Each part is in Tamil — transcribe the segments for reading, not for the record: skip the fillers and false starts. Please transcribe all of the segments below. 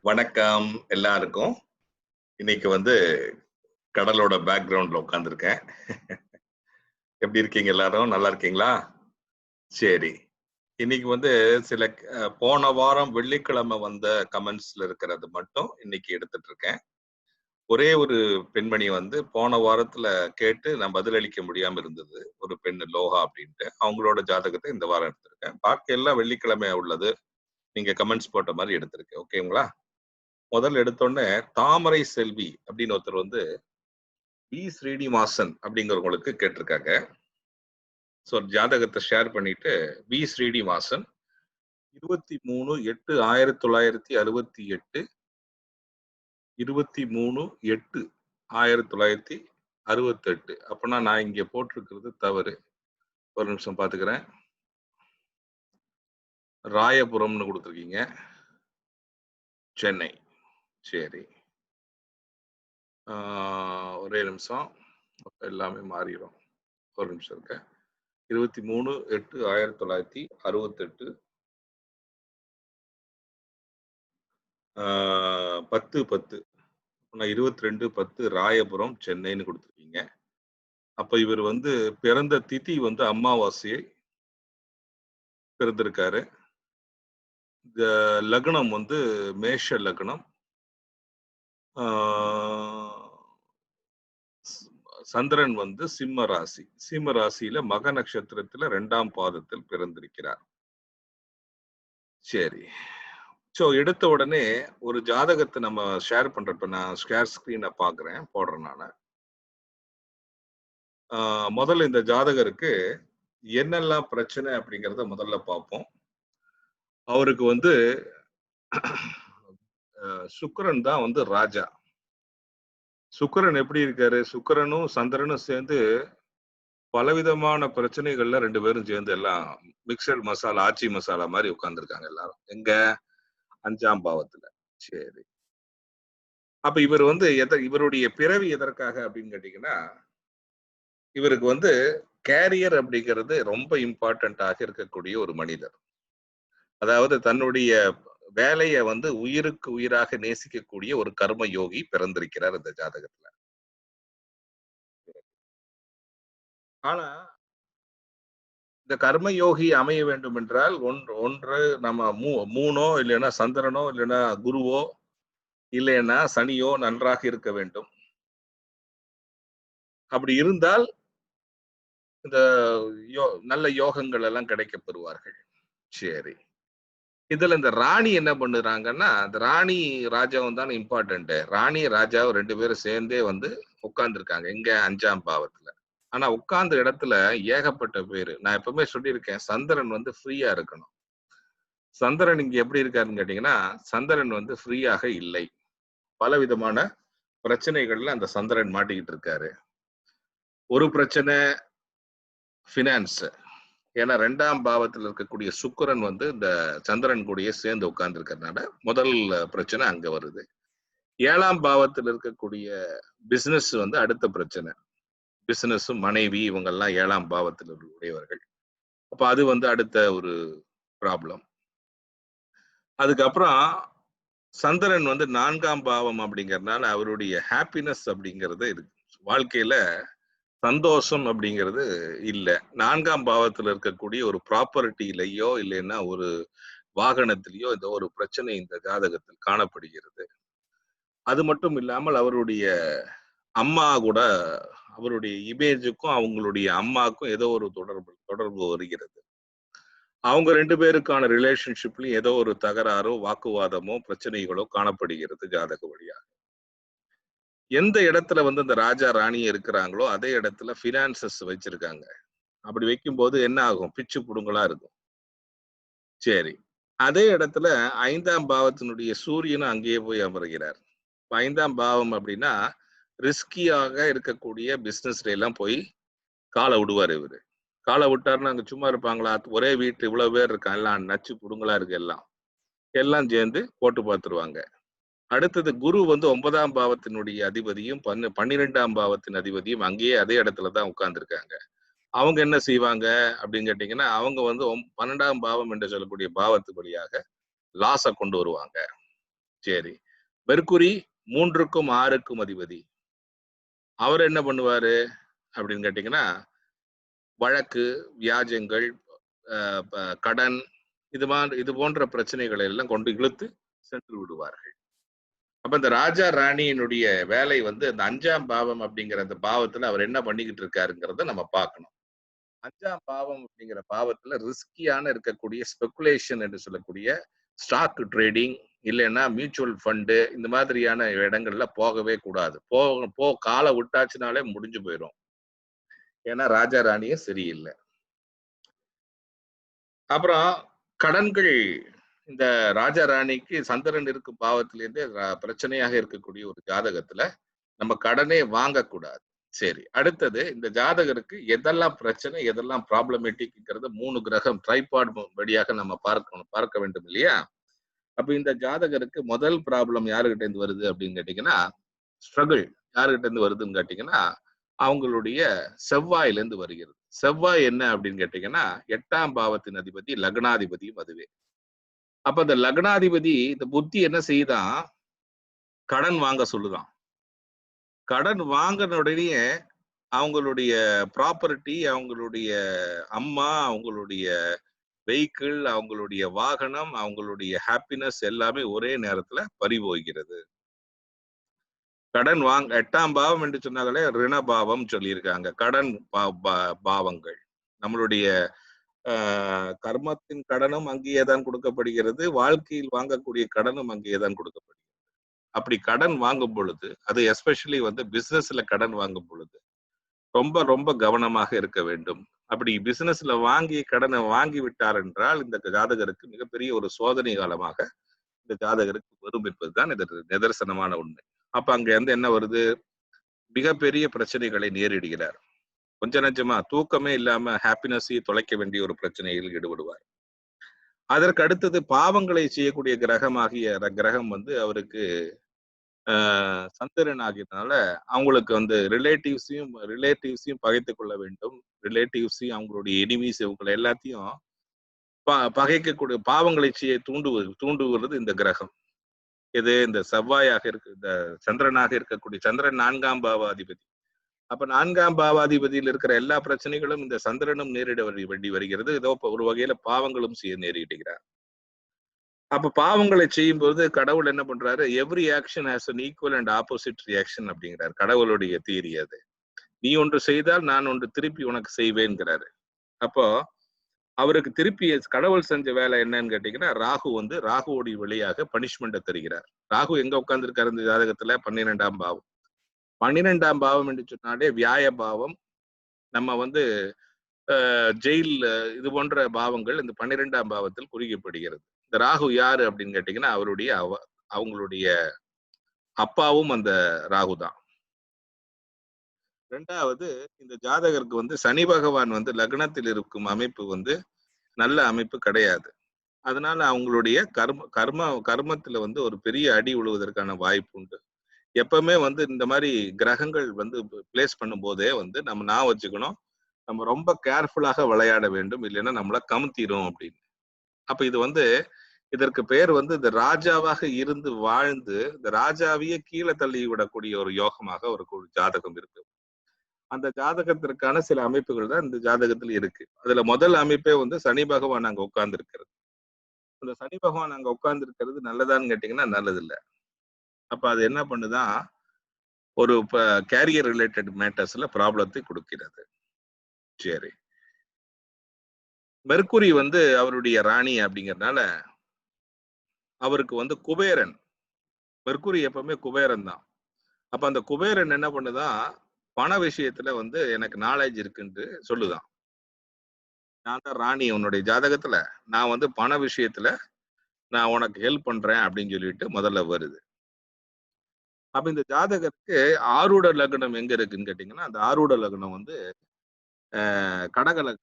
வணக்கம் எல்லாருக்கும். இன்னைக்கு கடலோட பேக்ரவுண்ட்ல உட்கார்ந்துருக்கேன். எப்படி இருக்கீங்க எல்லாரும்? நல்லா இருக்கீங்களா? சரி. இன்னைக்கு சில போன வாரம் வெள்ளிக்கிழமை வந்த கமெண்ட்ஸ்ல இருக்கிறது மட்டும் இன்னைக்கு எடுத்துட்டு இருக்கேன். ஒரே ஒரு பெண்மணி போன வாரத்துல கேட்டு நான் பதிலளிக்க முடியாம இருந்தது. ஒரு பெண் லோகா அப்படின்ட்டு. அவங்களோட ஜாதகத்தை இந்த வாரம் எடுத்திருக்கேன். பாக்கி எல்லாம் வெள்ளிக்கிழமை உள்ளது. நீங்க கமெண்ட்ஸ் போட்ட மாதிரி எடுத்திருக்கேன். ஓகேங்களா? முதல்ல எடுத்தோடனே தாமரை செல்வி அப்படின்னு ஒருத்தர் பி ஸ்ரீனிவாசன் அப்படிங்கிறவங்களுக்கு கேட்டிருக்காங்க. ஸோ ஜாதகத்தை ஷேர் பண்ணிட்டு பி ஸ்ரீனிவாசன் 23/8/1968 23/8/1968. அப்பனா நான் இங்க போட்டிருக்கிறது தவறு. ஒரு நிமிஷம் பாத்துக்கிறேன். ராயபுரம்னு கொடுத்துருக்கீங்க, சென்னை. சரி, ஒரே நிமிஷம், எல்லாமே மாறிடும். ஒரு நிமிஷம் இருக்க. 23/8/1968 10/10 22/10 ராயபுரம் சென்னைன்னு கொடுத்துருக்கீங்க. அப்ப இவர் பிறந்த திதி அமாவாசையை பிறந்திருக்காரு. இந்த லக்னம் மேஷ லக்னம். சந்திரன் சிம்ம ராசி. சிம்ம ராசியில மக நட்சத்திரத்துல 2ஆம் பாதத்தில் பிறந்திருக்கிறார். சரி, ஸோ எடுத்த உடனே ஒரு ஜாதகத்தை நம்ம ஷேர் பண்றப்ப நான் ஷேர் ஸ்கிரீனை பாக்குறேன், போடுறேன் நான். முதல்ல இந்த ஜாதகருக்கு என்னெல்லாம் பிரச்சனை அப்படிங்கிறத முதல்ல பார்ப்போம். அவருக்கு சுக்கிரன் தான் ராஜா. சுக்கிரன் எப்படி இருக்காரு? சுக்கிரனும் சந்திரனும் சேர்ந்து பலவிதமான பிரச்சனைகள்ல 2 பேரும் சேர்ந்து எல்லாம் மிக்சட் மசாலா, ஆச்சி மசாலா மாதிரி உட்கார்ந்துருக்காங்க எல்லாரும். எங்க? 5ஆம் பாவத்துல. சரி, அப்ப இவர் இவருடைய பிறவி எதற்காக அப்படின்னு கேட்டீங்கன்னா, இவருக்கு கேரியர் அப்படிங்கிறது ரொம்ப இம்பார்ட்டன்டாக இருக்கக்கூடிய ஒரு மனிதர். அதாவது தன்னுடைய வேலையை உயிருக்கு உயிராக நேசிக்கக்கூடிய ஒரு கர்ம யோகி பிறந்திருக்கிறார் இந்த ஜாதகத்துல. ஆனா இந்த கர்மயோகி அமைய வேண்டும் என்றால் ஒன்று நம்ம மூணோ இல்லைன்னா சந்திரனோ இல்லைன்னா குருவோ இல்லைன்னா சனியோ நன்றாக இருக்க வேண்டும். அப்படி இருந்தால் இந்த நல்ல யோகங்கள் எல்லாம் கிடைக்க பெறுவார்கள். சரி, இதுல இந்த ராணி என்ன பண்ணுறாங்கன்னா, இந்த ராணி ராஜாவும் தான் இம்பார்ட்டன்ட். ராணி ராஜாவும் 2 பேரும் சேர்ந்தே உட்கார்ந்துருக்காங்க. எங்க? 5ஆம் பாவத்துல. ஆனா உட்கார்ந்த இடத்துல ஏகப்பட்ட பேரு. நான் எப்பவுமே சொல்லியிருக்கேன், சந்திரன் ஃப்ரீயா இருக்கணும். சந்திரன் இங்க எப்படி இருக்காருன்னு கேட்டீங்கன்னா, சந்திரன் ஃப்ரீயாக இல்லை. பல விதமான பிரச்சனைகள்ல அந்த சந்திரன் மாட்டிக்கிட்டு இருக்காரு. ஒரு பிரச்சனை பினான்ஸ். ஏன்னா 2ஆம் பாவத்தில் இருக்கக்கூடிய சுக்கிரன் இந்த சந்திரன் கூடயே சேர்ந்து உட்கார்ந்து இருக்கிறதுனால முதல் பிரச்சனை அங்க வருது. 7ஆம் பாவத்தில் இருக்கக்கூடிய பிசினஸ் அடுத்த பிரச்சனை. பிசினஸ், மனைவி, இவங்க எல்லாம் 7ஆம் பாவத்தில் உடையவர்கள். அப்ப அது அடுத்த ஒரு ப்ராப்ளம். அதுக்கப்புறம் சந்திரன் 4ஆம் பாவம் அப்படிங்கறதுனால அவருடைய ஹாப்பினஸ் அப்படிங்கிறது இருக்கு. வாழ்க்கையில சந்தோஷம் அப்படிங்கிறது இல்ல. 4ஆம் பாவத்துல இருக்கக்கூடிய ஒரு ப்ராப்பர்ட்டிலையோ இல்லைன்னா ஒரு வாகனத்திலேயோ இந்த ஒரு பிரச்சனை இந்த ஜாதகத்தில் காணப்படுகிறது. அது மட்டும் இல்லாமல் அவருடைய அம்மா கூட, அவருடைய இமேஜுக்கும் அவங்களுடைய அம்மாவுக்கும் ஏதோ ஒரு தொடர்பு வருகிறது. அவங்க 2 பேருக்கான ரிலேஷன்ஷிப்லயும் ஏதோ ஒரு தகராறோ வாக்குவாதமோ பிரச்சனைகளோ காணப்படுகிறது ஜாதக வழியாக. எந்த இடத்துல இந்த ராஜா ராணி இருக்கிறாங்களோ அதே இடத்துல பினான்சஸ் வச்சிருக்காங்க. அப்படி வைக்கும்போது என்ன ஆகும்? பிச்சு புடுங்களா இருக்கும். சரி, அதே இடத்துல 5ஆம் பாவத்தினுடைய சூரியனும் அங்கேயே போய் அமர்கிறார். 5ஆம் பாவம் அப்படின்னா ரிஸ்கியாக இருக்கக்கூடிய பிசினஸ்ல எல்லாம் போய் காலை விடுவார். இவரு காலை விட்டாருன்னா அங்க சும்மா இருப்பாங்களா? ஒரே வீட்டு இவ்வளவு பேர் இருக்கான், எல்லாம் நச்சு புடுங்களா இருக்கு, எல்லாம் சேர்ந்து போட்டு பார்த்துருவாங்க. அடுத்தது குரு 9ஆம் பாவத்தினுடைய அதிபதியும் 12ஆம் பாவத்தின் அதிபதியும் அங்கேயே அதே இடத்துலதான் உட்கார்ந்துருக்காங்க. அவங்க என்ன செய்வாங்க அப்படின்னு கேட்டீங்கன்னா, அவங்க 12ஆம் பாவம் என்று சொல்லக்கூடிய பாவத்து வழியாக லாஸை கொண்டு வருவாங்க. சரி. மெர்க்குரி 3க்கும் 6க்கும் அதிபதி. அவர் என்ன பண்ணுவாரு அப்படின்னு கேட்டீங்கன்னா, வழக்கு, வியாஜங்கள், கடன் இது போன்ற பிரச்சனைகளை எல்லாம் கொண்டு இழுத்து சென்று விடுவார்கள். அப்ப இந்த ராஜா ராணியினுடைய வேலை வந்து அந்த 5ஆம் பாவம் அப்படிங்கிற அந்த பாவத்துல அவர் என்ன பண்ணிக்கிட்டு இருக்காருங்கிறத நம்ம பார்க்கணும். 5ஆம் பாவம் அப்படிங்கிற பாவத்துல ரிஸ்கியான இருக்கக்கூடிய ஸ்பெகுலேஷன் என்று சொல்லக்கூடிய ஸ்டாக் ட்ரேடிங், இல்லைன்னா மியூச்சுவல் ஃபண்டு, இந்த மாதிரியான இடங்கள்ல போகவே கூடாது. கால விட்டாச்சுனாலே முடிஞ்சு போயிடும். ஏன்னா ராஜா ராணியே சரியில்லை. அப்புறம் கடன்கள், இந்த ராஜா ராணிக்கு சந்திரன் இருக்கும் பாவத்திலிருந்தே பிரச்சனையாக இருக்கக்கூடிய ஒரு ஜாதகத்துல நம்ம கடனே வாங்கக்கூடாது. சரி, அடுத்தது இந்த ஜாதகருக்கு எதெல்லாம் பிரச்சனை, எதெல்லாம் ப்ராப்ளமேட்டிக்ங்கிறத 3 கிரகம் ட்ரைபாட் வழியாக நம்ம பார்க்க வேண்டும் இல்லையா? அப்ப இந்த ஜாதகருக்கு முதல் ப்ராப்ளம் யாருகிட்ட இருந்து வருது அப்படின்னு கேட்டீங்கன்னா, ஸ்ட்ரகிள் யாருகிட்ட இருந்து வருதுன்னு கேட்டீங்கன்னா, அவங்களுடைய செவ்வாயிலிருந்து வருகிறது. செவ்வாய் என்ன அப்படின்னு கேட்டீங்கன்னா, 8ஆம் பாவத்தின் அதிபதி, லக்னாதிபதியும் அதுவே. அப்ப இந்த லக்னாதிபதி இந்த புத்தி என்ன செய்யுதான், கடன் வாங்க சொல்லுதான். கடன் வாங்கின உடனே அவங்களுடைய ப்ராப்பர்ட்டி, அவங்களுடைய அம்மா, அவங்களுடைய வெஹிக்கிள், அவங்களுடைய வாகனம், அவங்களுடைய ஹாப்பினஸ் எல்லாமே ஒரே நேரத்துல பறிபோகிறது. கடன் 8ஆம் பாவம் என்று சொன்னாங்களே ரிணபாவம் சொல்லியிருக்காங்க. கடன் பாவங்கள். நம்மளுடைய கர்மத்தின் கடனும் அங்கேயேதான் கொடுக்கப்படுகிறது. வாழ்க்கையில் வாங்கக்கூடிய கடனும் அங்கேயேதான் கொடுக்கப்படுகிறது. அப்படி கடன் வாங்கும் பொழுது, அது எஸ்பெஷலி வந்து பிசினஸ்ல கடன் வாங்கும் பொழுது ரொம்ப ரொம்ப கவனமாக இருக்க வேண்டும். அப்படி பிசினஸ்ல கடனை வாங்கி விட்டார் என்றால் இந்த ஜாதகருக்கு மிகப்பெரிய ஒரு சோதனை காலமாக இந்த ஜாதகருக்கு வரும் என்பதுதான் நிதர்சனமான உண்மை. அப்ப அங்க இருந்து என்ன வருது, மிகப்பெரிய பிரச்சனைகளை நேரிடுகிறார். கொஞ்ச நஞ்சமா தூக்கமே இல்லாம ஹாப்பினஸையும் தொலைக்க வேண்டிய ஒரு பிரச்சனையில் ஈடுபடுவார். அதற்கு அடுத்தது பாவங்களை செய்யக்கூடிய கிரகம் வந்து அவருக்கு சந்திரன் ஆகியதுனால அவங்களுக்கு வந்து ரிலேட்டிவ்ஸையும் பகைத்துக் கொள்ள வேண்டும். ரிலேட்டிவ்ஸையும் அவங்களுடைய எனிமீஸ் இவங்களை எல்லாத்தையும் பகைக்கக்கூடிய பாவங்களை செய்ய தூண்டுவது இந்த கிரகம். இது இந்த செவ்வாயாக இருக்கு, இந்த சந்திரனாக இருக்கக்கூடிய சந்திரன் 4ஆம் பாவாதிபதி. அப்ப 4ஆம் பாவாதிபதியில் இருக்கிற எல்லா பிரச்சனைகளும் இந்த சந்திரனும் நேரிட வேண்டி வருகிறது. ஏதோ ஒரு வகையில பாவங்களும் செய்ய நேரிடுகிறார். அப்ப பாவங்களை செய்யும் போது கடவுள் என்ன பண்றாரு, every action has an equal and opposite reaction அப்படிங்கிறார். கடவுளுடைய தியரி அது. நீ ஒன்று செய்தால் நான் ஒன்று திருப்பி உனக்கு செய்வேன்கிறாரு. அப்போ அவருக்கு திருப்பி கடவுள் செஞ்ச வேலை என்னன்னு கேட்டீங்கன்னா, ராகுவோடைய வழியாக பனிஷ்மெண்ட்டை தருகிறார். ராகு எங்க உட்கார்ந்துருக்காரு இந்த ஜாதகத்துல? 12ஆம் பாவம். 12ஆம் பாவம் என்று சொன்னாலே வியாய பாவம். நம்ம வந்து ஜெயில் இது போன்ற பாவங்கள் இந்த 12ஆம் பாவத்தில் குறிக்கப்படுகிறது. இந்த ராகு யாரு அப்படின்னு கேட்டீங்கன்னா, அவங்களுடைய அப்பாவும் அந்த ராகு தான். 2வது, இந்த ஜாதகருக்கு வந்து சனி பகவான் வந்து லக்னத்தில் இருக்கும் அமைப்பு வந்து நல்ல அமைப்பு கிடையாது. அதனால அவங்களுடைய கர்மத்துல வந்து ஒரு பெரிய அடி விழுவதற்கான வாய்ப்பு உண்டு. எப்பவுமே வந்து இந்த மாதிரி கிரகங்கள் வந்து பிளேஸ் பண்ணும் போதே வந்து நம்ம ஞாபகம் வச்சுக்கணும், நம்ம ரொம்ப கேர்ஃபுல்லாக விளையாட வேண்டும், இல்லைன்னா நம்மள கமுத்திரும் அப்படின்னு. அப்ப இது வந்து இதற்கு பெயர் வந்து இந்த ராஜாவாக இருந்து வாழ்ந்து இந்த ராஜாவையே கீழே தள்ளி விடக்கூடிய ஒரு யோகமாக ஒரு ஜாதகம் இருக்கு. அந்த ஜாதகத்திற்கான சில அமைப்புகள் தான் இந்த ஜாதகத்தில் இருக்கு. அதுல முதல் அமைப்பே வந்து சனி பகவான் அங்க உட்கார்ந்து இருக்கிறது. அந்த சனி பகவான் அங்க உட்கார்ந்து இருக்கிறது நல்லதான்னு கேட்டீங்கன்னா நல்லது இல்லை. அப்ப அது என்ன பண்ணுதான், ஒரு கேரியர் ரிலேட்டட் மேட்டர்ஸ்ல ப்ராப்ளத்தை கொடுக்கிறது. சரி, மெர்க்குரி வந்து அவருடைய ராணி அப்படிங்கறதுனால அவருக்கு வந்து குபேரன், மெர்க்குரி எப்பவுமே குபேரன் தான். அப்ப அந்த குபேரன் என்ன பண்ணுதான், பண விஷயத்துல வந்து எனக்கு நாலேஜ் இருக்குன்னு சொல்லுதான். நான் தான் ராணி உன்னுடைய ஜாதகத்துல, நான் வந்து பண விஷயத்துல நான் உனக்கு ஹெல்ப் பண்றேன் அப்படின்னு சொல்லிட்டு முதல்ல வருது. அப்ப இந்த ஜாதகத்துக்கு ஆரூட லக்னம் எங்க இருக்குன்னு கேட்டீங்கன்னா, அந்த ஆரூட லக்னம் வந்து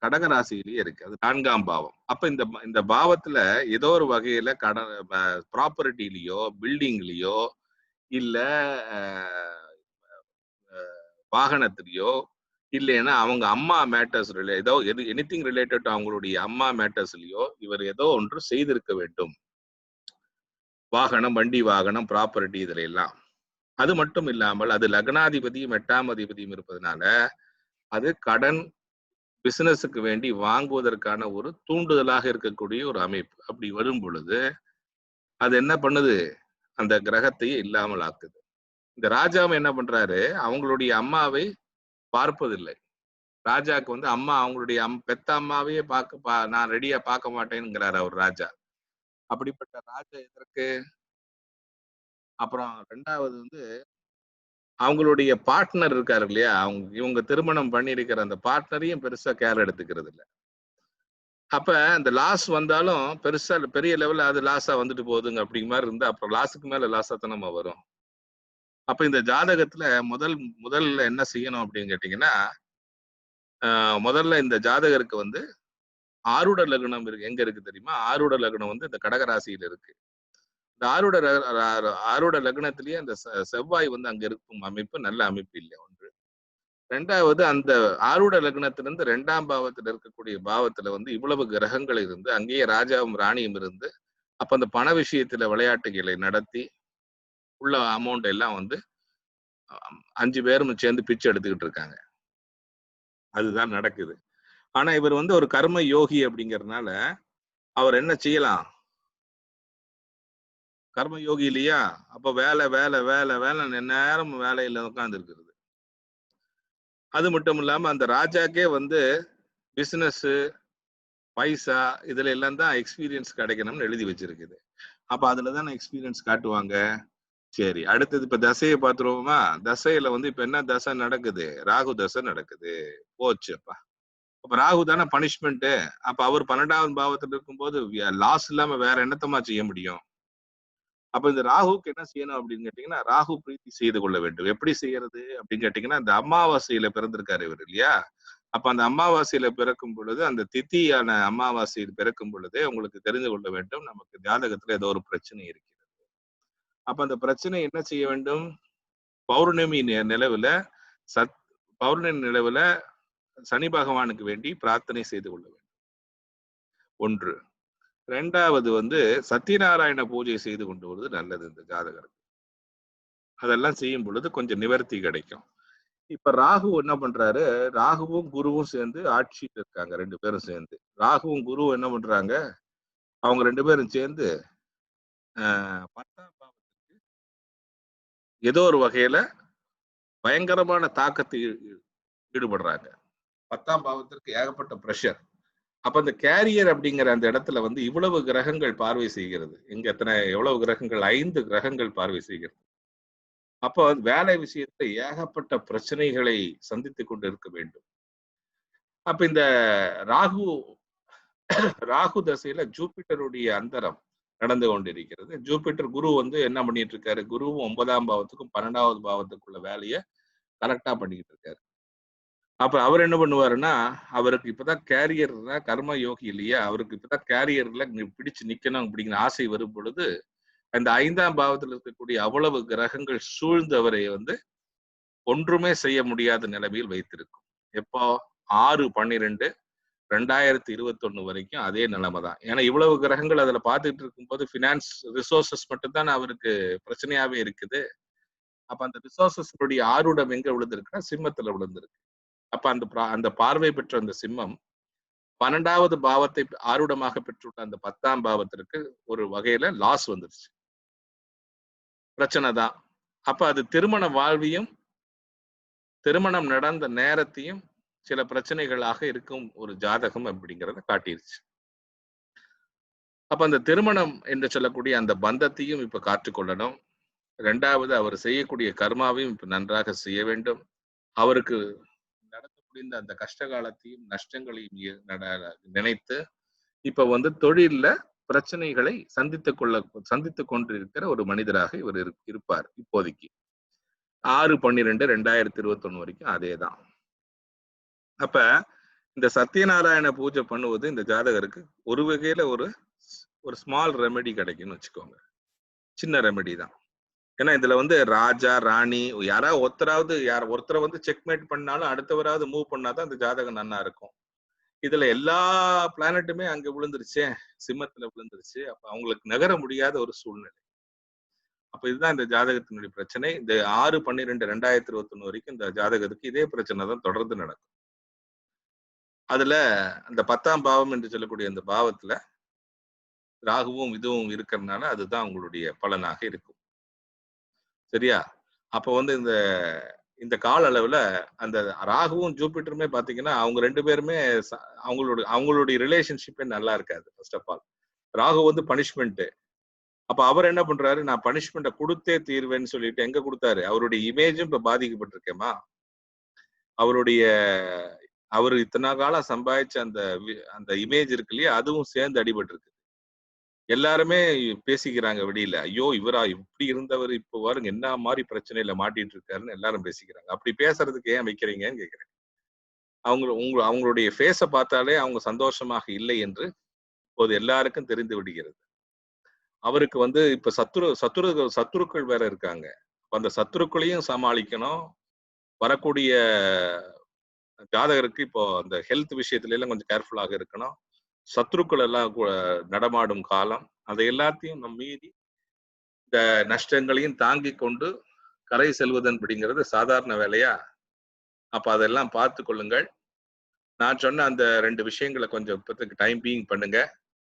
கடகராசியிலேயே இருக்கு. அது 4ஆம் பாவம். அப்ப இந்த பாவத்துல ஏதோ ஒரு வகையில ப்ராப்பர்ட்டிலயோ பில்டிங்லயோ இல்ல வாகனத்திலயோ இல்லைன்னா அவங்க அம்மா மேட்டர்ஸ் ஏதோ எனிதிங் ரிலேட்டட் அவங்களுடைய அம்மா மேட்டர்ஸ்லயோ இவர் ஏதோ ஒன்று செய்திருக்க வேண்டும். வாகனம், வண்டி வாகனம், ப்ராப்பர்ட்டி இதுல எல்லாம். அது மட்டும் இல்லாமல் அது லக்னாதிபதியும் 8ஆம் அதிபதியும் இருப்பதனால அது கடன் பிசினஸுக்கு வேண்டி வாங்குவதற்கான ஒரு தூண்டுதலாக இருக்கக்கூடிய ஒரு அமைப்பு. அப்படி வரும் பொழுது அது என்ன பண்ணுது? அந்த கிரகத்தையே இல்லாமல் ஆக்குது. இந்த ராஜாவும் என்ன பண்றாரு? அவங்களுடைய அம்மாவை பார்ப்பதில்லை. ராஜாக்கு வந்து அம்மா அவங்களுடைய பெத்த அம்மாவையே நான் ரெடியா பார்க்க மாட்டேன்னுங்கிறாரு அவர் ராஜா. அப்படிப்பட்ட ராஜா எதற்கு? அப்புறம் 2வது வந்து அவங்களுடைய பார்ட்னர் இருக்காரு இல்லையா? இவங்க திருமணம் பண்ணியிருக்கிற அந்த பார்ட்னரையும் பெருசா கேர் எடுத்துக்கிறது இல்ல. அப்ப அந்த லாஸ் வந்தாலும் பெருசா பெரிய லெவல்ல அது லாஸா வந்துட்டு போகுதுங்க அப்படிங்கிற மாதிரி இருந்தா அப்புறம் லாஸுக்கு மேல லாஸா தானே வரும். அப்ப இந்த ஜாதகத்துல முதல்ல என்ன செய்யணும் அப்படின்னு கேட்டீங்கன்னா, முதல்ல இந்த ஜாதகருக்கு வந்து ஆருட லக்னம் இருக்கு. எங்க இருக்கு தெரியுமா? ஆருட லக்னம் வந்து இந்த கடகராசியில இருக்கு. இந்த ஆருட லக்னத்திலேயே அந்த செவ்வாய் வந்து அங்க இருக்கும் அமைப்பு நல்ல அமைப்பு இல்லை ஒன்று. 2வது அந்த ஆருட லக்னத்திலிருந்து 2ஆம் பாவத்தில் இருக்கக்கூடிய பாவத்துல வந்து இவ்வளவு கிரகங்கள் இருந்து அங்கேயே ராஜாவும் ராணியும் இருந்து அப்ப அந்த பண விஷயத்துல விளையாட்டுகளை நடத்தி உள்ள அமௌண்ட் எல்லாம் வந்து 5 பேரும் சேர்ந்து பிச்சை எடுத்துக்கிட்டு இருக்காங்க. அதுதான் நடக்குது. ஆனா இவர் வந்து ஒரு கர்ம யோகி அப்படிங்கறதுனால அவர் என்ன செய்யலாம்? கர்ம யோகி இல்லையா? அப்ப வேலை வேலை வேலை வேலை நேரம் வேலையில உட்கார்ந்து இருக்கிறது. அது மட்டும் இல்லாம அந்த ராஜாக்கே வந்து பிசினஸ், பைசா இதுல எல்லாம் தான் எக்ஸ்பீரியன்ஸ் கிடைக்கணும்னு எழுதி வச்சிருக்குது. அப்ப அதுலதான் எக்ஸ்பீரியன்ஸ் காட்டுவாங்க. சரி, அடுத்தது இப்ப தசையை பாத்துருவோமா? தசையில வந்து இப்ப என்ன தசை நடக்குது? ராகு தசை நடக்குது. போச்சுப்பா. அப்ப ராகு தானே பனிஷ்மெண்ட். அப்ப அவர் 12வது பாவத்துல இருக்கும்போது லாஸ் இல்லாம வேற என்னத்தமா செய்ய முடியும்? அப்ப இந்த ராகுக்கு என்ன செய்யணும் அப்படின்னு கேட்டீங்கன்னா, ராகு பிரீத்தி செய்து கொள்ள வேண்டும். எப்படி செய்யறது அப்படின்னு கேட்டீங்கன்னா, இந்த அமாவாசையில பிறந்திருக்காரு இவர் இல்லையா? அப்ப அந்த அமாவாசையில பிறக்கும் பொழுது அந்த திதியான அமாவாசையில் பிறக்கும் பொழுதே உங்களுக்கு தெரிந்து கொள்ள வேண்டும் நமக்கு ஜாதகத்துல ஏதோ ஒரு பிரச்சனை இருக்கிறது. அப்ப அந்த பிரச்சனை என்ன செய்ய வேண்டும்? பௌர்ணமி நிலவுல சத் பௌர்ணமி நிலவுல சனி பகவானுக்கு வேண்டி பிரார்த்தனை செய்து கொள்ள வேண்டும். 1. 2வது வந்து சத்யநாராயண பூஜை செய்து கொண்டு வருவது நல்லது இந்த ஜாதகருக்கு. அதெல்லாம் செய்யும் பொழுது கொஞ்சம் நிவர்த்தி கிடைக்கும். இப்ப ராகு என்ன பண்றாரு? ராகுவும் குருவும் சேர்ந்து ஆட்சியில் இருக்காங்க 2 பேரும் சேர்ந்து. ராகுவும் குருவும் என்ன பண்றாங்க? அவங்க 2 பேரும் சேர்ந்து 10ஆம் பாவத்துக்கு ஏதோ ஒரு வகையில பயங்கரமான தாக்கத்தை ஈடுபடுறாங்க. 10ஆம் பாவத்திற்கு ஏகப்பட்ட பிரஷர். அப்ப அந்த கேரியர் அப்படிங்கிற அந்த இடத்துல வந்து இவ்வளவு கிரகங்கள் பார்வை செய்கிறது. இங்க எவ்வளவு கிரகங்கள்? 5 கிரகங்கள் பார்வை செய்கிறது. அப்போ வேலை விஷயத்துல ஏகப்பட்ட பிரச்சனைகளை சந்தித்துக் கொண்டு இருக்க வேண்டும். அப்ப இந்த ராகு ராகு தசையில ஜூபிட்டருடைய அந்தரம் நடந்து கொண்டிருக்கிறது. ஜூபிட்டர் குரு வந்து என்ன பண்ணிட்டு இருக்காரு? குருவும் 9ஆம் பாவத்துக்கும் 12வது பாவத்துக்குள்ள வேலையை கரெக்டா பண்ணிக்கிட்டு இருக்காரு. அப்ப அவர் என்ன பண்ணுவாருன்னா, அவருக்கு இப்பதான் கேரியர்னா கர்ம யோகி இல்லையா? அவருக்கு இப்பதான் கேரியர்ல பிடிச்சு நிக்கணும் அப்படிங்கிற ஆசை வரும் பொழுது, அந்த 5ஆம் பாவத்தில் இருக்கக்கூடிய அவ்வளவு கிரகங்கள் சூழ்ந்து அவரை வந்து ஒன்றுமே செய்ய முடியாத நிலைமையில் வைத்திருக்கும். எப்போ? 6/12/2021 வரைக்கும் அதே நிலைமை தான். ஏன்னா இவ்வளவு கிரகங்கள் அதுல பார்த்துட்டு இருக்கும்போது பினான்ஸ் ரிசோர்சஸ் மட்டும்தான் அவருக்கு பிரச்சனையாவே இருக்குது. அப்ப அந்த ரிசோர்சஸ் ஆருடம் எங்க விழுந்திருக்குன்னா சிம்மத்துல விழுந்திருக்கு. அப்ப அந்த பார்வை பெற்ற அந்த சிம்மம் 12வது பாவத்தை ஆருடமாக பெற்றுள்ள அந்த 10ஆம் பாவத்திற்கு ஒரு வகையில லாஸ் வந்துருச்சு. பிரச்சனை தான். அப்ப அது திருமண வாழ்வையும் திருமணம் நடந்த நேரத்தையும் சில பிரச்சனைகளாக இருக்கும் ஒரு ஜாதகம் அப்படிங்கிறத காட்டிருச்சு. அப்ப அந்த திருமணம் என்று சொல்லக்கூடிய அந்த பந்தத்தையும் இப்ப காற்றுக்கொள்ளணும். 2வது அவர் செய்யக்கூடிய கர்மாவையும் இப்ப நன்றாக செய்ய வேண்டும். அவருக்கு நடத்த முடிந்த அந்த கஷ்ட காலத்தையும் நஷ்டங்களையும் நினைத்து இப்ப வந்து தொழில்ல பிரச்சனைகளை சந்தித்துக் கொண்டிருக்கிற ஒரு மனிதராக இவர் இருப்பார் இப்போதைக்கு. 6/12/2021 வரைக்கும் அதேதான். அப்ப இந்த சத்யநாராயண பூஜை பண்ணுவது இந்த ஜாதகருக்கு ஒரு வகையில ஒரு ஸ்மால் ரெமெடி கிடைக்கும்னு வச்சுக்கோங்க. சின்ன ரெமெடி தான். ஏன்னா இதுல வந்து ராஜா, ராணி யாராவது ஒருத்தரை வந்து செக்மேட் பண்ணாலும் அடுத்தவராவது மூவ் பண்ணாதான் இந்த ஜாதகம் நல்லா இருக்கும். இதுல எல்லா பிளானட்டுமே அங்க விழுந்துருச்சே, சிம்மத்துல விழுந்துருச்சு. அப்ப அவங்களுக்கு நகர முடியாத ஒரு சூழ்நிலை. அப்ப இதுதான் இந்த ஜாதகத்தினுடைய பிரச்சனை. இந்த 6/12/2021 வரைக்கும் இந்த ஜாதகத்துக்கு இதே பிரச்சனை தான் தொடர்ந்து நடக்கும். அதுல அந்த 10ஆம் பாவம் என்று சொல்லக்கூடிய அந்த பாவத்துல ராகுவும் இதுவும் இருக்கிறதுனால அதுதான் உங்களுடைய பலனாக இருக்கும். சரியா? அப்ப வந்து இந்த இந்த கால அளவுல அந்த ராகுவும் ஜூபிட்டருமே பாத்தீங்கன்னா அவங்க 2 பேருமே அவங்களுடைய ரிலேஷன்ஷிப்பே நல்லா இருக்காது. ஃபர்ஸ்ட் ஆஃப் ஆல் ராகு வந்து பனிஷ்மெண்ட். அப்ப அவர் என்ன பண்றாரு, நான் பனிஷ்மெண்ட்டை கொடுத்தே தீர்வேன்னு சொல்லிட்டு எங்க கொடுத்தாரு, அவருடைய இமேஜும் இப்ப பாதிக்கப்பட்டிருக்கேமா, அவருடைய அவர் இத்தனை காலம் சம்பாதிச்ச அந்த இமேஜ் இருக்கு இல்லையா, அதுவும் சேர்ந்து அடிபட்டு இருக்கு. எல்லாருமே பேசிக்கிறாங்க வெளியில, ஐயோ இவரா இப்படி இருந்தவர் இப்ப பாருங்க என்ன மாதிரி பிரச்சனையில மாட்டிட்டு இருக்காருன்னு எல்லாரும் பேசிக்கிறாங்க. அப்படி பேசுறதுக்கு ஏன் வைக்கிறீங்கன்னு கேட்கிறேன். அவங்களுடைய ஃபேஸ பார்த்தாலே அவங்க சந்தோஷமாக இல்லை என்று இப்போது எல்லாருக்கும் தெரிந்து விடுகிறது. அவருக்கு வந்து இப்ப சத்துருக்கள் வேற இருக்காங்க. அந்த சத்துருக்களையும் சமாளிக்கணும். வரக்கூடிய ஜாதகருக்கு இப்போ அந்த ஹெல்த் விஷயத்துல எல்லாம் கொஞ்சம் கேர்ஃபுல்லாக இருக்கணும். சத்துருக்கள் எல்லாம் நடமாடும் காலம். அதை எல்லாத்தையும் நம் மீறி இந்த நஷ்டங்களையும் தாங்கி கொண்டு கரை செல்வதன் அப்படிங்கிறது சாதாரண வேலையா? அப்ப அதெல்லாம் பார்த்து கொள்ளுங்கள். நான் சொன்ன அந்த 2 விஷயங்களை கொஞ்சம் இப்போதைக்கு டைம் பீயிங் பண்ணுங்க.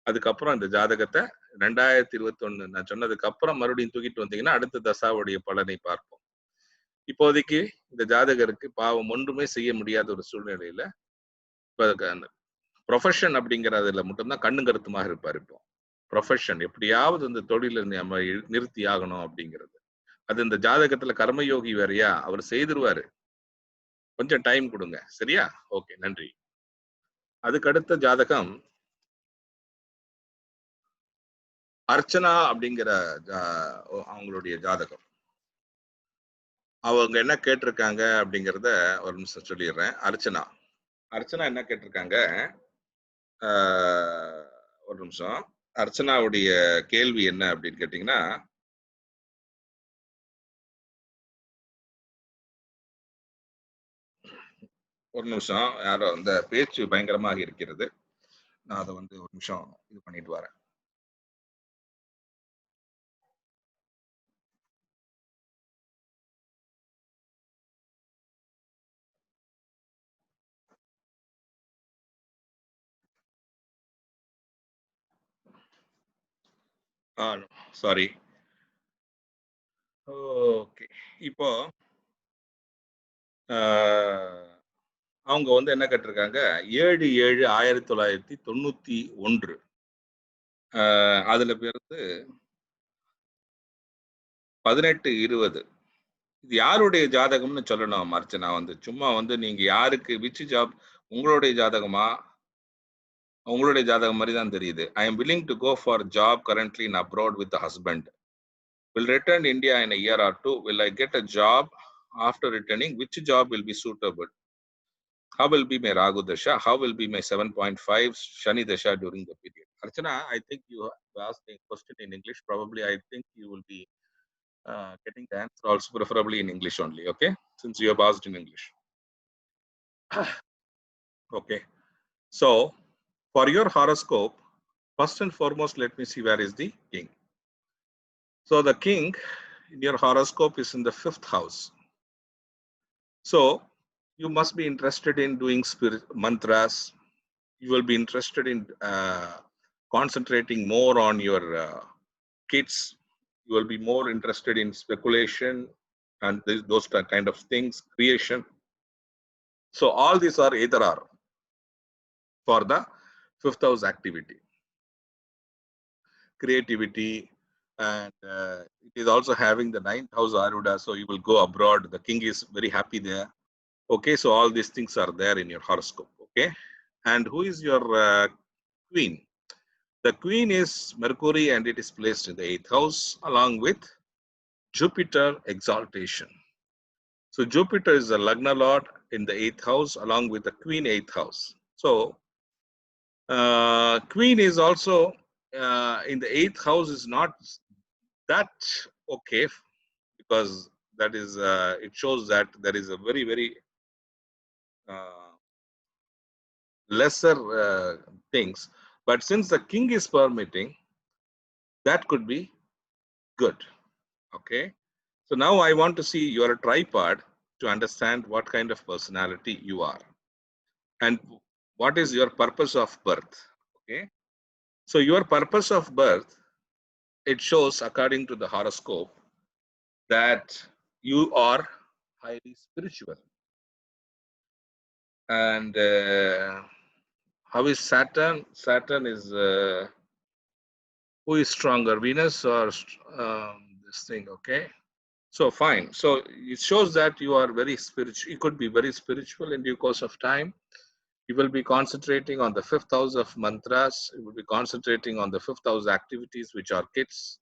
அதுக்கப்புறம் இந்த ஜாதகத்தை 2021 நான் சொன்னதுக்கு அப்புறம் மறுபடியும் தூக்கிட்டு வந்தீங்கன்னா அடுத்த தசாவுடைய பலனை பார்ப்போம். இப்போதைக்கு இந்த ஜாதகருக்கு பாவம் ஒன்றுமே செய்ய முடியாத ஒரு சூழ்நிலையில ப்ரொஃபஷன் அப்படிங்கிறதுல மட்டும்தான் கண்ணும் கருத்துமாக இருப்பார். இப்போ ப்ரொஃபஷன் எப்படியாவது இந்த தொழில நம்ம நிறுத்தி ஆகணும் அப்படிங்கிறது. அது இந்த ஜாதகத்துல கர்மயோகி வேறையா, அவர் செய்திருவாரு. கொஞ்சம் டைம் கொடுங்க. சரியா? ஓகே, நன்றி. அதுக்கு அடுத்த ஜாதகம் அர்ச்சனா அப்படிங்கிற அவங்களுடைய ஜாதகம். அவங்க என்ன கேட்டிருக்காங்க அப்படிங்கிறத ஒரு நிமிஷம் சொல்லிடுறேன். அர்ச்சனா என்ன கேட்டிருக்காங்க, ஒரு நிமிஷம். அர்ச்சனாவுடைய கேள்வி என்ன அப்படின்னு கேட்டீங்கன்னா, ஒரு நிமிஷம், யாரோ அந்த பேச்சு பயங்கரமாக இருக்கிறது. நான் அதை வந்து ஒரு நிமிஷம் இது பண்ணிட்டு வரேன். சாரி. ஓகே. இப்போ அவங்க வந்து என்ன கேட்டிருக்காங்க, 7/7/1991 அதுல பிறந்து 18/20 இது யாருடைய ஜாதகம்னு சொல்லணும் அர்ச்சனா. வந்து சும்மா வந்து நீங்க யாருக்கு விச் ஜாப், உங்களுடைய ஜாதகமா? உங்களுடைய ஜாதகம் மாதிரி தான் தெரியுது. I am willing to go for job currently in abroad with the husband. Will return India in a year or two. Will I get a job after returning? Which job will be suitable? How will be my Ragu Dasha? How will be my 7.5 Shani Dasha during the period? Archana, I think you asked a question in English. Probably I think you will be getting the answer also preferably in English only, okay? Since you have asked in English. Okay. So, for your horoscope, first and foremost, let me see where is the king. So, the king in your horoscope is in the 5th house. So, you must be interested in doing spirit mantras. You will be interested in concentrating more on your kids. You will be more interested in speculation and those kind of things, creation. So all these are either are for the 5th house activity, creativity, and it is also having the 9th house Aruda. So you will go abroad. The king is very happy there. Okay, so all these things are there in your horoscope. Okay, and who is your queen? The queen is Mercury and it is placed in the 8th house along with Jupiter exaltation. So Jupiter is the Lagna Lord in the 8th house along with the queen 8th house. So queen is also in the 8th house is not that okay, because that is it shows that there is a very, very lesser things. But since the king is permitting, that could be good. Okay. So now I want to see your tripod to understand what kind of personality you are and what is your purpose of birth. Okay. So your purpose of birth, it shows according to the horoscope that you are highly spiritual. And how is Saturn? Saturn is who is stronger, Venus or this thing? Okay. So fine. So it shows that you are very spiritual. You could be very spiritual in due course of time. You will be concentrating on the fifth house of mantras. You will be concentrating on the fifth house activities, which are kids,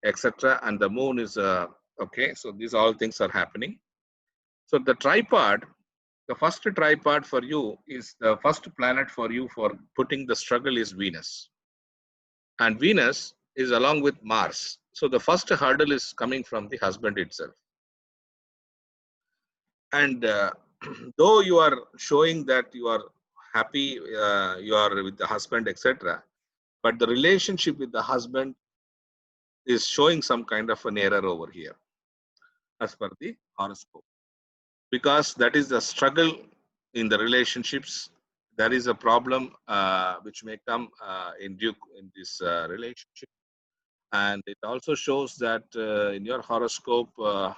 etc. And the moon is okay. So these all things are happening. So the tripod, the first tripod for you is the first planet for you for putting the struggle is Venus. And Venus is along with Mars. So the first hurdle is coming from the husband itself. And though you are showing that you are happy, you are with the husband, etc., but the relationship with the husband is showing some kind of an error over here as per the horoscope, because that is the struggle in the relationships. There is a problem which may come in this relationship, and it also shows that in your horoscope. One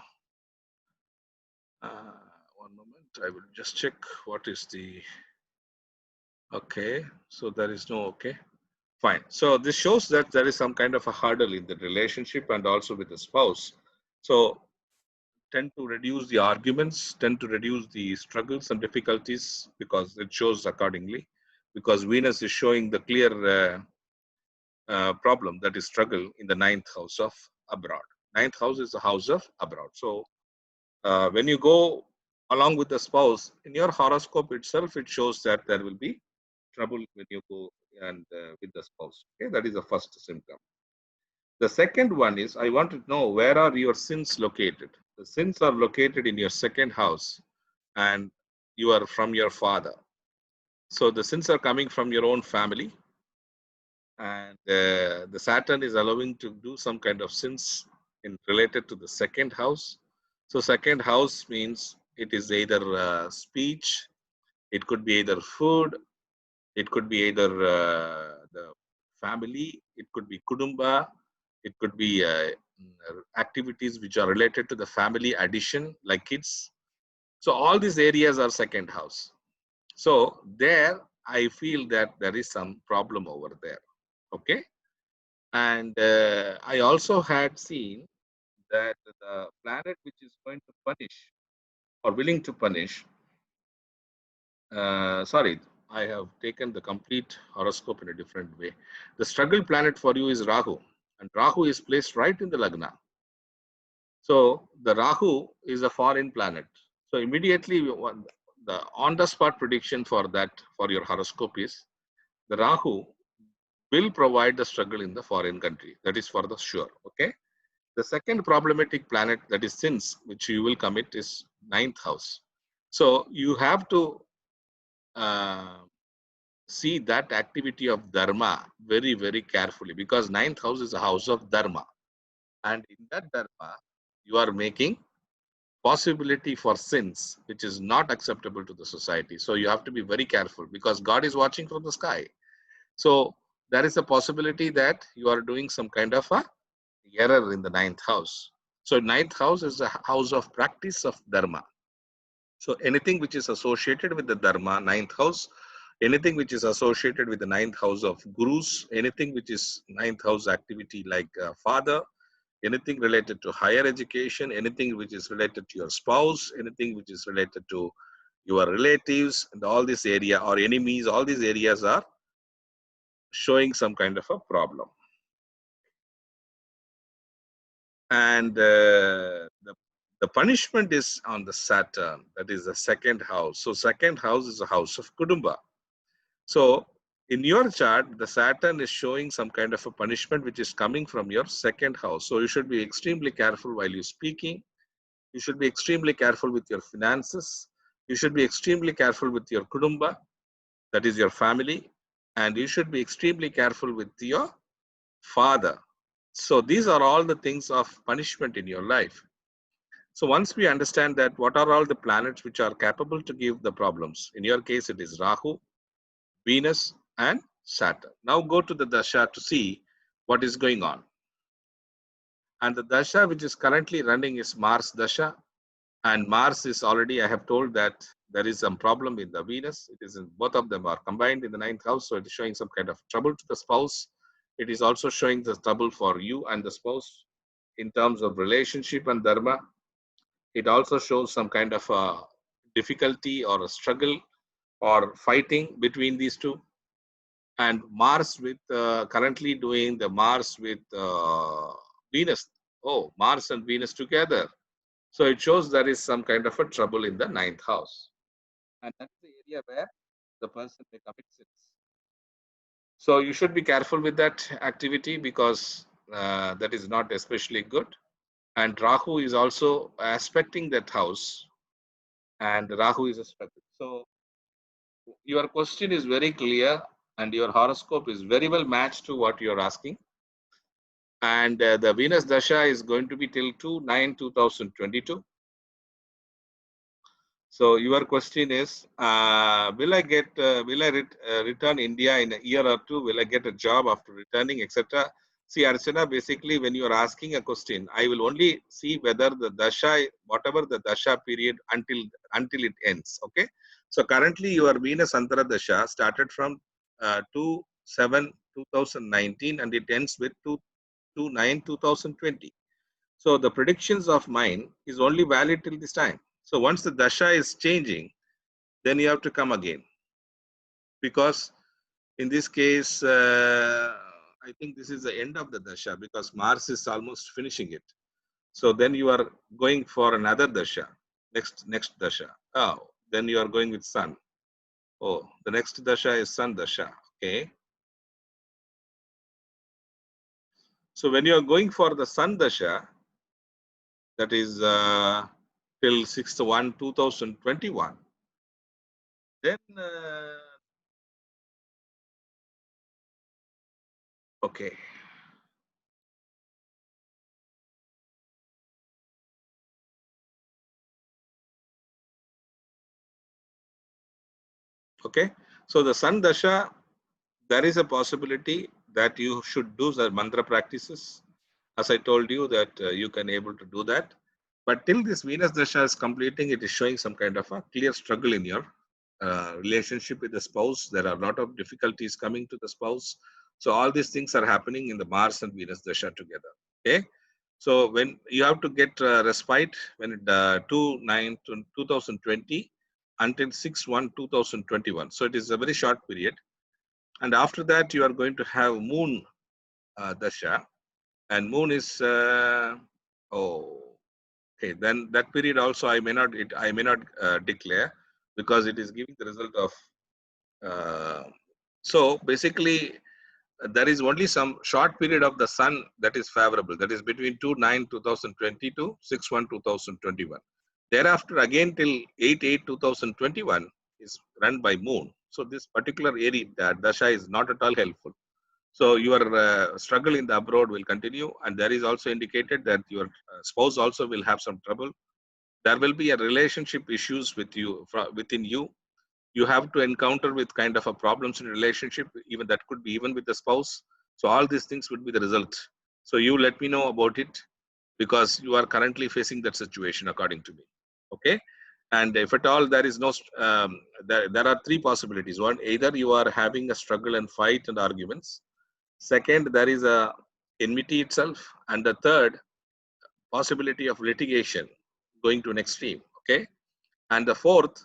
moment, I will just check what is the. Okay, so there is no okay. Fine. So this shows that there is some kind of a hurdle in the relationship and also with the spouse. So tend to reduce the arguments, tend to reduce the struggles and difficulties because it shows accordingly. Because Venus is showing the clear problem, that is struggle in the ninth house of abroad. Ninth house is the house of abroad. So when you go along with the spouse, in your horoscope itself, it shows that there will be trouble when you go and with the spouse. Okay, that is the first symptom. The second one is I want to know where are your sins located. The sins are located in your second house, and you are from your father. So the sins are coming from your own family, and the Saturn is allowing to do some kind of sins in related to the second house. So second house means it is either speech, it could be either food, it could be either the family, it could be kudumba, it could be activities which are related to the family addition, like kids. So all these areas are second house. So there, I feel that there is some problem over there. Okay, and I also had seen that the planet which is going to punish or willing to punish. Sorry, I have taken the complete horoscope in a different way. The struggle planet for you is Rahu, and Rahu is placed right in the Lagna. So the Rahu is a foreign planet. So immediately, the on-the-spot prediction for that for your horoscope is the Rahu will provide the struggle in the foreign country. That is for the sure. Okay. The second problematic planet that is sins, which you will commit, is ninth house. So you have to uh, see that activity of dharma very, very carefully, because ninth house is a house of dharma. And in that dharma, you are making possibility for sins, which is not acceptable to the society. So you have to be very careful because God is watching from the sky. So there is a possibility that you are doing some kind of a error in the ninth house. So ninth house is a house of practice of dharma. So anything which is associated with the dharma, ninth house, anything which is associated with the ninth house of gurus, anything which is ninth house activity like father, anything related to higher education, anything which is related to your spouse, anything which is related to your relatives, and all this area or enemies, all these areas are showing some kind of a problem. And the punishment is on the Saturn, that is the second house. So second house is a house of Kudumba. So in your chart, the Saturn is showing some kind of a punishment which is coming from your second house. So you should be extremely careful while you're speaking. You should be extremely careful with your finances. You should be extremely careful with your Kudumba, that is your family. And you should be extremely careful with your father. So these are all the things of punishment in your life. So once we understand that what are all the planets which are capable to give the problems, in your case it is Rahu, Venus and Saturn. Now go to the dasha to see what is going on. And the dasha which is currently running is Mars dasha. And Mars is already, I have told that there is some problem in the Venus. It is in, both of them are combined in the 9th house. So it is showing some kind of trouble to the spouse. It is also showing the trouble for you and the spouse in terms of relationship and dharma. It also shows some kind of a difficulty or a struggle or fighting between these two. And Mars with currently doing the Mars with Venus. Oh, Mars and Venus together. So it shows there is some kind of a trouble in the 9th house. And that's the area where the person may commit sins. So you should be careful with that activity because that is not especially good. And Rahu is also aspecting that house. And Rahu is aspected. So your question is very clear and your horoscope is very well matched to what you're asking. And the Venus Dasha is going to be till 2/9/2022. So your question is, will I return India in a year or two? Will I get a job after returning, etc.? See, Archana, basically, when you are asking a question, I will only see whether the dasha, whatever the dasha period until it ends. Okay. So currently, your Venus Antara Dasha started from 2/7/2019 and it ends with 2/9/2020. So the predictions of mine is only valid till this time. So once the dasha is changing, then you have to come again. Because in this case, I think this is the end of the dasha because Mars is almost finishing it. So then you are going for another dasha, next dasha. Oh, then you are going with Sun. Oh, the next dasha is Sun dasha. Okay. So when you are going for the Sun dasha, that is till 6/1/2021. Then, okay. Okay. So the Sun Dasha, there is a possibility that you should do the mantra practices. As I told you that you can able to do that. But till this Venus Dasha is completing, it is showing some kind of a clear struggle in your relationship with the spouse. There are a lot of difficulties coming to the spouse. So all these things are happening in the Mars and Venus Dasha together. Okay. So when you have to get respite when it 2/9/2020 until 6/1/2021. So it is a very short period. And after that, you are going to have Moon Dasha, and Moon is okay. Then that period also I may not declare because it is giving the result of. So basically, there is only some short period of the sun that is favorable. That is between 2/9/2020 to 6/1/2021. Thereafter, again till 8/8/2021 is run by Moon. So this particular area, dasha is not at all helpful. So your struggle in the abroad will continue, and there is also indicated that your spouse also will have some trouble. There will be a relationship issues with you within you. You have to encounter with kind of a problems in relationship, even that could be even with the spouse. So all these things would be the result. So you let me know about it because you are currently facing that situation according to me. Okay. And if at all there is no, there are three possibilities. One, either you are having a struggle and fight and arguments. Second, there is a enmity itself. And the third, possibility of litigation going to an extreme. Okay. And the fourth,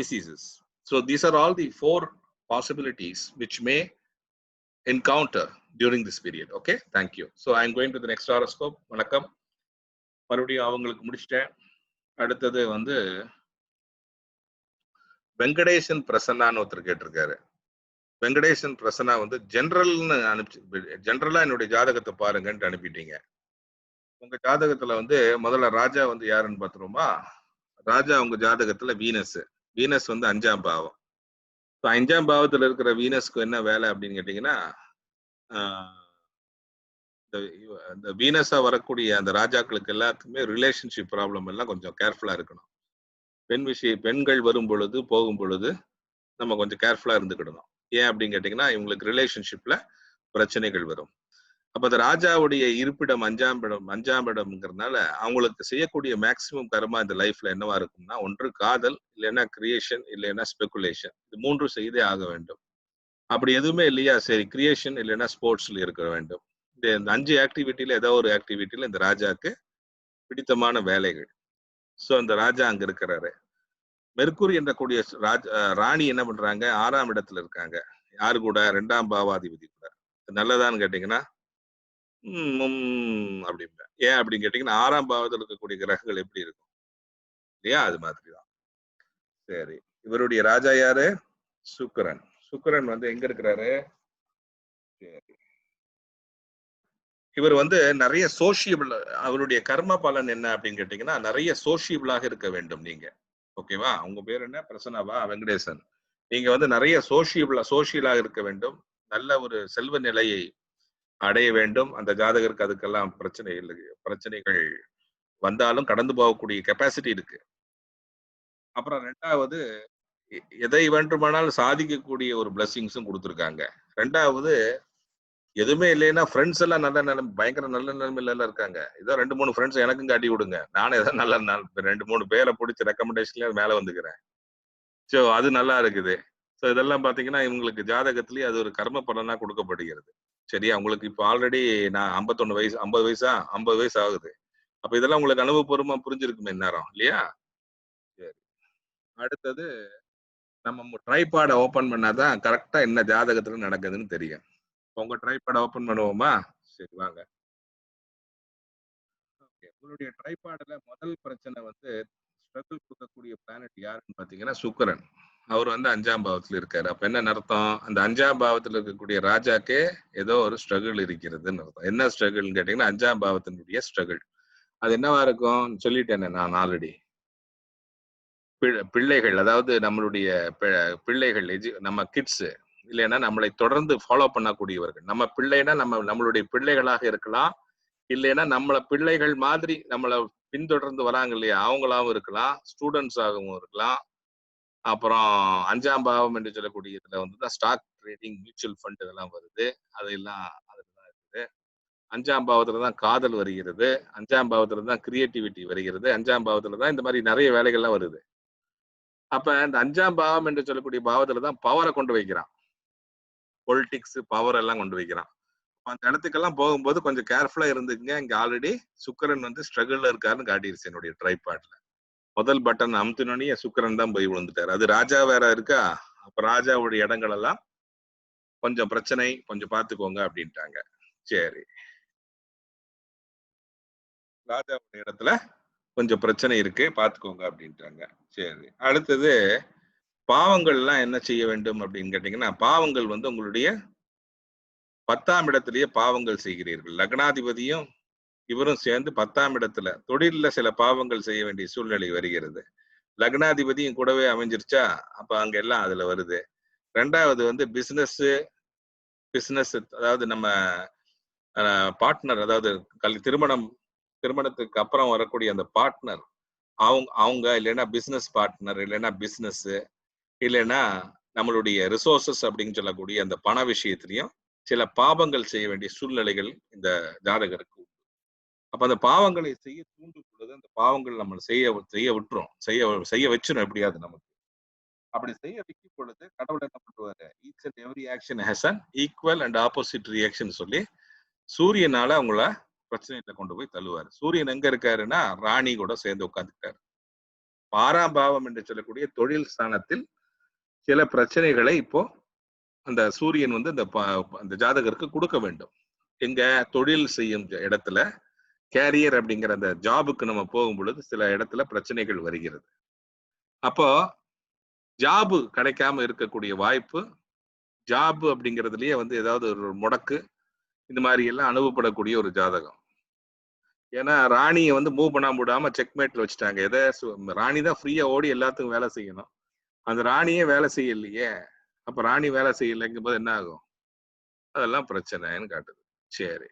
diseases. So these are all the four possibilities which may encounter during this period. Okay, thank you. So I'm going to the next horoscope. வணக்கம். மறுபடியும் அவங்களுக்கு முடிச்சிட்டேன். அடுத்தது வந்து வெங்கடேசன் பிரசன்னான்னு ஒருத்தர் கேட்டிருக்காரு. வெங்கடேசன் பிரசன்னா வந்து ஜெனரல்னு ஜெனரலா என்னுடைய ஜாதகத்தை பாருங்கன்னு அனுப்பிட்டீங்க. உங்க ஜாதகத்துல வந்து முதல்ல ராஜா வந்து யாருன்னு பாத்துருவோமா? ராஜா உங்க ஜாதகத்துல வீனஸ். வீனஸ் வந்து 5ஆம் பாவம். 5ஆம் பாவத்துல இருக்கிற வீனஸ்க்கு என்ன வேலை அப்படின்னு கேட்டீங்கன்னா இந்த வீனஸா வரக்கூடிய அந்த ராஜாக்களுக்கு எல்லாத்துக்குமே ரிலேஷன்ஷிப் ப்ராப்ளம் எல்லாம் கொஞ்சம் கேர்ஃபுல்லா இருக்கணும். பெண்கள் வரும் பொழுது போகும் பொழுது நம்ம கொஞ்சம் கேர்ஃபுல்லா இருந்துக்கிடணும். ஏன் அப்படின்னு கேட்டீங்கன்னா இவங்களுக்கு ரிலேஷன்ஷிப்ல பிரச்சனைகள் வரும். அப்ப அந்த ராஜாவுடைய இருப்பிடம் அஞ்சாம் இடம்ங்கிறதுனால அவங்களுக்கு செய்யக்கூடிய மேக்சிமம் கர்மா இந்த லைஃப்ல என்னவா இருக்கும்னா, ஒன்று காதல், இல்லைன்னா கிரியேஷன், இல்லைன்னா ஸ்பெகுலேஷன். இது 3 செய்தே ஆக வேண்டும். அப்படி எதுவுமே இல்லையா, சரி கிரியேஷன் இல்லைன்னா ஸ்போர்ட்ஸ்ல இருக்க வேண்டும். இந்த 5 ஆக்டிவிட்டில ஏதோ ஒரு ஆக்டிவிட்டில இந்த ராஜாக்கு பிடித்தமான வேலைகள். சோ அந்த ராஜா அங்க இருக்கிறாரு. மெர்க்குரி என்ற கூடிய ராணி என்ன பண்றாங்க, 6ஆம் இடத்துல இருக்காங்க. யாரு கூட? 2ஆம் பாவாதிபதி கூட. நல்லதான்னு கேட்டீங்கன்னா அப்படிம்பேன். ஏன் அப்படின்னு கேட்டீங்கன்னா 6ஆம் பாவத்தில் இருக்கக்கூடிய கிரகங்கள் எப்படி இருக்கும் இல்லையா, அது மாதிரிதான். சரி, இவருடைய ராஜா யாரு? சுக்கிரன். சுக்கிரன் வந்து எங்க இருக்கிறாரு? சரி, இவர் வந்து நிறைய சோசியபிள். அவருடைய கர்ம பலன் என்ன அப்படின்னு கேட்டீங்கன்னா நிறைய சோசியபிளாக இருக்க வேண்டும் நீங்க. ஓகேவா? உங்க பேர் என்ன? பிரசன்னாவா? வெங்கடேசன். நீங்க வந்து நிறைய சோசியலாக இருக்க வேண்டும். நல்ல ஒரு செல்வ நிலையை அடைய வேண்டும். அந்த ஜாதகருக்கு அதுக்கெல்லாம் பிரச்சனைகள் வந்தாலும் கடந்து போகக்கூடிய கெப்பாசிட்டி இருக்கு. அப்புறம் 2வது எதை வேண்டுமானாலும் சாதிக்கக்கூடிய ஒரு பிளஸிங்ஸும் கொடுத்துருக்காங்க. 2வது எதுவுமே இல்லைன்னா ஃப்ரெண்ட்ஸ் எல்லாம் நல்ல நிலைமை, பயங்கர நல்ல நிலைமையில எல்லாம் இருக்காங்க. ஏதோ 2 3 ஃப்ரெண்ட்ஸ் எனக்கும் காட்டி விடுங்க, நானும் ஏதோ நல்ல 2 3 பேரை பிடிச்ச ரெக்கமெண்டேஷன்ல மேல வந்துக்கிறேன். ஸோ அது நல்லா இருக்குது. ஸோ இதெல்லாம் பாத்தீங்கன்னா இவங்களுக்கு ஜாதகத்திலேயே அது ஒரு கர்ம பலனா கொடுக்கப்படுகிறது. சரியா? உங்களுக்கு இப்போ ஆல்ரெடி நான் 51 வயசு, 50 வயசா, 50 வயசு ஆகுது. அப்ப இதெல்லாம் உங்களுக்கு அனுபவபூர்வமா புரிஞ்சிருக்குமே இந்நேரம் இல்லையா? சரி. அடுத்தது நம்ம ட்ரைபாட ஓபன் பண்ணாதான் கரெக்டா என்ன ஜாதகத்துல நடக்குதுன்னு தெரியும். உங்க ட்ரைபாட ஓபன் பண்ணுவோமா? சரி வாங்க. ஓகே. உங்களுடைய ட்ரைபாட்ல முதல் பிரச்சனை வந்து ஸ்ட்ரகிள் கொடுக்கக்கூடிய பிளானட் யாருன்னு பாத்தீங்கன்னா சுக்கிரன். அவர் வந்து 5ஆம் பாவத்துல இருக்காரு. அப்ப என்ன அர்த்தம்? அந்த 5ஆம் பாவத்துல இருக்கக்கூடிய ராஜாக்கே ஏதோ ஒரு ஸ்ட்ரகிள் இருக்கிறதுன்னு அர்த்தம். என்ன ஸ்ட்ரகிள்னு கேட்டீங்கன்னா 5ஆம் பாவத்தினுடைய ஸ்ட்ரகிள். அது என்னவா இருக்கும் சொல்லிட்டேனே நான் ஆல்ரெடி. பிள்ளைகள், அதாவது நம்மளுடைய பிள்ளைகள், நம்ம கிட்ஸ், இல்லைன்னா நம்மளை தொடர்ந்து ஃபாலோ பண்ணக்கூடியவர்கள். நம்ம பிள்ளைனா நம்மளுடைய பிள்ளைகளாக இருக்கலாம், இல்லைன்னா நம்மள பிள்ளைகள் மாதிரி நம்மளை பின்தொடர்ந்து வராங்க இல்லையா, அவங்களாவும் இருக்கலாம், ஸ்டூடெண்ட்ஸ் ஆகவும் இருக்கலாம். அப்புறம் 5ஆம் பாவம் என்று சொல்லக்கூடிய இதுல வந்து ஸ்டாக் ட்ரேடிங், மியூச்சுவல் ஃபண்ட் இதெல்லாம் வருது. அதெல்லாம் அதுலதான் இருக்குது. 5ஆம் பாவத்துல தான் காதல் வருகிறது. 5ஆம் பாவத்துல தான் கிரியேட்டிவிட்டி வருகிறது. 5ஆம் பாவத்துல தான் இந்த மாதிரி நிறைய வேலைகள்லாம் வருது. அப்ப இந்த 5ஆம் பாவம் என்று சொல்லக்கூடிய பாவத்துல தான் பவரை கொண்டு வைக்கிறான். பொலிட்டிக்ஸ், பவர் எல்லாம் கொண்டு வைக்கிறான். அந்த இடத்துக்கெல்லாம் போகும்போது கொஞ்சம் கேர்ஃபுல்லா இருந்துக்குங்க. இங்க ஆல்ரெடி சுக்கிரன் வந்து ஸ்ட்ரகிள்ல இருக்காருன்னு காட்டிருச்சு என்னுடைய ட்ரைபாட்ல. முதல் பட்டன் அமுத்தினோடனே சுக்கிரன் தான் போய் விழுந்துட்டாரு. அது ராஜா வேற இருக்கா, அப்ப ராஜாவுடைய இடங்கள் எல்லாம் கொஞ்சம் பிரச்சனை, கொஞ்சம் பார்த்துக்கோங்க அப்படின்ட்டாங்க. சரி, ராஜாவுடைய இடத்துல கொஞ்சம் பிரச்சனை இருக்கு, பார்த்துக்கோங்க அப்படின்ட்டாங்க. சரி, அடுத்தது பாவங்கள்லாம் என்ன செய்ய வேண்டும் அப்படின்னு கேட்டீங்கன்னா, பாவங்கள் வந்து உங்களுடைய 10ஆம் இடத்திலேயே பாவங்கள் செய்கிறீர்கள். லக்னாதிபதியும் இவரும் சேர்ந்து 10ஆம் இடத்துல தொழில்ல சில பாவங்கள் செய்ய வேண்டிய சூழ்நிலை வருகிறது. லக்னாதிபதியும் கூடவே அமைஞ்சிருச்சா, அப்ப அங்க எல்லாம் அதுல வருது. 2வது வந்து பிசினஸ், அதாவது நம்ம பார்ட்னர், அதாவது திருமணத்துக்கு அப்புறம் வரக்கூடிய அந்த பார்ட்னர், அவங்க அவங்க இல்லைன்னா பிசினஸ் பார்ட்னர், இல்லைன்னா பிசினஸ், இல்லைன்னா நம்மளுடைய ரிசோர்சஸ் அப்படின்னு சொல்லக்கூடிய அந்த பண விஷயத்திலையும் சில பாவங்கள் செய்ய வேண்டிய சூழ்நிலைகள் இந்த ஜாதகருக்கு. அப்ப அந்த பாவங்களை செய்ய தூண்டும் பொழுது அந்த பாவங்கள் நம்ம செய்ய செய்ய விட்டுரும், செய்ய வச்சிரும் எப்படியாவது நமக்கு. அப்படி செய்ய வைக்கும் பொழுது கடவுள் என்ன பண்ணுவாரு, each and every action has an equal and opposite reaction சொல்லி சூரியனால அவங்கள பிரச்சனையில கொண்டு போய் தள்ளுவாரு. சூரியன் எங்க இருக்காருன்னா ராணி கூட சேர்ந்து உட்கார்ந்துட்டாரு. 6ஆம் பாவம் என்று சொல்லக்கூடிய தொழில் ஸ்தானத்தில் சில பிரச்சனைகளை இப்போ அந்த சூரியன் வந்து அந்த ஜாதகருக்கு கொடுக்க வேண்டும். எங்க தொழில் செய்யும் இடத்துல கேரியர் அப்படிங்கிற அந்த ஜாபுக்கு நம்ம போகும் பொழுது சில இடத்துல பிரச்சனைகள் வருகிறது. அப்போ ஜாபு கிடைக்காம இருக்கக்கூடிய வாய்ப்பு, ஜாப் அப்படிங்கிறதுலயே வந்து ஏதாவது ஒரு முடக்கு, இந்த மாதிரி எல்லாம் அனுபவப்படக்கூடிய ஒரு ஜாதகம். ஏன்னா ராணியை வந்து மூவ் பண்ண விடாம செக்மேட்ல வச்சுட்டாங்க. ராணி தான் ஃப்ரீயா ஓடி எல்லாத்துக்கும் வேலை செய்யணும். அந்த ராணியே வேலை செய்யலையே, அப்ப ராணி வேலை செய்யலைங்கும் போது என்ன ஆகும்? அதெல்லாம் பிரச்சனைன்னு காட்டுது. சரி,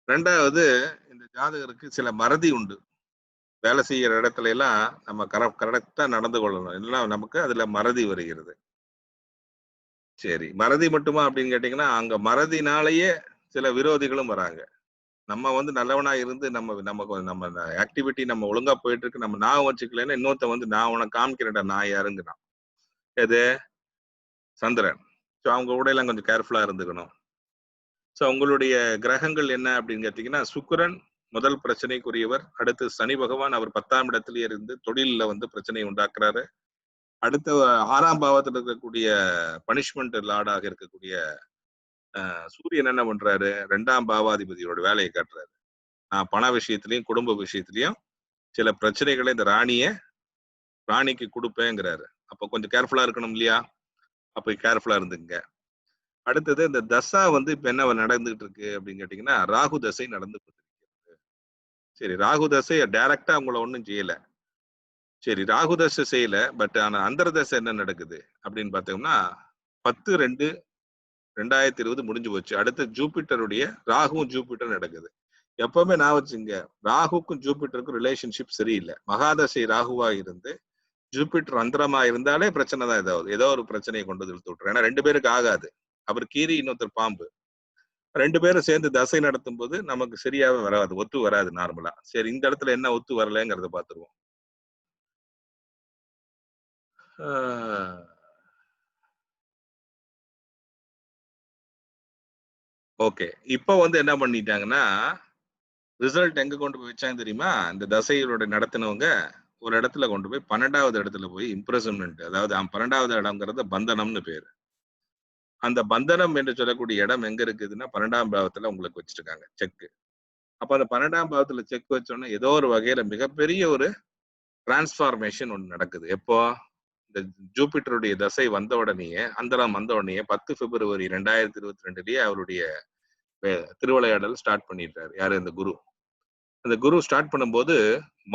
ரெண்டாவது, இந்த ஜாதகருக்கு சில மறதி உண்டு. வேலை செய்யற இடத்துல எல்லாம் நம்ம கரெக்டா நடந்து கொள்ளணும். எல்லாம் நமக்கு அதுல மறதி வருகிறது. சரி, மறதி மட்டுமா அப்படின்னு கேட்டீங்கன்னா, அங்க மறதினாலேயே சில விரோதிகளும் வராங்க. நம்ம வந்து நல்லவனா இருந்து நம்ம ஆக்டிவிட்டி நம்ம ஒழுங்கா போயிட்டு இருக்கு. நம்ம ஞாபகம் வச்சுக்கலைன்னா இன்னொருத்தன் வந்து நான் உனக்கு காமிக்கிறேன்டா நான் யாருங்கிறான். எது? சந்திரன். ஸோ அவங்க கூட எல்லாம் கொஞ்சம் கேர்ஃபுல்லா இருந்துக்கணும். ஸோ உங்களுடைய கிரகங்கள் என்ன அப்படின்னு கேட்டீங்கன்னா, சுக்கிரன் முதல் பிரச்சனைக்குரியவர். அடுத்து சனி பகவான், அவர் 10ஆம் இடத்திலேயே இருந்து தொழில்ல வந்து பிரச்சனையை உண்டாக்குறாரு. அடுத்த 6ஆம் பாவத்தில் இருக்கக்கூடிய பனிஷ்மெண்ட் லார்டாக இருக்கக்கூடிய சூரியன் என்ன பண்றாரு? 2ஆம் பாவாதிபதியோட வேலையை காட்டுறாரு. நான் பண விஷயத்திலையும் குடும்ப விஷயத்திலையும் சில பிரச்சனைகளை இந்த ராணிக்கு கொடுப்பேங்கிறாரு. அப்ப கொஞ்சம் கேர்ஃபுல்லா இருக்கணும் இல்லையா? அப்ப கேர்ஃபுல்லா இருந்துங்க. அடுத்தது இந்த தசா வந்து இப்ப என்ன நடந்துகிட்டு இருக்கு அப்படின்னு கேட்டீங்கன்னா, ராகு தசை நடந்து கொண்டிருக்கிறது. சரி, ராகு தசை டைரக்டா உங்களை ஒண்ணும் செய்யல. சரி, ராகு தசை செய்யல. பட் ஆனா அந்தர தசை என்ன நடக்குது அப்படின்னு பார்த்தோம்னா, 10/2/2020 முடிஞ்சு போச்சு. அடுத்து ஜூபிட்டருடைய ராகுவும் ஜூபிட்டர் நடக்குது. எப்பவுமே நான் வச்சுங்க, ராகுக்கும் ஜூபிட்டருக்கும் ரிலேஷன்ஷிப் சரியில்லை. மகாதசை ராகுவா இருந்து ஜூபிட்டர் அந்தரமா இருந்தாலே பிரச்சனை தான். ஏதோ ஒரு பிரச்சனையை கொண்டு வந்து இழுத்து விட்டுரும். ஏன்னா 2 பேருக்கு ஆகாது. அவர் கீரி, இன்னொருத்தர் பாம்பு. 2 பேரும் சேர்ந்து தசை நடத்தும் போது நமக்கு சரியாவே வராது, ஒத்து வராது நார்மலா. சரி, இந்த இடத்துல என்ன ஒத்து வரலங்கிறத பாத்துருவோம். ஓகே, இப்போ வந்து என்ன பண்ணிட்டாங்கன்னா, ரிசல்ட் எங்க கொண்டு போய் வச்சாங்க தெரியுமா? இந்த தசைகளோட நடத்தினவங்க ஒரு இடத்துல கொண்டு போய் 12வது இடத்துல போய் இம்ப்ரெசன்மெண்ட், அதாவது 12வது இடம்ங்கிறது பந்தனம்னு பேரு. அந்த பந்தனம் என்று சொல்லக்கூடிய இடம் எங்க இருக்குதுன்னா 12ஆம் பாவத்துல உங்களுக்கு வச்சிருக்காங்க செக். அப்ப அந்த 12ஆம் பாவத்துல செக் வச்சோன்னா ஏதோ ஒரு வகையில மிகப்பெரிய ஒரு டிரான்ஸ்பார்மேஷன் ஒண்ணு நடக்குது. எப்போ? இந்த ஜூபிட்டருடைய தசை வந்த உடனேயே, அந்தரம் வந்த உடனேயே 10 பிப்ரவரி 2022லயே அவருடைய திருவிளையாடல் ஸ்டார்ட் பண்ணிடுறாரு. யாரு? இந்த குரு. அந்த குரு ஸ்டார்ட் பண்ணும்போது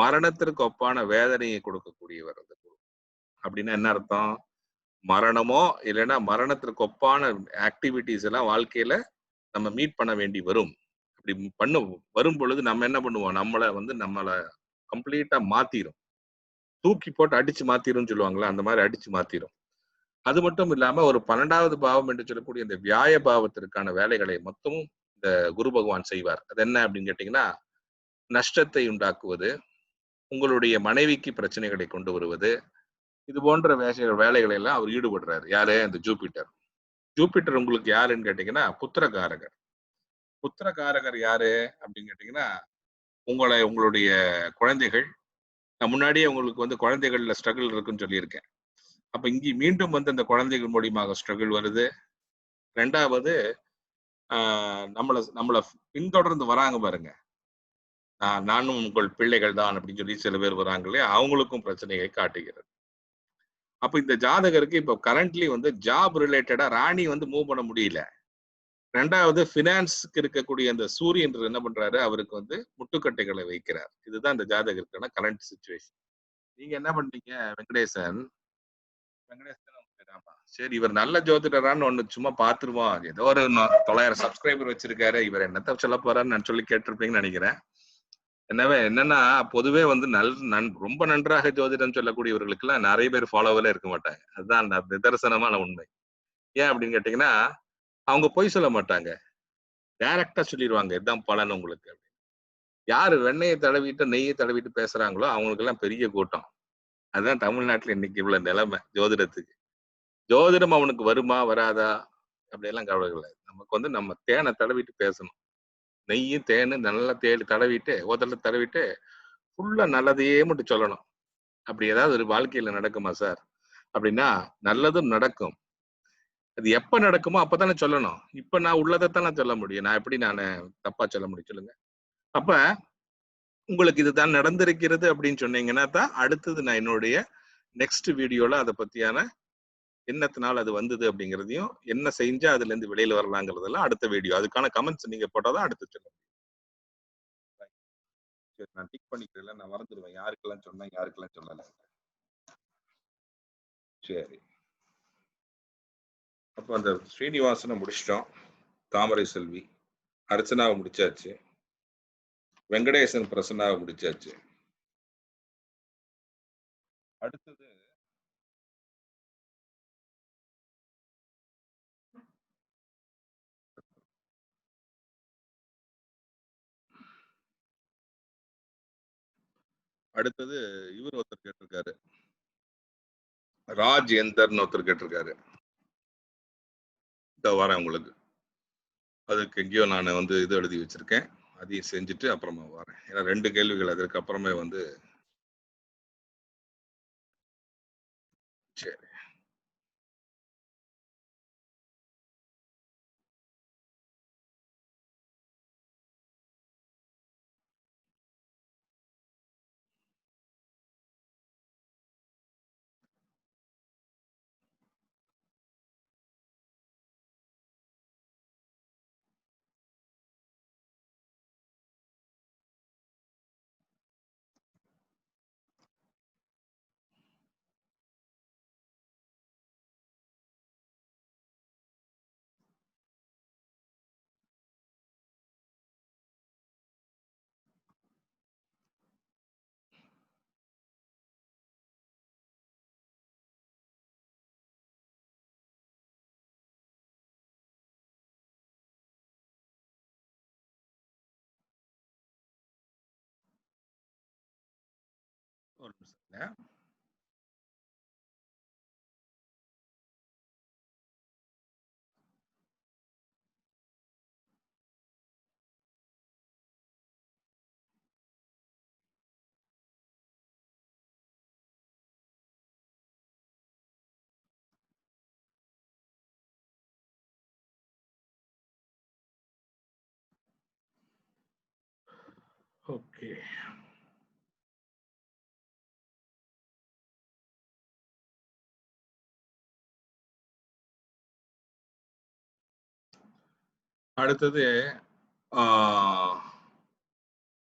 மரணத்திற்கு ஒப்பான வேதனையை கொடுக்கக்கூடியவர் அந்த குரு. அப்படின்னா என்ன அர்த்தம்? மரணமோ இல்லைன்னா மரணத்திற்கு ஒப்பான ஆக்டிவிட்டிஸ் எல்லாம் வாழ்க்கையில நம்ம மீட் பண்ண வேண்டி வரும். அப்படி வரும் பொழுது நம்ம என்ன பண்ணுவோம்? நம்மள கம்ப்ளீட்டா மாத்திரும். தூக்கி போட்டு அடிச்சு மாத்திரும் சொல்லுவாங்களா, அந்த மாதிரி அடிச்சு மாத்திரும். அது மட்டும் இல்லாம ஒரு 12வது பாவம் என்று சொல்லக்கூடிய இந்த வியாய பாவத்திற்கான வேலைகளை மொத்தமும் இந்த குரு பகவான் செய்வார். அது என்ன அப்படின்னு கேட்டீங்கன்னா, நஷ்டத்தை உண்டாக்குவது, உங்களுடைய மனைவிக்கு பிரச்சனைகளை கொண்டு வருவது, இது போன்ற வேலைகளை எல்லாம் அவர் ஈடுபடுறாரு. யாரு? இந்த ஜூபிட்டர். ஜூபிட்டர் உங்களுக்கு யாருன்னு கேட்டீங்கன்னா புத்திரகாரகர். புத்திரகாரகர் யாரு அப்படின்னு கேட்டீங்கன்னா, உங்களுடைய குழந்தைகள். நான் முன்னாடியே உங்களுக்கு வந்து குழந்தைகள்ல ஸ்ட்ரகிள் இருக்குன்னு சொல்லியிருக்கேன். அப்ப இங்கே மீண்டும் வந்து அந்த குழந்தைகள் மூலியமாக ஸ்ட்ரகிள் வருது. 2வது, நம்மள நம்மள பின்தொடர்ந்து வராங்க பாருங்க. நானும் உங்கள் பிள்ளைகள் தான் அப்படின்னு சொல்லி சில பேர் வராங்க இல்லையா, அவங்களுக்கும் பிரச்சனையை காட்டுகிறது. அப்ப இந்த ஜாதகருக்கு இப்ப கரண்ட்லி வந்து ஜாப் ரிலேட்டடா ராணி வந்து மூவ் பண்ண முடியல. 2வது, பினான்ஸ்க்கு இருக்கக்கூடிய அந்த சூரியன் என்ன பண்றாரு? அவருக்கு வந்து முட்டுக்கட்டைகளை வைக்கிறார். இதுதான் இந்த ஜாதகருக்கான கரண்ட் சிச்சுவேஷன். நீங்க என்ன பண்றீங்க? வெங்கடேசன். வெங்கடேசன் உங்க பேரு? ஆமா. சரி, இவர் நல்ல ஜோதிடரான்னு ஒண்ணு சும்மா பாத்துருவோம். ஏதோ ஒரு 900 சப்ஸ்கிரைபர் வச்சிருக்காரு, இவர் என்னத்த சொல்ல போறாருன்னு நான் சொல்லி கேட்டிருப்பீங்கன்னு நினைக்கிறேன். என்னன்னா பொதுவே வந்து ரொம்ப நன்றாக ஜோதிடம் சொல்லக்கூடியவர்களுக்கு எல்லாம் நிறைய பேர் ஃபாலோவர்ல இருக்க மாட்டாங்க. அதுதான் நிதர்சனமான உண்மை. ஏன் அப்படின்னு கேட்டீங்கன்னா, அவங்க பொய் சொல்ல மாட்டாங்க. டைரக்டா சொல்லிடுவாங்க, இதுதான் பலன் உங்களுக்கு. யாரு வெண்ணெயை தடவிட்டு நெய்யை தடவிட்டு பேசுறாங்களோ அவங்களுக்கு எல்லாம் பெரிய கூட்டம். அதுதான் தமிழ்நாட்டுல இன்னைக்கு இவ்வளவு நிலைமை ஜோதிடத்துக்கு. ஜோதிடம் அவனுக்கு வருமா வராதா அப்படியெல்லாம் கவலை இல்லை. நமக்கு வந்து நம்ம தேனை தடவிட்டு பேசணும். நெய்யும் தேனு நல்லா தடவிட்டு உதல்ல தடவிட்டு ஃபுல்லா நல்லதையே மட்டும் சொல்லணும். அப்படி ஏதாவது ஒரு வாழ்க்கையில நடக்குமா சார் அப்படின்னா, நல்லதும் நடக்கும். அது எப்ப நடக்குமோ அப்பதானே சொல்லணும். இப்ப நான் உள்ளதைத்தான் நான் சொல்ல முடியும். நான் எப்படி தப்பா சொல்ல முடியும் சொல்லுங்க. அப்ப உங்களுக்கு இதுதான் நடந்திருக்கிறது அப்படின்னு சொன்னீங்கன்னா தான் அடுத்தது நான் என்னுடைய நெக்ஸ்ட் வீடியோல அதை பத்தியான என்னத்தினால அது வந்தது அப்படிங்கிறதையும், என்ன செஞ்சா அதுல இருந்து வெளியில வரலாங்கிறதெல்லாம் அடுத்த வீடியோ. அதுக்கான கமெண்ட்ஸ் நீங்க போட்டாதான் அடுத்து சொல்ல முடியும். சரி, நான் டிக் பண்ணிக்கிறேன். நான் மறந்துடுவேன் யாருக்கெல்லாம் சொன்னேன் யாருக்கெல்லாம் சொல்லல. சரி, அப்போ அந்த ஸ்ரீனிவாசனை முடிச்சிட்டோம். தாமரை செல்வி, அர்ச்சனாவை முடிச்சாச்சு. வெங்கடேசன் பிரசன்னாவை முடிச்சாச்சு. அடுத்தது அடுத்தது இவர் ஒருத்தர் கேட்டிருக்காரு, ராஜேந்தர்னு ஒருத்தர் கேட்டிருக்காரு. இந்த வரேன் உங்களுக்கு. அதுக்கு எங்கேயோ நான் வந்து இது எழுதி வச்சிருக்கேன். அதையும் செஞ்சுட்டு அப்புறமா வரேன். ஏன்னா 2 கேள்விகள் அதற்கு அப்புறமே வந்து சரி. ஒரு நிமிஷம். ஓகே. அடுத்தது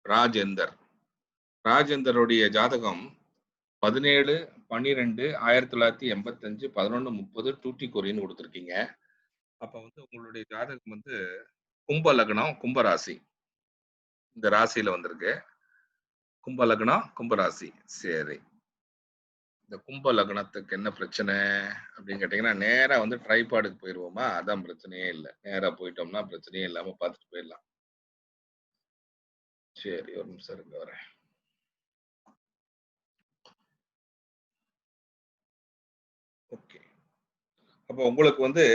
ராஜேந்தர். ராஜேந்தருடைய ஜாதகம் 17/12/1985 11:30 டூட்டிக்கோரின்னு கொடுத்துருக்கீங்க. அப்ப வந்து உங்களுடைய ஜாதகம் வந்து கும்ப லக்னம், கும்ப ராசி. இந்த ராசியில வந்திருக்கு. கும்ப லக்னம், கும்ப ராசி. சரி. இந்த கும்ப லக்னத்துக்கு என்ன பிரச்சனை அப்படின்னு கேட்டீங்கன்னா, நேரா வந்து ட்ரைபாடுக்கு போயிருவோமா? அதான் பிரச்சனையே இல்ல. நேரா போயிட்டோம்னா பிரச்சனையே இல்லாம பார்த்துட்டு போயிடலாம். சரி, ஒரு நிமிஷம் இருங்க வரேன். ஓகே. அப்ப உங்களுக்கு வந்து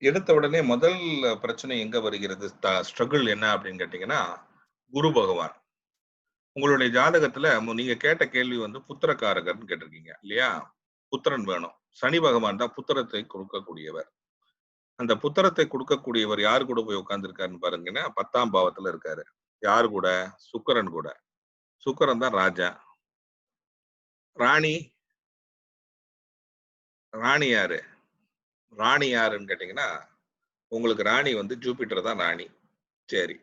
எடுத்த உடனே முதல் பிரச்சனை எங்க வருகிறது? ஸ்ட்ரகிள் என்ன அப்படின்னு கேட்டீங்கன்னா, குரு பகவான். உங்களுடைய ஜாதகத்துல நீங்க கேட்ட கேள்வி வந்து புத்திரகாரகர்ன்னு கேட்டிருக்கீங்க இல்லையா? புத்திரன் வேணும். சனி பகவான் தான் புத்திரத்தை கொடுக்கக்கூடியவர். அந்த புத்திரத்தை கொடுக்கக்கூடியவர் யாரு கூட போய் உட்கார்ந்திருக்காருன்னு பாருங்கன்னா, 10ஆம் பாவத்துல இருக்காரு. யாரு கூட? சுக்கிரன் கூட. சுக்கிரன் தான் ராஜா. ராணி ராணி யாரு? ராணி யாருன்னு கேட்டீங்கன்னா, உங்களுக்கு ராணி வந்து ஜூபிட்டர் தான் ராணி. சரி.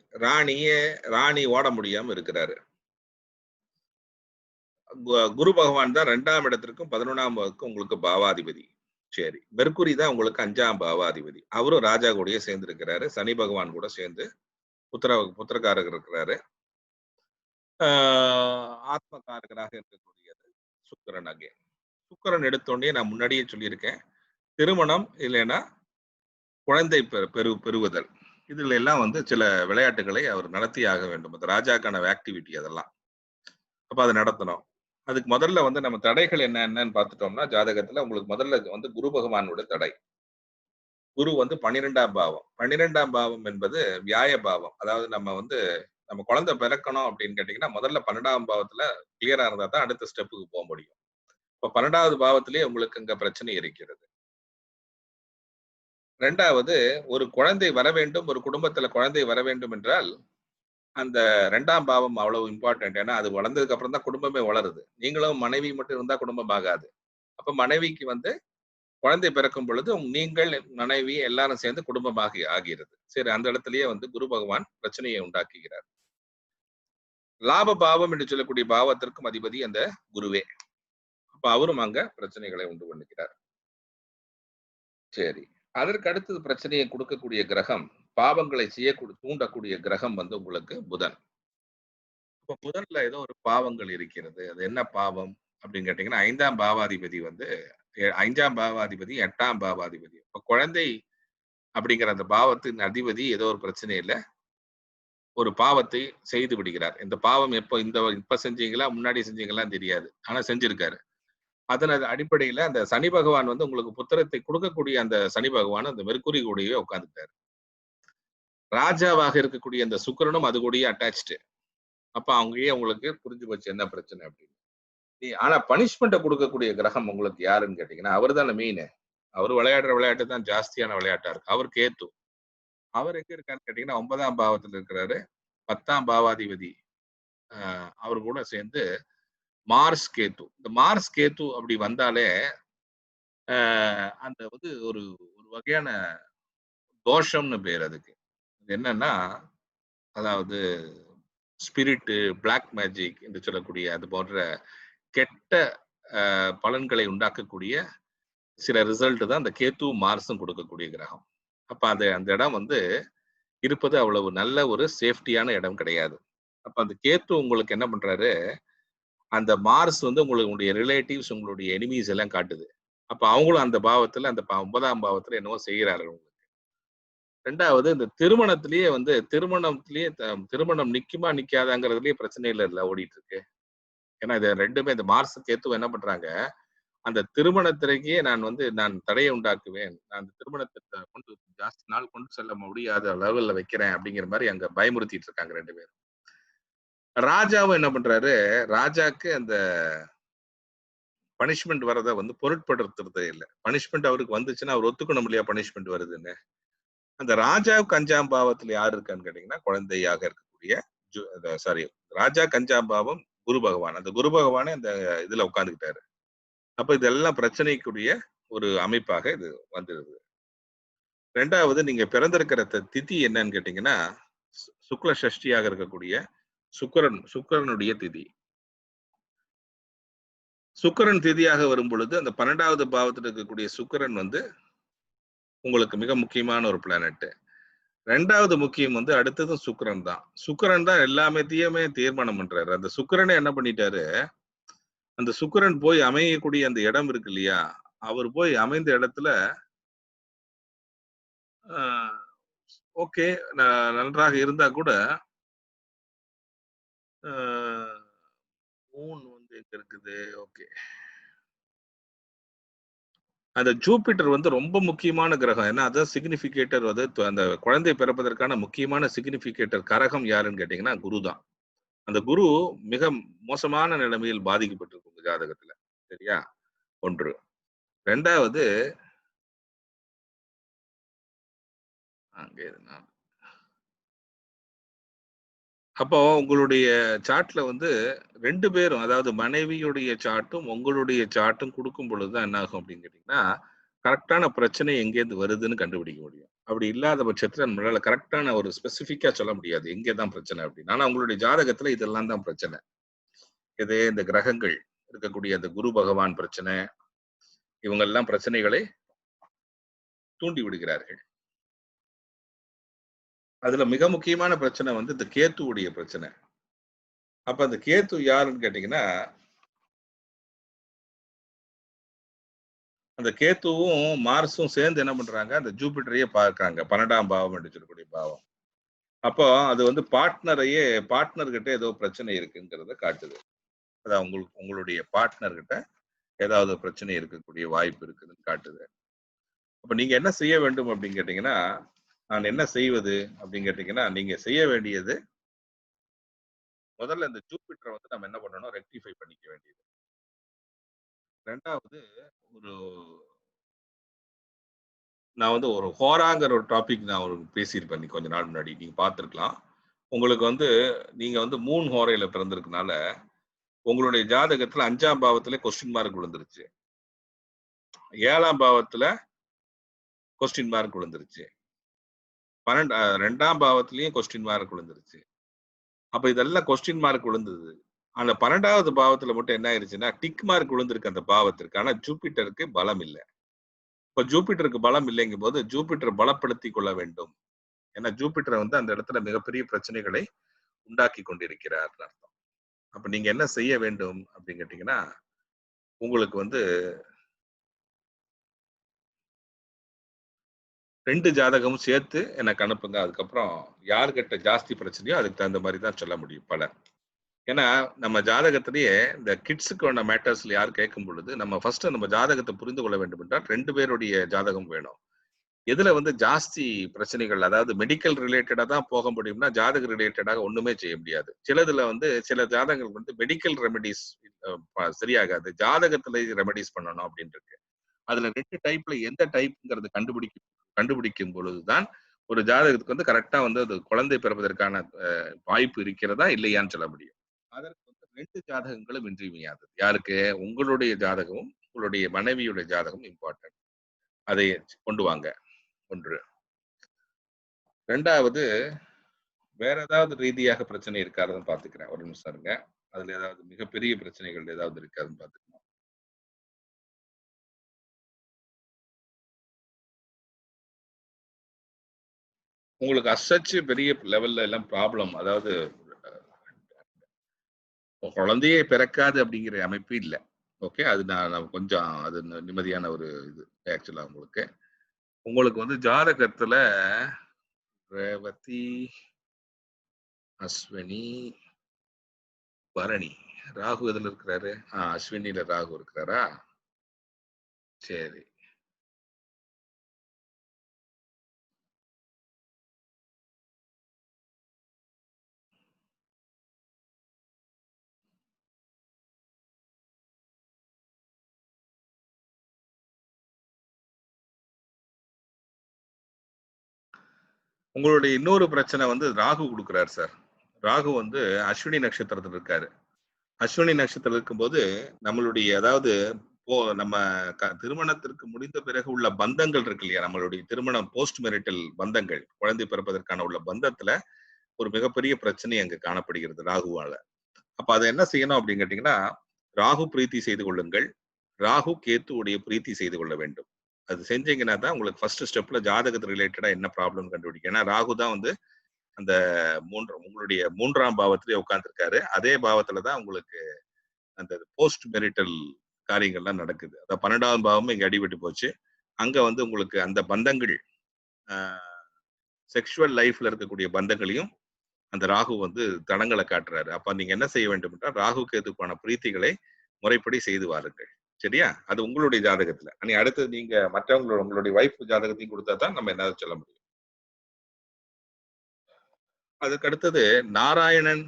ராணி ஓட முடியாம இருக்கிறாரு. குரு பகவான் தான் 2ஆம் இடத்திற்கும் 11ஆம் பாவத்துக்கும் உங்களுக்கு பாவாதிபதி. சரி. மெர்க்குரி தான் உங்களுக்கு 5ஆம் பாவாதிபதி. அவரும் ராஜா கூடயே சேர்ந்து இருக்கிறாரு. சனி பகவான் கூட சேர்ந்து புத்திரகாரகர் இருக்கிறாரு. ஆத்மகாரகராக இருக்கக்கூடியது சுக்கிரன் அகேன். சுக்கிரன் எடுத்தோடனே நான் முன்னாடியே சொல்லியிருக்கேன். திருமணம் இல்லைன்னா குழந்தை பெறுவதல். இதுல எல்லாம் வந்து சில விளையாட்டுகளை அவர் நடத்தியே ஆக வேண்டும். அது ராஜாக்கான ஆக்டிவிட்டி அதெல்லாம். அப்ப அத நடத்தணும். அதுக்கு முதல்ல வந்து நம்ம தடைகள் என்னன்னு பார்த்துட்டோம்னா, ஜாதகத்துல உங்களுக்கு முதல்ல வந்து குரு பகவானோட தடை. குரு வந்து 12ஆம் பாவம். 12ஆம் பாவம் என்பது வியாய பாவம். அதாவது நம்ம குழந்தை பிறக்கணும் அப்படின்னு கேட்டீங்கன்னா, முதல்ல 12ஆம் பாவத்துல கிளியரா இருந்தா தான் அடுத்த ஸ்டெப்புக்கு போ முடியும். இப்ப 12வது பாவத்திலேயே உங்களுக்கு அங்க பிரச்சனை இருக்கிறது. 2வது ஒரு குழந்தை வர வேண்டும், ஒரு குடும்பத்துல குழந்தை வர வேண்டும் என்றால், அந்த 2ஆம் பாவம் அவ்வளவு இம்பார்ட்டன்ட். ஏன்னா, அது வளர்ந்ததுக்கு அப்புறம் தான் குடும்பமே வளருது. நீங்களும் மனைவி மட்டும் இருந்தா குடும்பம் ஆகாது. அப்ப மனைவிக்கு வந்து குழந்தை பிறக்கும் பொழுது நீங்கள், மனைவி எல்லாரும் சேர்ந்து குடும்பமாக ஆகிறது. சரி, அந்த இடத்திலேயே வந்து குரு பகவான் பிரச்சனையை உண்டாக்குகிறார். லாப பாவம் என்று சொல்லக்கூடிய பாவத்திற்கும் அதிபதி அந்த குருவே. அப்ப அவரும் அங்க பிரச்சனைகளை உண்டு பண்ணுகிறார். சரி. அதற்கு அடுத்தது பிரச்சனையை கொடுக்கக்கூடிய கிரகம், பாவங்களை செய்ய தூண்டக்கூடிய கிரகம் வந்து உங்களுக்கு புதன். இப்ப முதல்ல ஏதோ ஒரு பாவங்கள் இருக்கிறது. அது என்ன பாவம் அப்படின்னு கேட்டீங்கன்னா, 5ஆம் பாவாதிபதி வந்து 5ஆம் பாவாதிபதி, 8ஆம் பாவாதிபதி. இப்ப குழந்தை அப்படிங்கிற அந்த பாவத்தின் அதிபதி ஏதோ ஒரு பிரச்சனையில ஒரு பாவத்தை செய்து விடுகிறார். இந்த பாவம் எப்போ இப்ப செஞ்சீங்களா? முன்னாடி செஞ்சீங்களான்னு தெரியாது. ஆனா செஞ்சிருக்காரு. அதன் அடிப்படையில அந்த சனி பகவான் வந்து உங்களுக்கு புத்திரத்தை குடுக்கக்கூடிய அந்த சனி பகவான் அந்த மெர்க்குரி கூடயே உட்கார்ந்துட்டாரு. ராஜாவாக இருக்கக்கூடிய அந்த சுக்கிரனும் அது கூடயே அட்டாச்டு. அப்ப அங்கேயே உங்களுக்கு புரிஞ்சு போச்சு என்ன பிரச்சனை அப்படின்னு. ஆனா பனிஷ்மென்ட்ட குடுக்கக்கூடிய கிரகம் உங்களுக்கு யாருன்னு கேட்டீங்கன்னா, அவரு தானே மெயினு. அவரு விளையாடுற விளையாட்டு தான் ஜாஸ்தியான விளையாட்டா இருக்கு. அவர் கேத்து. அவர் எங்க இருக்காருன்னு கேட்டீங்கன்னா, 9ஆம் பாவத்துல இருக்கிறாரு. 10ஆம் பாவாதிபதி அ அவரு கூட சேர்ந்து மார்ஸ், கேத்து. இந்த மார்ஸ், கேத்து அப்படி வந்தாலே, அ அந்த வந்து ஒரு ஒரு வகையான தோஷம்னு பேரு அதுக்கு. அது என்னன்னா, அதாவது ஸ்பிரிட்டு, பிளாக் மேஜிக் என்று சொல்லக்கூடிய அது போன்ற கெட்ட பலன்களை உண்டாக்கக்கூடிய சில ரிசல்ட் தான் அந்த கேத்துவும், மார்ஸும் கொடுக்கக்கூடிய கிரகம். அப்ப அது அந்த இடம் வந்து இருப்பது அவ்வளவு நல்ல ஒரு சேஃப்டியான இடம் கிடையாது. அப்ப அந்த கேத்து உங்களுக்கு என்ன பண்றாரு, அந்த மார்ஸ் வந்து உங்களுடைய ரிலேட்டிவ்ஸ், உங்களுடைய எனிமீஸ் எல்லாம் காட்டுது. அப்ப அவங்களும் அந்த பாவத்துல அந்த 9ஆம் பாவத்துல என்னவோ செய்கிறார்கள் உங்களுக்கு. 2வது இந்த திருமணத்திலேயே வந்து திருமணம் நிக்குமா நிக்காதாங்கிறதுலயே பிரச்சனைகள் இல்ல ஓடிட்டு இருக்கு. ஏன்னா இது 2மே இந்த மார்ஸ், கேத்துவும் என்ன பண்றாங்க, அந்த திருமணத்திற்கே நான் தடையை உண்டாக்குவேன். நான் அந்த திருமணத்த கொண்டு ஜாஸ்தி நாள் கொண்டு செல்ல முடியாத லெவல்ல வைக்கிறேன் அப்படிங்கிற மாரி அங்க பயமுறுத்திட்டு இருக்காங்க 2 பேரும். ராஜாவும் என்ன பண்றாரு, ராஜாக்கு அந்த பனிஷ்மென்ட் வரத வந்து பொருட்படுத்துறதே இல்ல. பனிஷ்மென்ட் அவருக்கு வந்துச்சுன்னா, அவர் ஒத்துக்கணும் இல்லையா பனிஷ்மென்ட் வருதுன்னு. அந்த ராஜாவுக்கு 5ஆம் பாவத்துல யார் இருக்கான்னு கேட்டீங்கன்னா, குழந்தையாக இருக்கக்கூடிய சாரி ராஜாக்கு 5ஆம் பாவம் குரு பகவான். அந்த குரு பகவானே அந்த இதுல உட்கார்ந்துகிட்டாரு. அப்ப இதெல்லாம் பிரச்சனைக்குரிய ஒரு அமைப்பாக இது வந்துருது. 2வது நீங்க பிறந்திருக்கிற திதி என்னன்னு கேட்டீங்கன்னா, சுக்ல சஷ்டியாக இருக்கக்கூடிய சுக்கிரனுடைய திதி. சுக்கிரன் திதியாக வரும்பொழுது, அந்த 12வது பாவத்துல இருக்கக்கூடிய சுக்கிரன் வந்து உங்களுக்கு மிக முக்கியமான ஒரு பிளானட். 2வது முக்கியம் வந்து அடுத்ததும் சுக்கிரன் தான். சுக்கிரன் தான் எல்லாத்தையுமே தீர்மானம் பண்றாரு. அந்த சுக்கிரனே என்ன பண்ணிட்டாரு, அந்த சுக்கிரன் போய் அமையக்கூடிய அந்த இடம் இருக்கு இல்லையா? அவர் போய் அமைந்த இடத்துல அ ஓகே நன்றாக இருந்தா கூட, அ மூன் வந்து எங்க இருக்குது? ஓகே. அந்த ஜூபிட்டர் வந்து ரொம்ப முக்கியமான கிரகம். ஏன்னா, அதான் சிக்னிஃபிகேட்டர் அது அந்த குழந்தை பிறப்பதற்கான முக்கியமான சிக்னிஃபிகேட்டர் கரகம் யாருன்னு கேட்டீங்கன்னா, குரு தான். அந்த குரு மிக மோசமான நிலைமையில் பாதிக்கப்பட்டிருக்கு உங்க ஜாதகத்துல. சரியா? 1. 2வது அங்கே இரு அப்போ உங்களுடைய சார்ட்ல வந்து 2 பேரும் அதாவது மனைவியுடைய சார்ட்டும், உங்களுடைய சார்ட்டும் குடுக்கும் பொழுது தான் என்ன ஆகும் அப்படின்னு கேட்டீங்கன்னா, கரெக்ட்டான பிரச்சனை எங்கேருந்து வருதுன்னு கண்டுபிடிக்க முடியும். அப்படி இல்லாத பட்சத்துல நம்மளால கரெக்ட்டான ஒரு ஸ்பெசிஃபிக்கா சொல்ல முடியாது. எங்கே தான் பிரச்சனை அப்படின்னு. ஆனா உங்களுடைய ஜாதகத்துல இதெல்லாம் தான் பிரச்சனை. இந்த கிரகங்கள் இருக்கக்கூடிய அந்த குரு பகவான் பிரச்சனை, இவங்கெல்லாம் பிரச்சனைகளை தூண்டி விடுகிறார்கள். அதுல மிக முக்கியமான பிரச்சனை வந்து இந்த கேத்துவுடைய பிரச்சனை. அப்ப அந்த கேத்து யாருன்னு கேட்டீங்கன்னா, அந்த கேத்துவும், மார்ஸும் சேர்ந்து என்ன பண்றாங்க, அந்த ஜூபிட்டரையே பார்க்குறாங்க. 12ஆம் பாவம் என்று சொல்லக்கூடிய பாவம். அப்போ அது வந்து பார்ட்னர் கிட்ட ஏதோ பிரச்சனை இருக்குங்கிறத காட்டுது. அதான் உங்களுடைய பார்ட்னர் கிட்ட ஏதாவது பிரச்சனை இருக்கக்கூடிய வாய்ப்பு இருக்குதுன்னு காட்டுது. அப்ப நீங்க என்ன செய்ய வேண்டும் அப்படின்னு கேட்டீங்கன்னா, நான் என்ன செய்வது அப்படின்னு கேட்டீங்கன்னா, நீங்க செய்ய வேண்டியது முதல்ல இந்த ஜூபிட்டர வந்து நம்ம என்ன பண்ணணும், ரெக்டிஃபை பண்ணிக்க வேண்டியது. 2வது ஒரு நான் வந்து ஒரு ஹோராங்கிற ஒரு டாபிக் நான் ஒரு பேசியிருப்பேன் கொஞ்ச நாள் முன்னாடி. நீங்க பார்த்திருக்கலாம். உங்களுக்கு வந்து நீங்க வந்து 3 ஹோரையில பிறந்திருக்கனால, உங்களுடைய ஜாதகத்துல 5ஆம் பாவத்திலே கொஸ்டின் மார்க் விழுந்துருச்சு. 7ஆம் பாவத்துல கொஸ்டின் மார்க் விழுந்துருச்சு. 2ஆம் பாவத்திலயும் கொஸ்டின் மார்க் விழுந்துருச்சு. அப்ப இதெல்லாம் கொஸ்டின் மார்க் விழுந்தது. அந்த 12வது பாவத்துல மட்டும் என்ன ஆயிருச்சுன்னா, டிக் மார்க் விழுந்திருக்கு அந்த பாவத்திற்கு. ஆனா ஜூபிட்டருக்கு பலம் இல்ல. இப்ப ஜூபிட்டருக்கு பலம் இல்லைங்கும்போது, ஜூபிட்டர் பலப்படுத்திக் கொள்ள வேண்டும். ஏன்னா ஜூபிட்டர் வந்து அந்த இடத்துல மிகப்பெரிய பிரச்சனைகளை உண்டாக்கி கொண்டிருக்கிறார். அப்ப நீங்க என்ன செய்ய வேண்டும் அப்படின்னு கேட்டீங்கன்னா, உங்களுக்கு வந்து 2 ஜாதகமும் சேர்த்து எனக்கு அனுப்புங்க. அதுக்கப்புறம் யார்கிட்ட ஜாஸ்தி பிரச்சனையோ அதுக்கு தகுந்த மாரி தான் சொல்ல முடியும் பலன். ஏன்னா, நம்ம ஜாதகத்திலேயே இந்த கிட்ஸுக்கான மேட்டர்ஸ்ல யார் கேட்கும் பொழுது, நம்ம ஃபர்ஸ்ட் நம்ம ஜாதகத்த புரிந்து கொள்ள வேண்டும் என்றால் 2 பேருடைய ஜாதகம் வேணும். எதுல வந்து ஜாஸ்தி பிரச்சனைகள், அதாவது மெடிக்கல் ரிலேட்டடா தான் போக முடியும்னா, ஜாதக ரிலேட்டடாக ஒண்ணுமே செய்ய முடியாது. சிலதுல வந்து சில ஜாதகங்கள் வந்து மெடிக்கல் ரெமெடிஸ் சரியாகாது. ஜாதகத்துல ரெமெடிஸ் பண்ணணும் அப்படின்னு இருக்கு. அதுல 2 டைப்ல எந்த டைப்ங்கிறது கண்டுபிடிக்கும் பொழுதுதான், ஒரு ஜாதகத்துக்கு வந்து கரெக்ட்டா வந்து அது குழந்தை பிறப்பதற்கான வாய்ப்பு இருக்கிறதா? இல்லையான்னு சொல்ல முடியும். அதற்கு வந்து 2 ஜாதகங்களும் இன்றியமையாதது. யாருக்கு? உங்களுடைய ஜாதகமும், உங்களுடைய மனைவியுடைய ஜாதகமும் இம்பார்ட்டன்ட். அதை கொண்டு வாங்க. 1. 2வது வேற ஏதாவது ரீதியாக பிரச்சனை இருக்கான்னு பார்த்துக்கிறேன். ஒரு நிமிஷம் இருங்க. அதுல ஏதாவது மிகப்பெரிய பிரச்சனைகள் ஏதாவது இருக்கான்னு பார்த்துக்கணும். உங்களுக்கு பெரிய லெவல்ல எல்லாம் ப்ராப்ளம், அதாவது குழந்தையே பிறக்காது அப்படிங்கிற அமைப்பு இல்ல. ஓகே. அது நான் கொஞ்சம் அது நிம்மதியான ஒரு இது ஆக்சுவலா உங்களுக்கு. உங்களுக்கு வந்து ஜாதகத்துல ரேவதி, அஸ்வினி, பரணி. ராகு எதுல இருக்கிறாரு? அஸ்வினில ராகு இருக்கிறாரா? சரி. உங்களுடைய இன்னொரு பிரச்சனை வந்து ராகு குடுக்குறாரு சார். ராகு வந்து அஸ்வினி நட்சத்திரத்துல இருக்காரு. அஸ்வினி நட்சத்திரம் இருக்கும்போது, நம்மளுடைய அதாவது நம்ம திருமணத்திற்கு முடிந்த பிறகு உள்ள பந்தங்கள் இருக்கு இல்லையா? நம்மளுடைய திருமணம் போஸ்ட் மேரிட்டல் பந்தங்கள், குழந்தை பிறப்பதற்கான உள்ள பந்தத்துல ஒரு மிகப்பெரிய பிரச்சனை அங்கு காணப்படுகிறது ராகுவால. அப்ப அத என்ன செய்யணும் அப்படின்னு கேட்டீங்கன்னா, ராகு பிரீத்தி செய்து கொள்ளுங்கள். ராகு, கேத்துவுடைய பிரீத்தி செய்து கொள்ள வேண்டும். அது செஞ்சீங்கன்னா தான் உங்களுக்கு ஃபர்ஸ்ட் ஸ்டெப்ல ஜாதகத்து ரிலேட்டடா என்ன ப்ராப்ளம் கண்டுபிடிக்கும். ஏன்னா ராகு தான் வந்து அந்த உங்களுடைய 3ஆம் பாவத்திலேயே உட்கார்ந்திருக்காரு. அதே பாவத்துல தான் உங்களுக்கு அந்த போஸ்ட் மெரிட்டல் காரியங்கள்லாம் நடக்குது. அதான் 12ஆம் பாவமும் இங்க அடிபட்டு போச்சு. அங்க வந்து உங்களுக்கு அந்த பந்தங்கள், அ செக்சுவல் லைஃப்ல இருக்கக்கூடிய பந்தங்களையும் அந்த ராகு வந்து தடங்கல காட்டுறாரு. அப்ப நீங்க என்ன செய்ய வேண்டும் என்றால், ராகு கேதுக்கான பிரீத்திகளை முறைப்படி செய்து வாருங்கள். சரியா? அது உங்களுடைய ஜாதகத்துல. அடுத்தது நீங்க உங்களுடைய வைஃப் ஜாதகத்தையும் குடுத்தா தான் நம்ம என்னால சொல்ல முடியும். அதுக்கு அடுத்தது நாராயணன்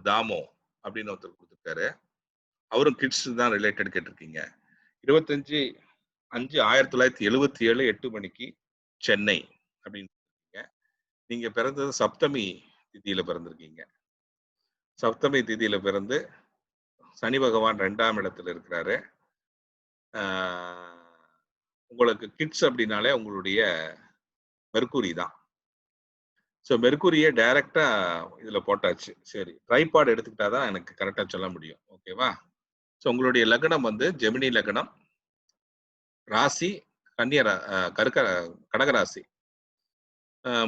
தாமோ அப்படின்னு ஒருத்தர் குடுத்திருக்காரு. அவரும் கிட்ஸ் தான் ரிலேட்டட் கேட்டிருக்கீங்க. 25/5/1977 8 மணிக்கு சென்னை அப்படின்னு. நீங்க பிறந்தது சப்தமி திதியில பிறந்திருக்கீங்க. சப்தமி திதியில பிறந்து சனி பகவான் 2ஆம் இடத்துல இருக்கிறாரு. உங்களுக்கு கிட்ஸ் அப்படின்னாலே உங்களுடைய மெர்க்குரி தான். ஸோ மெர்க்குரிய டைரக்டா இதுல போட்டாச்சு. சரி. ட்ரைபாட் எடுத்துக்கிட்டா தான் எனக்கு கரெக்டா சொல்ல முடியும். ஓகேவா? ஸோ உங்களுடைய லக்னம் வந்து ஜெமினி லக்னம். ராசி கன்னிய கடகராசி.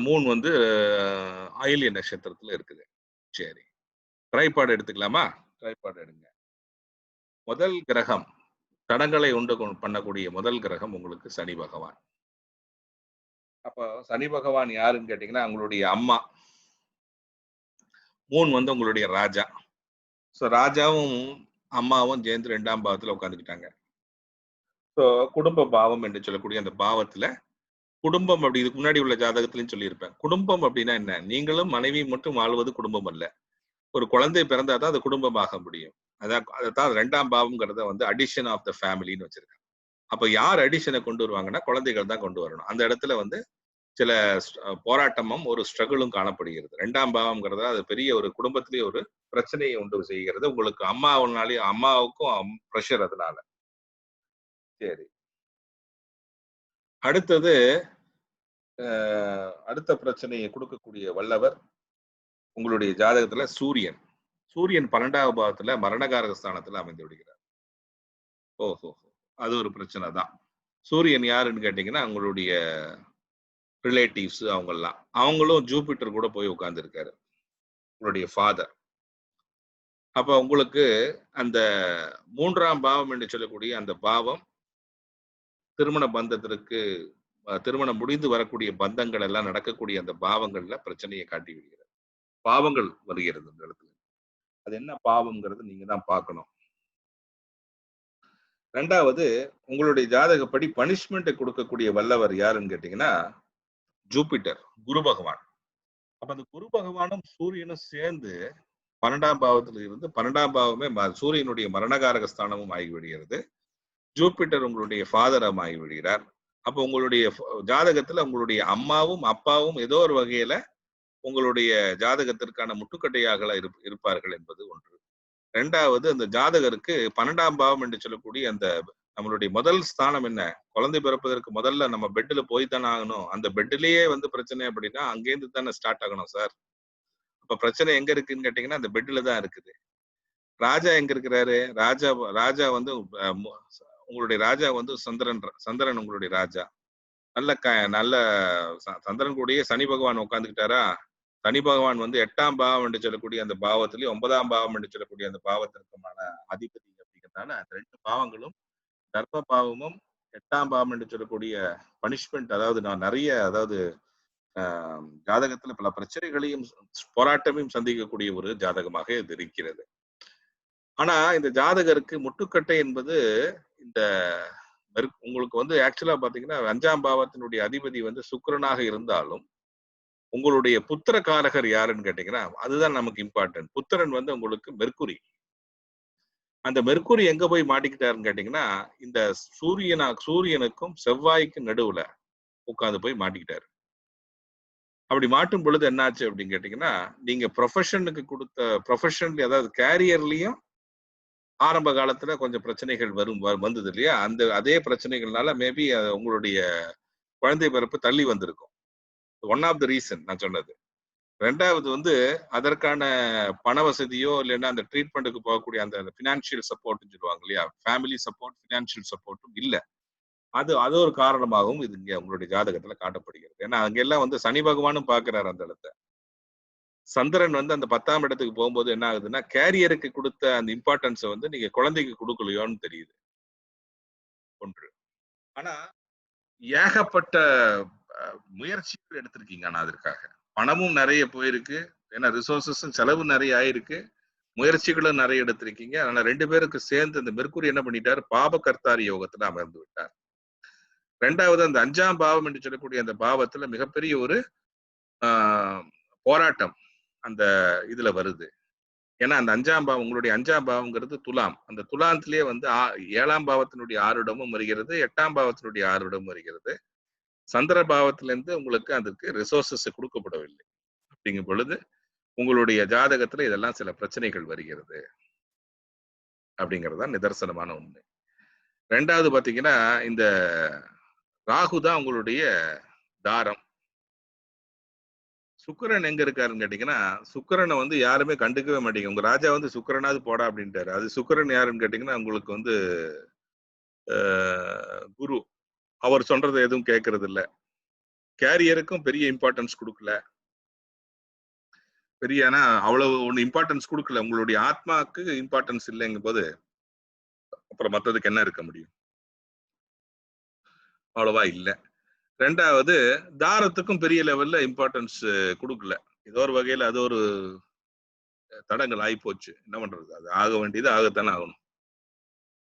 மூன் வந்து ஆயில்ய நட்சத்திரத்துல இருக்குது. சரி. ட்ரைபாட் எடுத்துக்கலாமா? ட்ரைபாட் எடுங்க. முதல் கிரகம், தடங்களை உண்டு பண்ணக்கூடிய முதல் கிரகம் உங்களுக்கு சனி பகவான். அப்போ சனி பகவான் யாருன்னு கேட்டீங்கன்னா, உங்களுடைய அம்மா. மூன் வந்து உங்களுடைய ராஜா. ஸோ ராஜாவும் அம்மாவும் சேர்ந்து 2ஆம் பாவத்துல உட்காந்துக்கிட்டாங்க. ஸோ குடும்ப பாவம் என்று சொல்லக்கூடிய அந்த பாவத்துல, குடும்பம் அப்படி இதுக்கு முன்னாடி உள்ள ஜாதகத்திலையும் சொல்லியிருப்பேன். குடும்பம் அப்படின்னா என்ன? நீங்களும் மனைவியும் மட்டும் வாழ்வது குடும்பம் அல்ல. ஒரு குழந்தை பிறந்தா தான் அது குடும்பமாக முடியும். அதான் 2ஆம் பாவம்ங்கிறத வந்து அடிஷன் ஆஃப் த ஃபேமிலின்னு வச்சிருக்காங்க. அப்ப யார் அடிஷனை கொண்டு வருவாங்கன்னா, குழந்தைகள் தான் கொண்டு வரணும். அந்த இடத்துல வந்து சில போராட்டமும், ஒரு ஸ்ட்ரகிளும் காணப்படுகிறது. 2ஆம் பாவம்ங்கிறது அது பெரிய ஒரு குடும்பத்திலேயே ஒரு பிரச்சனையை உண்டு செய்கிறது. உங்களுக்கு அம்மாவுக்கும் பிரஷர் அதனால. சரி. அடுத்தது அடுத்த பிரச்சனையை கொடுக்கக்கூடிய வல்லவர் உங்களுடைய ஜாதகத்துல சூரியன். சூரியன் 12ஆவது பாவத்துல மரணகாரக ஸ்தானத்துல அமைந்து விடுகிறார். ஓஹோ! அது ஒரு பிரச்சனை தான். சூரியன் யாருன்னு கேட்டீங்கன்னா, உங்களுடைய ரிலேட்டிவ்ஸ் அவங்கலாம். அவங்களும் ஜூபிட்டர் கூட போய் உட்கார்ந்திருக்காரு. உங்களுடைய ஃபாதர். அப்ப உங்களுக்கு அந்த 3ஆம் பாவம் என்று சொல்லக்கூடிய அந்த பாவம் திருமண பந்தத்திற்கு திருமணம் முடிந்து வரக்கூடிய பந்தங்கள் எல்லாம் நடக்கக்கூடிய அந்த பாவங்கள்ல பிரச்சனையை காட்டி விடுகிறது. பாவங்கள் வருகிறது இந்த இடத்துல. அது என்ன பாவம்ங்கிறது நீங்க தான் பார்க்கணும். 2வது உங்களுடைய ஜாதகப்படி பனிஷ்மென்ட் கொடுக்கக்கூடிய வல்லவர் யாருன்னு கேட்டீங்கன்னா, ஜூபிட்டர், குரு பகவான். அப்ப அந்த குரு பகவானும் சூரியனும் சேர்ந்து 12ஆம் பாவத்தில் இருந்து 12ஆம் பாவமே சூரியனுடைய மரணகாரக ஸ்தானமும் ஆகிவிடுகிறது. ஜூபிட்டர் உங்களுடைய ஃபாதரம் ஆகிவிடுகிறார். அப்ப உங்களுடைய ஜாதகத்துல உங்களுடைய அம்மாவும் அப்பாவும் ஏதோ ஒரு வகையில உங்களுடைய ஜாதகத்திற்கான முட்டுக்கட்டையாக இருப்பார்கள் என்பது ஒன்று. 2வது அந்த ஜாதகருக்கு 12ஆம் பாவம் என்று சொல்லக்கூடிய அந்த நம்மளுடைய முதல் ஸ்தானம் என்ன? குழந்தை பிறப்பதற்கு முதல்ல நம்ம பெட்ல போய் தானே ஆகணும். அந்த பெட்லயே வந்து பிரச்சனை அப்படின்னா அங்கேருந்து தானே ஸ்டார்ட் ஆகணும் சார். அப்ப பிரச்சனை எங்க இருக்குன்னு கேட்டீங்கன்னா அந்த பெட்ல தான் இருக்குது. ராஜா எங்க இருக்கிறாரு? ராஜா ராஜா வந்து உங்களுடைய ராஜா வந்து சந்திரன் உங்களுடைய ராஜா. நல்ல சந்திரன் கூடயே சனி பகவான் உட்கார்ந்துக்கிட்டாரா? சனி பகவான் வந்து 8ஆம் பாவம் என்று சொல்லக்கூடிய அந்த பாவத்திலேயே 9ஆம் பாவம் என்று சொல்லக்கூடிய அந்த பாவத்திற்குமான அதிபதி அப்படிங்கிறதுனால அந்த 2 பாவங்களும் தர்ம பாவமும் 8ஆம் பாவம் என்று சொல்லக்கூடிய பனிஷ்மெண்ட், அதாவது நான் நிறைய அதாவது ஜாதகத்துல பல பிரச்சனைகளையும் போராட்டமையும் சந்திக்கக்கூடிய ஒரு ஜாதகமாக இது இருக்கிறது. ஆனா இந்த ஜாதகருக்கு முட்டுக்கட்டை என்பது இந்த உங்களுக்கு வந்து ஆக்சுவலா பாத்தீங்கன்னா 5ஆம் பாவத்தினுடைய அதிபதி வந்து சுக்கிரனாக இருந்தாலும் உங்களுடைய புத்திரகாரகர் யாருன்னு கேட்டீங்கன்னா அதுதான் நமக்கு இம்பார்ட்டன்ட். புத்திரன் வந்து உங்களுக்கு மெர்க்குரி. அந்த மெர்க்குரி எங்க போய் மாட்டிக்கிட்டாருன்னு கேட்டீங்கன்னா இந்த சூரியனுக்கும் செவ்வாய்க்கும் நடுவுல உட்கார்ந்து போய் மாட்டிக்கிட்டாரு. அப்படி மாட்டும் பொழுது என்னாச்சு அப்படின்னு கேட்டீங்கன்னா நீங்க ப்ரொஃபஷனுக்கு கொடுத்த ப்ரொஃபஷன், அதாவது கேரியர்லயும் ஆரம்ப காலத்துல கொஞ்சம் பிரச்சனைகள் வந்தது இல்லையா? அதே பிரச்சனைகள்னால மேபி உங்களுடைய குழந்தை பிறப்பு தள்ளி வந்திருக்கும். ஒன் ஆஃப் த ரீசன் நான் சொன்னது. 2வது வந்து அதற்கான பண வசதியோ இல்லைன்னா அந்த ட்ரீட்மெண்ட்டுக்கு போகக்கூடிய அந்த பினான்சியல் சப்போர்ட்னு சொல்லுவாங்க இல்லையா? ஃபேமிலி சப்போர்ட், பினான்சியல் சப்போர்ட்டும் இல்ல. அது ஒரு காரணமாகவும் இது இங்க உங்களுடைய ஜாதகத்துல காட்டப்படுகிறது. ஏன்னா அங்கெல்லாம் வந்து சனி பகவானும் பாக்குறாரு அந்த இடத்த. சந்திரன் வந்து அந்த 10ஆம் இடத்துக்கு போகும்போது என்ன ஆகுதுன்னா கேரியருக்கு கொடுத்த அந்த இம்பார்ட்டன்ஸை வந்து நீங்க குழந்தைக்கு கொடுக்கலையோன்னு தெரியுது. ஒன்று. ஆனா ஏகப்பட்ட முயற்சிகள் எடுத்திருக்கீங்க. ஆனா அதற்காக பணமும் நிறைய போயிருக்கு. ஏன்னா ரிசோர்சஸும் செலவு நிறைய ஆயிருக்கு. முயற்சிகளும் நிறைய எடுத்திருக்கீங்க. ஆனா 2 பேருக்கு சேர்ந்து இந்த மெர்க்குரி என்ன பண்ணிட்டாரு? பாபகர்த்தாரி யோகத்துல அமர்ந்து விட்டார். 2வது அந்த 5ஆம் பாவம் என்று சொல்லக்கூடிய அந்த பாவத்துல மிகப்பெரிய ஒரு போராட்டம் அந்த இதுல வருது. ஏன்னா அந்த 5ஆம் பாவம் உங்களுடைய 5ஆம் பாவம்ங்கிறது துலாம். அந்த துலாத்திலேயே வந்து 7ஆம் பாவத்தினுடைய 6 இடமும் வருகிறது, 8ஆம் பாவத்தினுடைய 6 இடமும் வருகிறது. சந்திர பாவத்திலிருந்து உங்களுக்கு அதற்கு ரிசோர்சஸ் கொடுக்கப்படவில்லை. அப்படிங்கும் பொழுது உங்களுடைய ஜாதகத்துல இதெல்லாம் சில பிரச்சனைகள் வருகிறது அப்படிங்கிறது தான் நிதர்சனமான உண்மை. 2வது பாத்தீங்கன்னா இந்த ராகு தான் உங்களுடைய தாரம். சுக்கிரன் எங்க இருக்காருன்னு கேட்டீங்கன்னா சுக்கிரனை வந்து யாருமே கண்டுக்கவே மாட்டீங்க. உங்க ராஜா வந்து சுக்கிரனாவது போடா அப்படின்ட்டாரு. அது சுக்கிரன் யாருன்னு கேட்டீங்கன்னா உங்களுக்கு வந்து குரு. அவர் சொல்றதை எதுவும் கேட்கறது இல்ல. கேரியருக்கும் பெரிய இம்பார்ட்டன்ஸ் கொடுக்கல. பெரிய அவ்வளவு ஒண்ணு இம்பார்ட்டன்ஸ் கொடுக்கல. உங்களுடைய ஆத்மாக்கு இம்பார்ட்டன்ஸ் இல்லைங்கும் போது அப்புறம் மத்ததுக்கு என்ன இருக்க முடியும்? அவ்வளவா இல்ல. 2வது தாரத்துக்கும் பெரிய லெவல்ல இம்பார்ட்டன்ஸ் கொடுக்கல. ஏதோ ஒரு வகையில அது ஒரு தடங்கள் ஆகி போச்சு. என்ன பண்றது? அது ஆக வேண்டியது ஆகத்தானே ஆகணும்.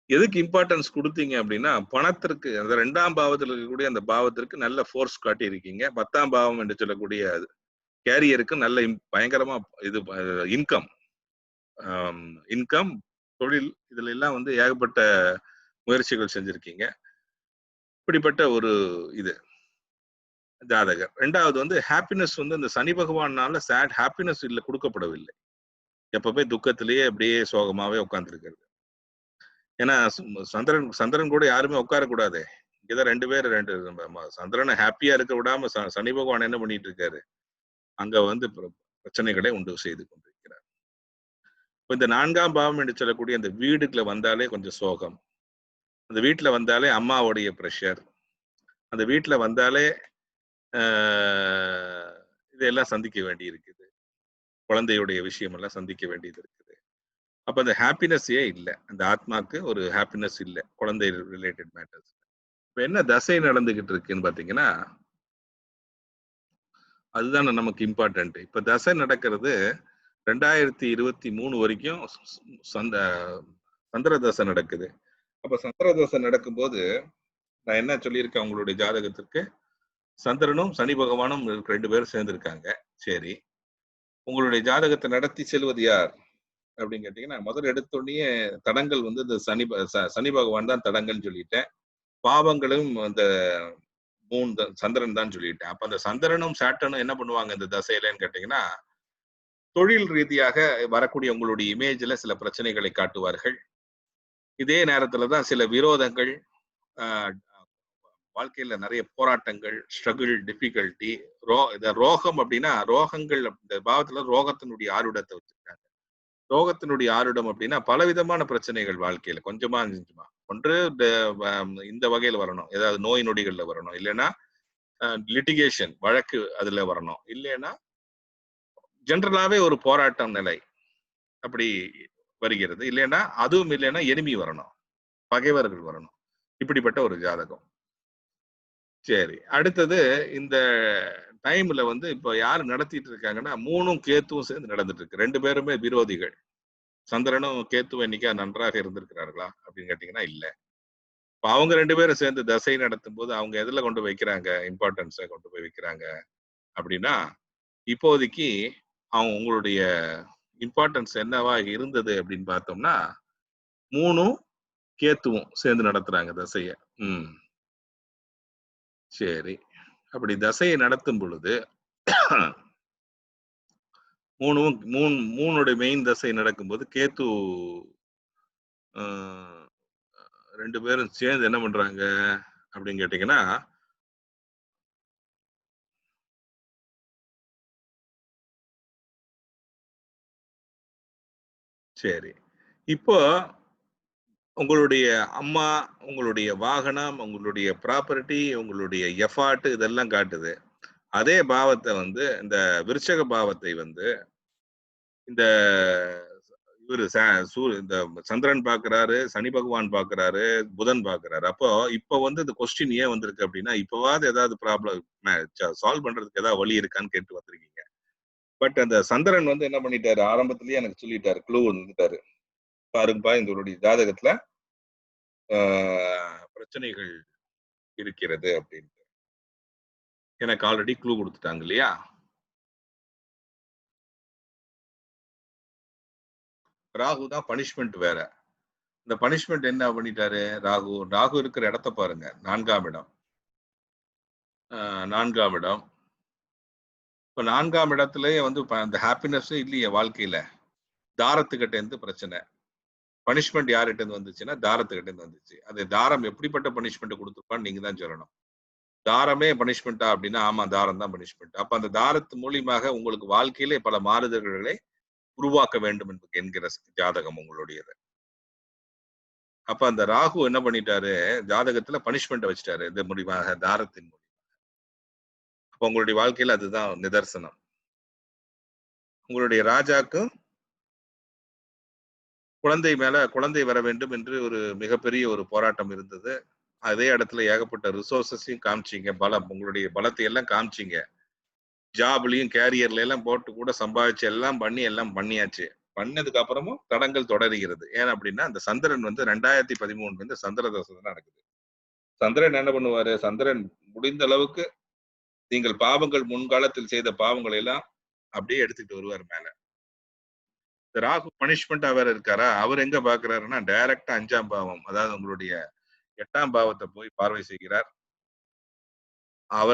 எதுக்கு இம்பார்ட்டன்ஸ் கொடுத்தீங்க அப்படின்னா பணத்திற்கு, அந்த 2ஆம் பாவத்தில் இருக்கக்கூடிய அந்த பாவத்திற்கு நல்ல ஃபோர்ஸ் காட்டி இருக்கீங்க. 10ஆம் பாவம் என்று சொல்லக்கூடிய கேரியருக்கு நல்ல பயங்கரமா இது இன்கம் இன்கம் தொழில் இதுல எல்லாம் வந்து ஏகப்பட்ட முயற்சிகள் செஞ்சிருக்கீங்க. இப்படிப்பட்ட ஒரு இது ஜாதகர். 2வது வந்து ஹாப்பினஸ் வந்து இந்த சனி பகவானால ஹாப்பினஸ் இல்ல கொடுக்கப்படவில்லை. எப்பவுமே துக்கத்திலேயே அப்படியே சோகமாவே உட்கார்ந்துருக்கிறது. ஏன்னா சந்திரன் கூட யாருமே உட்காரக்கூடாது. இங்கதான் 2 பேர் சந்திரனை ஹாப்பியா இருக்க விடாம சனி பகவான் என்ன பண்ணிட்டு இருக்காரு? அங்க வந்து பிரச்சனைகளை உண்டு செய்து கொண்டிருக்கிறார். இந்த 4ஆம் பாவம் என்று சொல்லக்கூடிய அந்த வீடுக்குள்ள வந்தாலே கொஞ்சம் சோகம். அந்த வீட்டுல வந்தாலே அம்மாவுடைய பிரஷர். அந்த வீட்டுல வந்தாலே இதெல்லாம் சந்திக்க வேண்டி இருக்குது. குழந்தையுடைய விஷயம் எல்லாம் சந்திக்க வேண்டியது இருக்குது. அப்ப அந்த ஹாப்பினஸ்ஸே இல்ல. அந்த ஆத்மாக்கு ஒரு ஹாப்பினஸ் இல்ல. குழந்தை ரிலேட்டட் மேட்டர்ஸ். இப்ப என்ன தசை நடந்துகிட்டு இருக்குன்னு பார்த்தீங்கன்னா, அதுதானே நமக்கு இம்பார்ட்டன்ட். இப்ப தசை நடக்கிறது 2023 வரைக்கும் சந்த சந்திர தசை நடக்குது. அப்ப சந்திர தசை நடக்கும்போது, நான் என்ன சொல்லியிருக்கேன் உங்களுடைய ஜாதகத்திற்கு, சந்திரனும், சனி பகவானும் 2 பேரும் சேர்ந்திருக்காங்க. சரி. உங்களுடைய ஜாதகத்த நடத்தி செல்வது யார்? அப்படின்னு கேட்டீங்கன்னா, முதல்ல எடுத்தோனயே தடங்கள் வந்து இந்த சனி பகவான் தான் தடங்கல்ன்னு சொல்லிட்டேன். பாவங்களும் அந்த சந்திரன் தான் சொல்லிட்டேன். அப்ப அந்த சந்திரனும், சாட்டர்னும் என்ன பண்ணுவாங்க இந்த தசையிலன்னு கேட்டீங்கன்னா, தொழில் ரீதியாக வரக்கூடிய உங்களுடைய இமேஜ்ல சில பிரச்சனைகளை காட்டுவார்கள். இதே நேரத்துல தான் சில விரோதங்கள், அ வாழ்க்கையில நெறைய போராட்டங்கள், ஸ்ட்ரகிள், டிஃபிகல்டி, இந்த ரோகம் அப்படின்னா, ரோகங்கள் இந்த பாவத்துல ரோகத்தினுடைய ஆருடத்த வச்சிருக்காங்க. ரோகத்தினுடைய ஆருடம் அப்படின்னா, பலவிதமான பிரச்சனைகள் வாழ்க்கையில. கொஞ்சமா, நெஞ்சமா. ஒன்று இந்த வகையில வரணும். ஏதாவது நோய் நொடிகள்ல வரணும். இல்லன்னா, லிட்டிகேஷன் வழக்கு அதுல வரணும். இல்லைன்னா, ஜெனரலாவே ஒரு போராட்டம் நிலை. அப்படி வருகிறது. இல்லைன்னா, அதுவும் இல்லைன்னா எனிமி வரணும். பகைவர்கள் வரணும். இப்படிப்பட்ட ஒரு ஜாதகம். சரி. அடுத்தது இந்த டைம்ல வந்து இப்ப யாரு நடத்திட்டு இருக்காங்கன்னா, 3ம் கேத்துவும் சேர்ந்து நடந்துட்டு இருக்கு. 2 பேருமே விரோதிகள். சந்திரனும் கேத்துவும் என்னைக்கா நன்றாக இருந்திருக்கிறார்களா? அப்படின்னு கேட்டீங்கன்னா, இல்ல. இப்ப அவங்க 2 பேரும் சேர்ந்து தசை நடத்தும்போது, அவங்க எதுல கொண்டு வைக்கிறாங்க? இம்பார்ட்டன்ஸ கொண்டு போய் வைக்கிறாங்க அப்படின்னா, இப்போதைக்கு உங்களுடைய இம்பார்ட்டன்ஸ் என்னவா இருந்தது அப்படின்னு பார்த்தோம்னா, 3ம் கேத்துவும் சேர்ந்து நடத்துறாங்க தசைய. ம். சரி. அப்படி தசையை நடத்தும் பொழுது 3 மெயின் தசை நடக்கும்போது கேத்து அ 2 பேரும் சேர்ந்து என்ன பண்றாங்க அப்படின்னு கேட்டீங்கன்னா, சரி. இப்போ உங்களுடைய அம்மா, உங்களுடைய வாகனம், உங்களுடைய ப்ராப்பர்ட்டி, உங்களுடைய எஃபோர்ட் இதெல்லாம் காட்டுது. அதே பாவத்த வந்து இந்த விருச்சக பாவத்தை வந்து இந்த இவரு இந்த சந்திரன் பார்க்கிறாரு, சனி பகவான் பார்க்கிறாரு, புதன் பார்க்கிறாரு. அப்போ இப்ப வந்து இந்த கொஸ்டின் ஏன் வந்திருக்கு அப்படின்னா, இப்பவாவது ஏதாவது ப்ராப்ளம் சால்வ் பண்றதுக்கு ஏதாவது வழி இருக்கான்னு கேட்டு வந்திருக்கீங்க. பட் அந்த சந்திரன் வந்து என்ன பண்ணிட்டாரு, ஆரம்பத்திலேயே எனக்கு சொல்லிட்டாரு. க்ளூ வந்துட்டாரு. பாருங்கப்பா உங்களுடைய ஜாதகத்துல ஆ பிரச்சனைகள் இருக்கிறது அப்படின்னு. எனக்கு ஆல்ரெடி க்ளூ குடுத்துட்டாங்க இல்லையா? ராகு தான் பனிஷ்மென்ட் வேற. இந்த பனிஷ்மென்ட் என்ன பண்ணிட்டாரு ராகு? ராகு இருக்கிற இடத்த பாருங்க. 4ஆம் இடம். 4ஆம் இடம். இப்ப 4ஆம் இடத்திலேயே வந்து அந்த ஹாப்பினஸ்ஸே இல்லையே வாழ்க்கையில. தாரத்துக்கிட்ட இருந்து பிரச்சனை. பனிஷ்மென்ட் யார்கிட்ட இருந்து வந்துச்சுன்னா, தாரத்துக்கிட்ட இருந்து வந்துச்சு. அந்த தாரம் எப்படிப்பட்ட பனிஷ்மென்ட் குடுத்திருப்பான்னு நீங்க தான் சொல்லணும். தாரமே பனிஷ்மென்ட்டா அப்படின்னா, ஆமா தாரம் தான் பனிஷ்மென்ட். அப்ப அந்த தாரத்து மூலியமாக உங்களுக்கு வாழ்க்கையிலே பல மாறுதல்களை உருவாக்க வேண்டும் என்கிற ஜாதகம் உங்களுடையது. அப்ப அந்த ராகு என்ன பண்ணிட்டாரு, ஜாதகத்துல பனிஷ்மென்ட்ட வச்சுட்டாரு. இது மூலியமாக தாரத்தின் மூலியமா. அப்ப உங்களுடைய வாழ்க்கையில அதுதான் நிதர்சனம். உங்களுடைய ராஜாக்கு குழந்தை வர வேண்டும் என்று ஒரு மிகப்பெரிய ஒரு போராட்டம் இருந்தது. அதே இடத்துல ஏகப்பட்ட ரிசோர்ஸஸையும் காமிச்சீங்க. உங்களுடைய பலத்தை எல்லாம் காமிச்சீங்க. ஜாப்லயும், கேரியர்ல எல்லாம் போட்டு கூட சம்பாதிச்சு எல்லாம் பண்ணியாச்சு. பண்ணதுக்கு அப்புறமும் தடங்கல் தொடருகிறது. ஏன் அப்படின்னா, அந்த சந்திரன் வந்து 2013 வந்து சந்திர தசை தான் நடக்குது. சந்திரன் என்ன பண்ணுவாரு? சந்திரன் முடிந்த அளவுக்கு நீங்கள் பாவங்கள் முன்காலத்தில் செய்த பாவங்களை எல்லாம் அப்படியே எடுத்துட்டு வருவாரு மேல. இந்த ராகு பனிஷ்மென்ட்டா வேற இருக்காரா? அவரு எங்க பார்க்கிறாருன்னா, டைரக்ட்டா 5ஆம் பாவம். அதாவது உங்களுடைய 8ஆம் பாவத்த போய் பார்வை செய்கிறார்.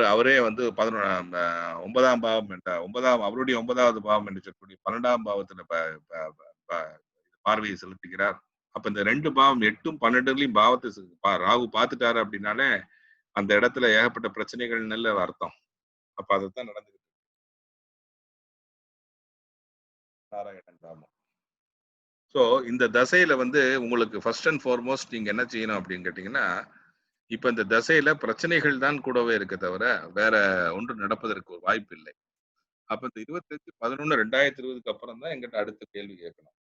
அவரே வந்து 9ஆம் பாவம் 9ஆம் அவருடைய 9வது பாவம் என்று சொல்லக்கூடிய 12ஆம் பாவத்துல ப ப ப பார்வையை செலுத்துகிறார். அப்ப இந்த 2 பாவம் 8ம் 12லயும் பாவத்த ராகு பார்த்துட்டாரு அப்படின்னாலே, அந்த இடத்துல ஏகப்பட்ட பிரச்சனைகள்னு அர்த்தம். அப்ப அதுதான் நடந்தது. நாராயணன் ராமம். சோ இந்த தசையில வந்து உங்களுக்கு ஃபர்ஸ்ட் அண்ட் ஃபார்மோஸ்ட் நீங்க என்ன செய்யணும் அப்படின்னு கேட்டீங்கன்னா, இப்ப இந்த தசையில பிரச்சனைகள் தான் கூடவே இருக்கு தவிர, வேற ஒன்றும் நடப்பதற்கு ஒரு வாய்ப்பு இல்லை. அப்ப இந்த 25/11/2020க்கு அப்புறம் தான் என்கிட்ட அடுத்த கேள்வி கேட்கணும்.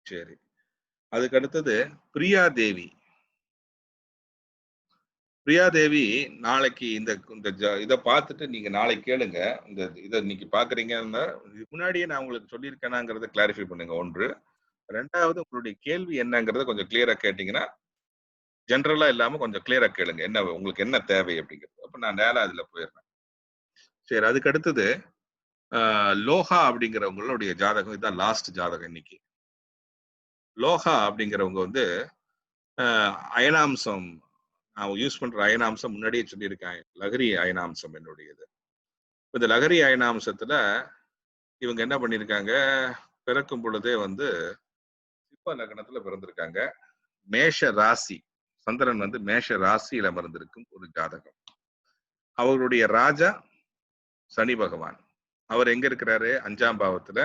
சரி. அதுக்கு அடுத்தது பிரியா தேவி. பிரியா தேவி நாளைக்கு இந்த இந்த இத பார்த்துட்டு நீங்க நாளைக்கு கேளுங்க. இத இன்னைக்கு பார்க்குறீங்கன்னா, இதுக்கு முன்னாடியே நான் உங்களுக்கு சொல்லியிருக்கேனாங்கிறத கிளாரிஃபை பண்ணுங்க 1. 2வது உங்களுடைய கேள்வி என்னங்கிறத கொஞ்சம் கிளியரா கேட்டீங்கன்னா, ஜெனரலா இல்லாம கொஞ்சம் கிளியரா கேளுங்க. என்ன உங்களுக்கு என்ன தேவை அப்படிங்கிறது. அப்ப நான் நேரா அதுல போயிடுறேன். சரி. அதுக்கு அடுத்தது லோஹா அப்படிங்கிறவங்களுடைய ஜாதகம். இதுதான் லாஸ்ட் ஜாதகம் இன்னைக்கு. லோஹா அப்படிங்கிறவங்க வந்து அயனாம்சம் நான் யூஸ் பண்ற அயனாம்சம் முன்னாடியே சொல்லியிருக்கேன். லகரி அயனாம்சம் என்னுடையது. இந்த லகரி அயனாம்சத்துல இவங்க என்ன பண்ணியிருக்காங்க, பிறக்கும் பொழுதே வந்து சிம்ம லக்னத்துல பிறந்திருக்காங்க. மேஷ ராசி, சந்திரன் வந்து மேஷ ராசியில அமர்ந்திருக்கும் ஒரு ஜாதகம். அவருடைய ராஜா சனி பகவான். அவர் எங்க இருக்கிறாரு? 5ஆம் பாவத்துல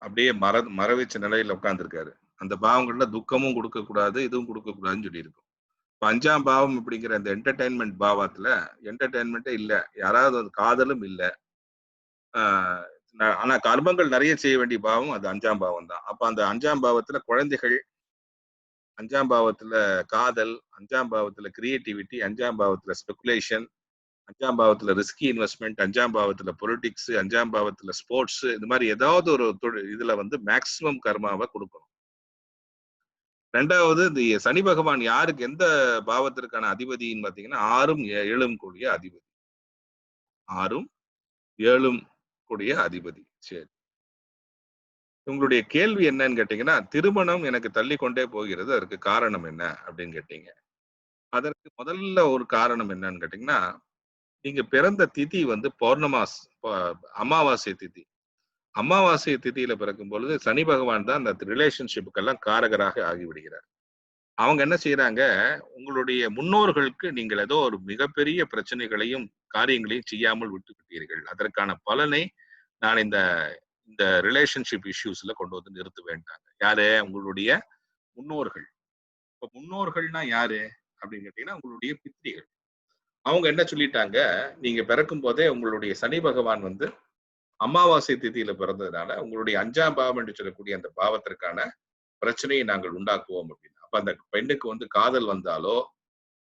அப்படியே மரவிச்ச நிலையில உட்கார்ந்துருக்காரு. அந்த பாவங்கள்ல துக்கமும் கொடுக்க கூடாது, இதுவும் கொடுக்க கூடாதுன்னு சொல்லியிருக்கும். இப்ப 5ஆம் பாவம் அப்படிங்கிற அந்த என்டர்டைன்மெண்ட் பாவத்துல என்டர்டைன்மெண்ட்டே இல்ல. யாராவது ஒரு காதலும் இல்ல. ஆஹ் ஆனா கர்மங்கள் நிறைய செய்ய வேண்டிய பாவம் அது 5ஆம் பாவம் தான். அப்ப அந்த 5ஆம் பாவத்துல குழந்தைகள், 5ஆம் பாவத்துல காதல், 5ஆம் பாவத்துல கிரியேட்டிவிட்டி, 5ஆம் பாவத்துல ஸ்பெகுலேஷன், 5ஆம் பாவத்துல ரிஸ்கி இன்வெஸ்ட்மெண்ட், 5ஆம் பாவத்துல பொலிட்டிக்ஸ், 5ஆம் பாவத்துல ஸ்போர்ட்ஸ், இந்த மாதிரி ஏதாவது ஒரு இதுல வந்து மேக்சிமம் கர்மாவை கொடுக்கணும். 2வது இந்த சனி பகவான் யாருக்கு எந்த பாவத்திற்கான அதிபதின்னு பாத்தீங்கன்னா 6ம் 7ம் கூடிய அதிபதி. 6ம் 7ம் கூடிய அதிபதி. சரி. உங்களுடைய கேள்வி என்னன்னு கேட்டீங்கன்னா, திருமணம் எனக்கு தள்ளி கொண்டே போகிறது. அதற்கு காரணம் என்ன அப்படின்னு கேட்டீங்க. அதற்கு முதல்ல ஒரு காரணம் என்னன்னு கேட்டீங்கன்னா, நீங்க பிறந்த திதி வந்து பௌர்ணமாஸ் அமாவாசை திதி. அமாவாசை திதியில பிறக்கும் பொழுது சனி பகவான் தான் அந்த ரிலேஷன்ஷிப்புக்கெல்லாம் காரகராக ஆகிவிடுகிறார். அவங்க என்ன செய்யறாங்க, உங்களுடைய முன்னோர்களுக்கு நீங்கள் ஏதோ ஒரு மிகப்பெரிய பிரச்சனைகளையும் காரியங்களையும் செய்யாமல் விட்டு விட்டீர்கள். அதற்கான பலனை நான் இந்த இந்த ரிலேஷன்ஷிப் இஷ்யூஸ்ல கொண்டு வந்து நிறுத்துவேன்ட்டாங்க. யாரு? உங்களுடைய முன்னோர்கள். இப்ப முன்னோர்கள்னா யாரு அப்படின்னு கேட்டீங்கன்னா, உங்களுடைய பித்ரிகள். அவங்க என்ன சொல்லிட்டாங்க, நீங்க பிறக்கும் போதே உங்களுடைய சனி பகவான் வந்து அமாவாசை திதியில பிறந்ததுனால உங்களுடைய 5ஆம் பாவம் என்று சொல்லக்கூடிய அந்த பாவத்திற்கான பிரச்சனையை நாங்கள் உண்டாக்குவோம் அப்படின்னு. அப்ப அந்த பெண்ணுக்கு வந்து காதல் வந்தாலோ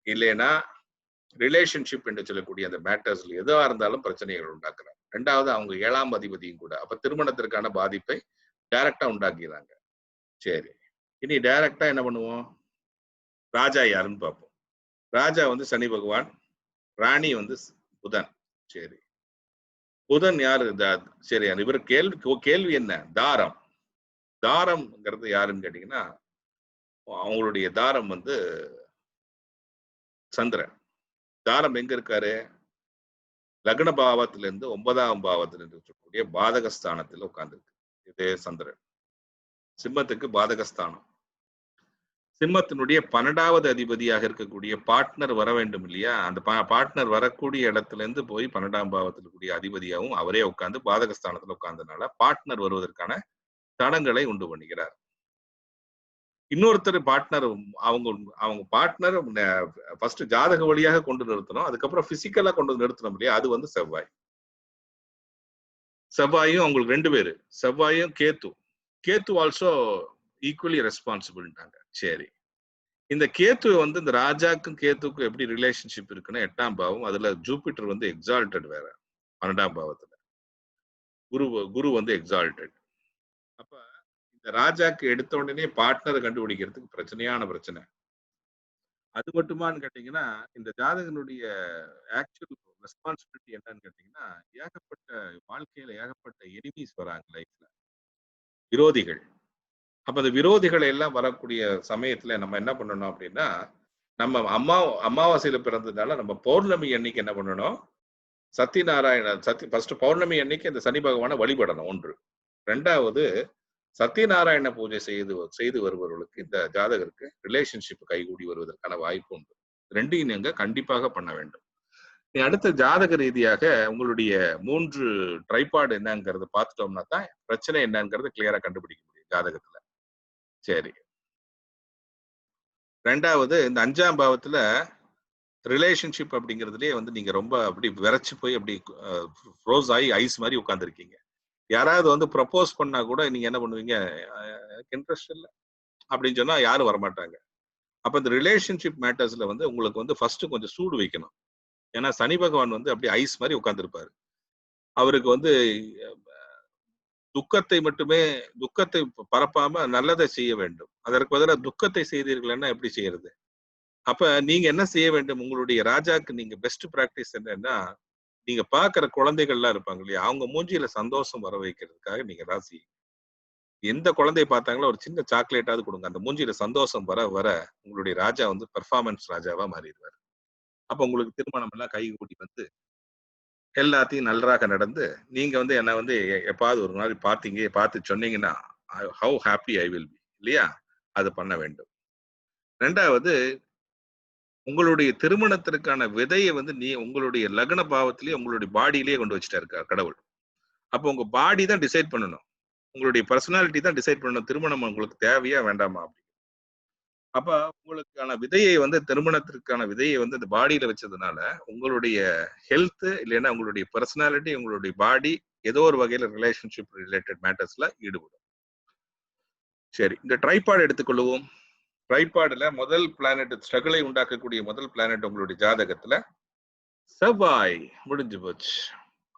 இல்லைன்னா ரிலேஷன்ஷிப் என்று சொல்லக்கூடிய அந்த மேட்டர்ஸ்ல எதுவா இருந்தாலும் பிரச்சனைகள் உண்டாக்குறாங்க. 2வது அவங்க 7ஆம் அதிபதியும் கூட. அப்ப திருமணத்திற்கான பாதிப்பை டைரக்டா உண்டாக்கிறாங்க. சரி. இனி டைரக்டா என்ன பண்ணுவோம்? ராஜா யாருன்னு பார்ப்போம். ராஜா வந்து சனி பகவான், ராணி வந்து புதன். சரி. புதன் யாரு? சரி. இவர் கேள்வி என்ன? தாரம். தாரம்ங்கிறது யாருன்னு கேட்டீங்கன்னா, அவங்களுடைய தாரம் வந்து சந்திரன். தாரம் எங்க இருக்காரு? லக்ன பாவத்திலிருந்து 9ஆம் பாவத்தில் இருக்கக்கூடிய பாதகஸ்தானத்தில் உட்கார்ந்துருக்கு. இது சந்திரன். சிம்மத்துக்கு பாதகஸ்தானம். சிம்மத்தினுடைய 12வது அதிபதியாக இருக்கக்கூடிய பார்ட்னர் வர வேண்டும் இல்லையா? அந்த பார்ட்னர் வரக்கூடிய இடத்துல இருந்து போய் 12ஆம் பாவத்தில் இருக்கக்கூடிய அதிபதியாகவும் அவரே உட்கார்ந்து பாதகஸ்தானத்துல உட்கார்ந்தனால பார்ட்னர் வருவதற்கான தடங்களை உண்டு பண்ணுகிறார். இன்னொருத்தர் பார்ட்னர் அவங்க அவங்க பார்ட்னர் ஃபர்ஸ்ட் ஜாதக வழியாக கொண்டு நிறுத்தணும். அதுக்கப்புறம் பிசிக்கலா கொண்டு நிறுத்தணும் இல்லையா? அது வந்து செவ்வாய். செவ்வாயும் அவங்களுக்கு 2 பேரு. செவ்வாயும் கேத்து. கேத்து ஆல்சோ ஈக்குவலி ரெஸ்பான்சிபிள்ட்டாங்க. சரி. இந்த கேத்து வந்து இந்த ராஜாக்கும் கேத்துக்கும் எப்படி ரிலேஷன்ஷிப் இருக்குன்னா 8ஆம் பாவம். அதுல ஜூபிட்டர் வந்து எக்ஸால்டட் வேற 12ஆம் பாவத்துல. குரு வந்து எக்ஸால்டட். அப்ப இந்த ராஜாக்கு எடுத்த உடனே பார்ட்னர் கண்டுபிடிக்கிறதுக்கு பிரச்சனை. அது மட்டுமான்னு கேட்டீங்கன்னா, இந்த ஜாதகனுடைய ஆக்சுவல் ரெஸ்பான்சிபிலிட்டி என்னன்னு கேட்டீங்கன்னா, வாழ்க்கையில ஏகப்பட்ட எனிமீஸ் வராங்க லைஃப்ல. விரோதிகள். அப்ப அந்த விரோதிகள் எல்லாம் வரக்கூடிய சமயத்துல நம்ம என்ன பண்ணணும் அப்படின்னா, நம்ம அமாவாசையில பிறந்ததுனால நம்ம பௌர்ணமி அன்னைக்கு என்ன பண்ணணும்? ஃபர்ஸ்ட் பௌர்ணமி அன்னைக்கு அந்த சனி பகவானை வழிபடணும் 1. 2வது சத்யநாராயண பூஜை செய்து வருபவர்களுக்கு இந்த ஜாதகருக்கு ரிலேஷன்ஷிப் கைகூடி வருவதற்கான வாய்ப்பு உண்டு. 2யும் நீங்க கண்டிப்பாக பண்ண வேண்டும். அடுத்த ஜாதக ரீதியாக உங்களுடைய 3 ட்ரைபாட் என்னங்கிறத பார்த்துட்டோம்னா தான் பிரச்சனை என்னங்கிறத கிளியரா கண்டுபிடிக்க முடியும் ஜாதகத்துல. சரி. 2வது இந்த 5ஆம் பாவத்துல ரிலேஷன்ஷிப் அப்படிங்கிறதுலயே வந்து நீங்க ரொம்ப அப்படி விரைச்சு போய் அப்படி ஃப்ரோஸ் ஆகி ஐஸ் மாதிரி உட்கார்ந்துருக்கீங்க. யாராவது வந்து ப்ரப்போஸ் பண்ணா கூட நீங்க என்ன பண்ணுவீங்க? எனக்கு இன்ட்ரெஸ்ட் இல்ல அப்படின்னு சொன்னா யாரும் வரமாட்டாங்க. அப்ப இந்த ரிலேஷன்ஷிப் மேட்டர்ஸ்ல வந்து உங்களுக்கு வந்து ஃபர்ஸ்ட் கொஞ்சம் சூடு வைக்கணும். ஏன்னா சனி பகவான் வந்து அப்படியே ஐஸ் மாதிரி உட்கார்ந்திருப்பாரு. அவருக்கு வந்து துக்கத்தை பரப்பாம நல்லதை செய்ய வேண்டும். அதற்கு பதிலா துக்கத்தை செய்தீர்கள்னா எப்படி செய்யறது? அப்ப நீங்க என்ன செய்ய வேண்டும்? உங்களுடைய ராஜாக்கு நீங்க பெஸ்ட் பிராக்டிஸ் என்னன்னா, நீங்க பார்க்கிற குழந்தைகள்லாம் இருப்பாங்க இல்லையா? அவங்க மூஞ்சியில சந்தோஷம் வர வைக்கிறதுக்காக நீங்க ராசி எந்த குழந்தைய பார்த்தாங்களோ ஒரு சின்ன சாக்லேட்டாவது குடுங்க. அந்த மூஞ்சியில சந்தோஷம் வர வர உங்களுடைய ராஜா வந்து பெர்ஃபார்மன்ஸ் ராஜாவா மாறிருவாரு. அப்ப உங்களுக்கு திருமணம் எல்லாம் கைகூடி வந்து எல்லாத்தையும் நன்றாக நடந்து, நீங்க வந்து என்ன வந்து எப்பாவது ஒரு நாள் பார்த்து சொன்னீங்கன்னா, how happy I will be இல்லையா? அது பண்ண வேண்டும். 2வது உங்களுடைய திருமணத்திற்கான விதைய வந்து உங்களுடைய லக்ன பாவத்திலேயே உங்களுடைய பாடியிலேயே கொண்டு வச்சுட்டாரு கடவுள். அப்ப உங்க பாடி தான் டிசைட் பண்ணணும். உங்களுடைய பெர்சனாலிட்டி தான் டிசைட் பண்ணணும். திருமணம் உங்களுக்கு தேவையா வேண்டாமா? அப்ப உங்களுக்கான விதையை வந்து திருமணத்திற்கான விதையை வந்து இந்த பாடியில வச்சதுனால, உங்களுடைய ஹெல்த் இல்லைன்னா உங்களுடைய பெர்சனாலிட்டி, உங்களுடைய பாடி ஏதோ ஒரு வகையில ரிலேஷன்ஷிப் ரிலேட்டட் மேட்டர்ஸ்ல ஈடுபடும். சரி. இந்த ட்ரைபாட் எடுத்துக்கொள்வோம். ட்ரைபாடுல முதல் பிளானட் ஸ்ட்ரகிளை உண்டாக்கக்கூடிய முதல் பிளானட் உங்களுடைய ஜாதகத்துல செவ்வாய் முடிஞ்சு போச்சு.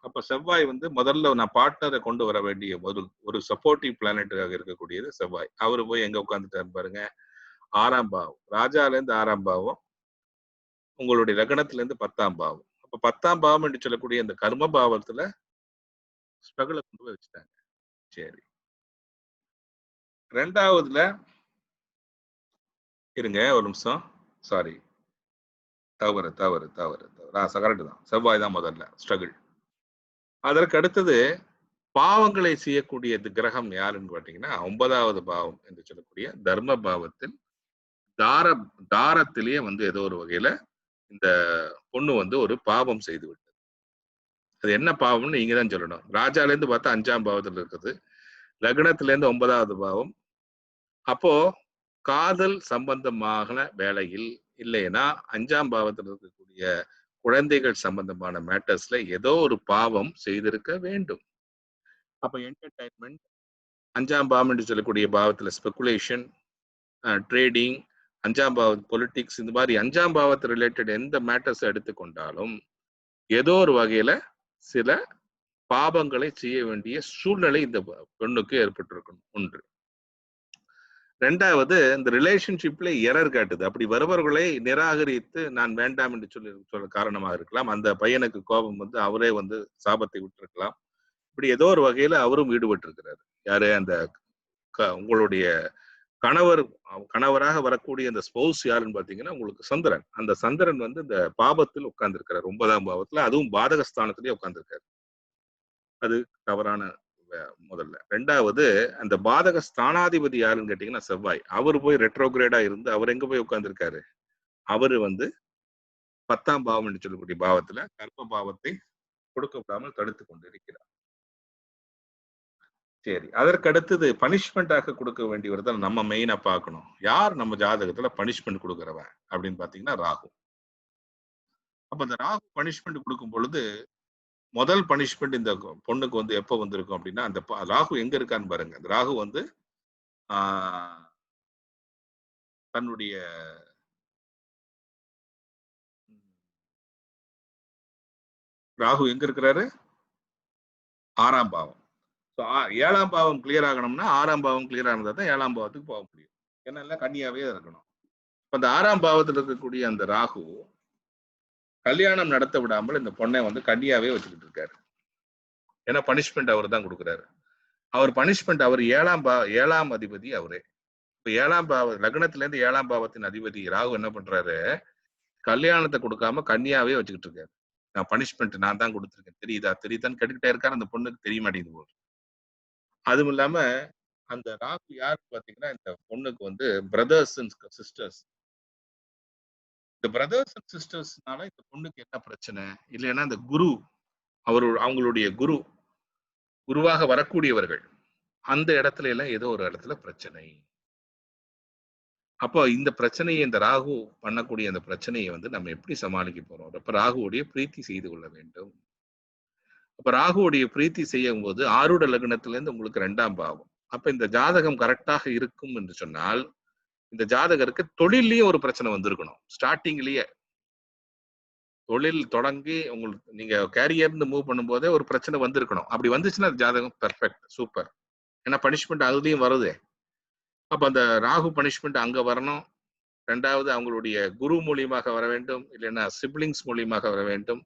அப்ப செவ்வாய் வந்து முதல்ல நான் பார்ட்னரை கொண்டு வர வேண்டிய ஒரு ஒரு சப்போர்ட்டிவ் பிளானட்டாக இருக்கக்கூடியது செவ்வாய். அவரு போய் எங்க உட்கார்ந்துட்டாரு பாருங்க. 6ஆம் பாவம். ராஜால இருந்து 6ஆம் பாவம். உங்களுடைய லக்னத்துல இருந்து 10ஆம் பாவம். அப்ப 10ஆம் பாவம் என்று சொல்லக்கூடிய இந்த கர்ம பாவத்துல ஸ்ட்ரகிள கொண்டு போய் வச்சுட்டாங்க. சரி. 2வதுல இருங்க ஒரு நிமிஷம். சாரி. தவறு, தவறு, தவறு, தவறு. கரெக்ட் தான். செவ்வாய் தான் முதல்ல ஸ்ட்ரகிள். அதற்கு அடுத்தது பாவங்களை செய்யக்கூடிய கிரகம் யாருன்னு பார்த்தீங்கன்னா 9வது பாவம் என்று சொல்லக்கூடிய தர்ம பாவத்தில் தார தாரத்திலேயே வந்து ஏதோ ஒரு வகையில இந்த பொண்ணு வந்து ஒரு பாவம் செய்து விட்டது. அது என்ன பாவம்னு நீங்க தான் சொல்லணும். ராஜால இருந்து பார்த்தா 5ஆம் பாவத்துல இருக்குது. லக்னத்துல இருந்து 9வது பாவம். அப்போ காதல் சம்பந்தமான வேலையில் இல்லைன்னா 5ஆம் பாவத்தில் இருக்கக்கூடிய குழந்தைகள் சம்பந்தமான மேட்டர்ஸ்ல ஏதோ ஒரு பாவம் செய்திருக்க வேண்டும். அப்ப என்டர்டைன்மெண்ட் 5ஆம் பாவம் என்று சொல்லக்கூடிய பாவத்துல ஸ்பெகுலேஷன், ட்ரேடிங், 5ஆம் பாவம் பொலிட்டிக்ஸ் இந்த மாதிரி 5ஆம் பாவத்து ரிலேட்டட் எந்த மேட்டர்ஸ் எடுத்துக்கொண்டாலும் ஏதோ ஒரு வகையில சில பாவங்களை செய்ய வேண்டிய சூழ்நிலை இந்த பெண்ணுக்கு ஏற்பட்டிருக்கணும். 1. 2வது இந்த ரிலேஷன்ஷிப்ல எரர் காட்டுது. அப்படி வருபவர்களை நிராகரித்து நான் வேண்டாம் என்று சொல்ல காரணமாக இருக்கலாம். அந்த பையனுக்கு கோபம் வந்து அவரே வந்து சாபத்தை விட்டிருக்கலாம். இப்படி ஏதோ ஒரு வகையில அவரும் ஈடுபட்டு இருக்கிறாரு. யாரு அந்த உங்களுடைய கணவராக வரக்கூடிய அந்த ஸ்பௌஸ் யாருன்னு பாத்தீங்கன்னா உங்களுக்கு சந்திரன். அந்த சந்திரன் வந்து இந்த பாபத்தில் உட்கார்ந்து இருக்கிறார் 9ஆம் பாவத்துல, அதுவும் பாதகஸ்தானத்திலேயே உட்கார்ந்துருக்காரு. அது தவறான முதல்ல. 2வது அந்த பாதக ஸ்தானாதிபதி யாருன்னு கேட்டீங்கன்னா செவ்வாய். அவர் போய் ரெட்ரோகிரேடா இருந்து அவர் எங்க போய் உட்கார்ந்துருக்காரு? அவரு வந்து 10ஆம் பாவம் என்று சொல்லக்கூடிய பாவத்துல கர்ம பாவத்தை கொடுக்க விடாமல் தடுத்து கொண்டு இருக்கிறார். சரி. அதற்கு அடுத்தது பனிஷ்மெண்டாக கொடுக்க வேண்டியவர் தான் நம்ம மெயினா பார்க்கணும். யார் நம்ம ஜாதகத்துல பனிஷ்மெண்ட் கொடுக்கிறவன் அப்படின்னு பாத்தீங்கன்னா ராகு. அப்ப இந்த ராகு பனிஷ்மெண்ட் கொடுக்கும் பொழுது முதல் பனிஷ்மெண்ட் இந்த பொண்ணுக்கு வந்து எப்ப வந்திருக்கும் அப்படின்னா அந்த ராகு எங்க இருக்கான்னு பாருங்க. அந்த ராகு வந்து தன்னுடைய ராகு எங்க இருக்கிறாரு? 6ஆம் பாவம். 7ஆம் பாவம் கிளியர் ஆகணும்னா 6ஆம் பாவம் கிளியர் ஆனதா தான் 7ஆம் பாவத்துக்கு போக முடியும். ஏன்னா எல்லாம் கன்னியாவே இருக்கணும். அந்த 6ஆம் பாவத்தில் இருக்கக்கூடிய அந்த ராகு கல்யாணம் நடத்த விடாமல் இந்த பொண்ணை வந்து கன்னியாவே வச்சுக்கிட்டு இருக்காரு. ஏன்னா பனிஷ்மெண்ட் அவர் தான் கொடுக்குறாரு. அவர் பனிஷ்மெண்ட் அவர் 7ஆம் அதிபதி அவரே. இப்ப 7ஆம் பாவ லக்னத்துல இருந்து 7ஆம் பாவத்தின் அதிபதி ராகு என்ன பண்றாரு? கல்யாணத்தை கொடுக்காம கன்னியாவே வச்சுக்கிட்டு இருக்காரு. நான் பனிஷ்மெண்ட் நான் தான் கொடுத்துருக்கேன். தெரியுதான்னு கேட்டுக்கிட்டே இருக்காரு. அந்த பொண்ணுக்கு தெரிய மாட்டேங்குது போல. அதுவும் இல்லாம அந்த ராகு யாருன்னு பாத்தீங்கன்னா இந்த பொண்ணுக்கு வந்து பிரதர்ஸ் அண்ட் சிஸ்டர்ஸ். இந்த பிரதர்ஸ் அண்ட் சிஸ்டர்ஸ்னால இந்த பொண்ணுக்கு என்ன பிரச்சனை? இல்லைன்னா இந்த குரு அவங்களுடைய குருவாக வரக்கூடியவர்கள் அந்த இடத்துல எல்லாம் ஏதோ ஒரு இடத்துல பிரச்சனை. அப்போ இந்த பிரச்சனையை இந்த ராகு பண்ணக்கூடிய அந்த பிரச்சனையை வந்து நம்ம எப்படி சமாளிக்க போறோம்? அப்ப ராகுவோடைய பிரீத்தி செய்து கொள்ள வேண்டும். அப்ப ராகுவுடைய பிரீத்தி செய்யும் போது ஆரூட லக்னத்துல இருந்து உங்களுக்கு 2ஆம் பாவம். அப்ப இந்த ஜாதகம் கரெக்டாக இருக்கும் என்று சொன்னால் இந்த ஜாதகருக்கு தொழிலையும் ஒரு பிரச்சனை வந்திருக்கணும். ஸ்டார்டிங்லயே தொழில் தொடங்கி உங்களுக்கு நீங்க கேரியர்னு மூவ் பண்ணும்போதே ஒரு பிரச்சனை வந்திருக்கணும். அப்படி வந்துச்சுன்னா ஜாதகம் பெர்ஃபெக்ட், சூப்பர். ஏன்னா பனிஷ்மெண்ட் அதுலயும் வருது. அப்ப அந்த ராகு பனிஷ்மெண்ட் அங்க வரணும். 2வது அவங்களுடைய குரு மூலியமாக வர வேண்டும், இல்லைன்னா சிப்லிங்ஸ் மூலியமாக வர வேண்டும்.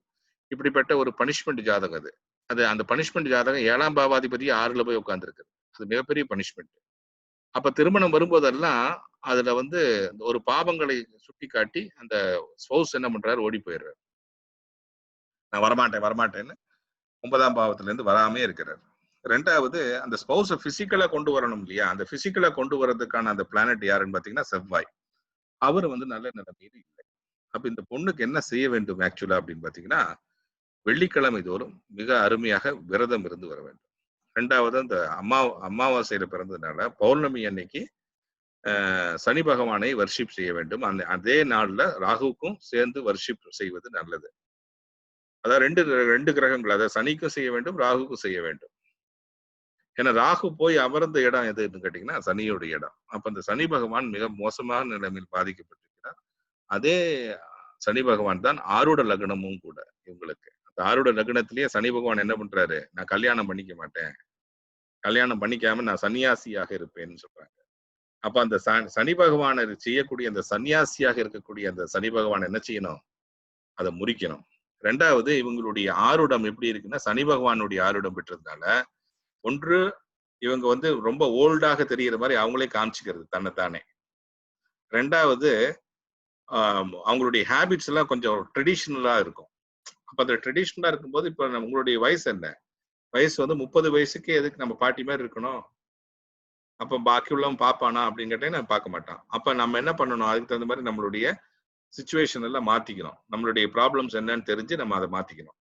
இப்படிப்பட்ட ஒரு பனிஷ்மெண்ட் ஜாதகம் அது. அது அந்த பனிஷ்மெண்ட் ஜாதகம் 7ஆம் பாவாதிபதி 6ல போய் உட்கார்ந்துருக்கு. அது மிகப்பெரிய பனிஷ்மெண்ட். அப்ப திருமணம் வரும்போதெல்லாம் அதுல வந்து ஒரு பாவங்களை சுட்டி காட்டி அந்த ஸ்பௌஸ் என்ன பண்றாரு, ஓடி போயிடுறாரு. நான் வரமாட்டேன்னு 9ஆம் பாவத்துல இருந்து வராமே இருக்கிறார். 2வது அந்த ஸ்பௌஸ பிசிக்கலா கொண்டு வரணும் இல்லையா? அந்த பிசிக்கலா கொண்டு வரதுக்கான அந்த பிளானட் யாருன்னு பாத்தீங்கன்னா செவ்வாய். அவர் வந்து நல்ல நிலைமையில இல்லை. அப்ப இந்த பொண்ணுக்கு என்ன செய்ய வேண்டும் ஆக்சுவலா அப்படின்னு பாத்தீங்கன்னா, வெள்ளிக்கிழமை தோறும் மிக அருமையாக விரதம் இருந்து வர வேண்டும். 2வது அந்த அமாவாசையில பிறந்ததுனால பௌர்ணமி அன்னைக்கு சனி பகவானை வர்ஷிப் செய்ய வேண்டும். அதே நாள்ல ராகுவுக்கும் சேர்ந்து வர்ஷிப் செய்வது நல்லது. அதாவது ரெண்டு கிரகங்கள், அதாவது சனிக்கும் செய்ய வேண்டும், ராகுக்கும் செய்ய வேண்டும். ஏன்னா ராகு போய் அமர்ந்த இடம் எதுன்னு கேட்டீங்கன்னா சனியோட இடம். அப்ப அந்த சனி பகவான் மிக மோசமான நிலைமையில் பாதிக்கப்பட்டிருக்கிறார். அதே சனி பகவான் தான் ஆரூட லக்னமும் கூட இவங்களுக்கு. அந்த ஆரூட லக்னத்திலேயே சனி பகவான் என்ன பண்றாரு, நான் கல்யாணம் பண்ணிக்க மாட்டேன், கல்யாணம் பண்ணிக்காம நான் சன்னியாசியாக இருப்பேன்னு சொல்றாங்க. அப்ப அந்த சனி பகவான் செய்யக்கூடிய அந்த சன்னியாசியாக இருக்கக்கூடிய அந்த சனி பகவான் என்ன செய்யணும், அதை முறிக்கணும். 2வது இவங்களுடைய ஆருடம் எப்படி இருக்குன்னா, சனி பகவானுடைய ஆருடம் பெற்றதுனால ஒன்று இவங்க வந்து ரொம்ப ஓல்டாக தெரிகிற மாதிரி அவங்களே காமிச்சுக்கிறது தன்னைத்தானே. 2வது அவங்களுடைய ஹேபிட்ஸ் எல்லாம் கொஞ்சம் ட்ரெடிஷ்னலா இருக்கும். அப்ப அந்த ட்ரெடிஷ்னலா இருக்கும்போது இப்ப உங்களுடைய வயசு என்ன, வயசு வந்து 30 வயசுக்கே எதுக்கு நம்ம பாட்டி மாதிரி இருக்கணும், அப்ப பாக்கி உள்ளவன் பாப்பானா அப்படின்னு கேட்டேன், நான் பார்க்க மாட்டான். அப்ப நம்ம என்ன பண்ணணும், அதுக்கு தகுந்த மாதிரி நம்மளுடைய சிச்சுவேஷன் எல்லாம் மாத்திக்கணும். நம்மளுடைய ப்ராப்ளம்ஸ் என்னன்னு தெரிஞ்சு நம்ம அதை மாத்திக்கணும்.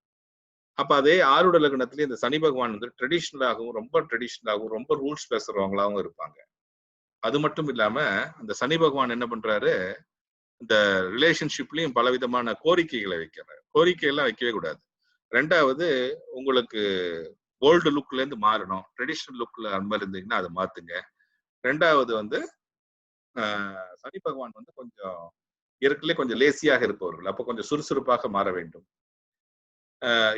அப்ப அதே ஆருட லக்னத்திலேயே இந்த சனி பகவான் வந்து ட்ரெடிஷ்னலாகவும் ரொம்ப ரூல்ஸ் பேசுறவங்களாகவும் இருப்பாங்க. அது மட்டும் இல்லாம அந்த சனி பகவான் என்ன பண்றாரு, இந்த ரிலேஷன்ஷிப்லயும் பலவிதமான கோரிக்கைகளை வைக்கிறார். கோரிக்கை எல்லாம் வைக்கவே கூடாது. 2வது உங்களுக்கு ஓல்டு லுக்ல இருந்து மாறணும், ட்ரெடிஷனல் லுக்ல அந்த மாதிரி இருந்தீங்கன்னா அதை மாத்துங்க. 2வது வந்து சனி பகவான் வந்து கொஞ்சம் இயற்கையிலே கொஞ்சம் லேசியாக இருப்பவர்கள், அப்ப கொஞ்சம் சுறுசுறுப்பாக மாற வேண்டும்.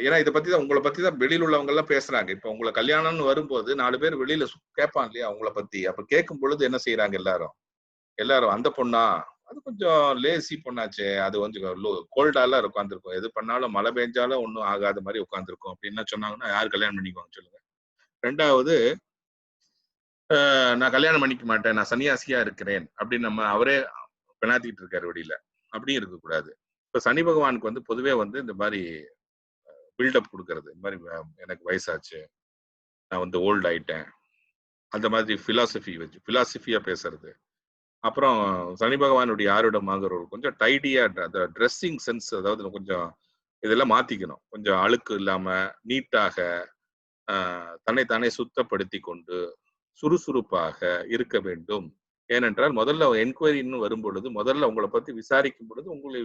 ஏன்னா இதை பத்தி தான் உங்களை பத்தி தான் வெளியில் உள்ளவங்க எல்லாம் பேசுறாங்க. இப்ப உங்களை கல்யாணம்னு வரும்போது 4 பேர் வெளியில கேட்பாங்க இல்லையா உங்களை பத்தி. அப்ப கேட்கும் பொழுது என்ன செய்யறாங்க எல்லாரும் அந்த பொண்ணா, அது கொஞ்சம் லேசி பொண்ணாச்சே, அது கொஞ்சம் கோல்டாலாம் உட்காந்துருக்கும், எது பண்ணாலும் மழை பெஞ்சாலும் ஒன்றும் ஆகாத மாதிரி உட்காந்துருக்கும் அப்படின்னு சொன்னாங்கன்னா யார் கல்யாணம் பண்ணிக்குவாங்க சொல்லுங்க. 2வது நான் கல்யாணம் பண்ணிக்க மாட்டேன், நான் சன்னியாசியா இருக்கிறேன் அப்படின்னு நம்ம அவரே பினாத்திட்டு இருக்காரு வெளியில. அப்படியும் இருக்கக்கூடாது. இப்ப சனி பகவானுக்கு வந்து பொதுவே வந்து இந்த மாதிரி பில்டப் கொடுக்கறது, இந்த மாதிரி எனக்கு வயசாச்சு, நான் வந்து ஓல்டு ஆயிட்டேன், அந்த மாதிரி பிலாசபியா பேசுறது. அப்புறம் சனி பகவானுடைய ஆருடம் ஆகிறவர்கள் கொஞ்சம் டைடியா அந்த ட்ரெஸ்ஸிங் சென்ஸ், அதாவது கொஞ்சம் இதெல்லாம் மாத்திக்கணும். கொஞ்சம் அழுக்கு இல்லாம நீட்டாக தன்னைத்தானே சுத்தப்படுத்தி கொண்டு சுறுசுறுப்பாக இருக்க வேண்டும். ஏனென்றால் முதல்ல என்கொயரின்னு வரும் பொழுது முதல்ல உங்களை பத்தி விசாரிக்கும் பொழுது உங்களை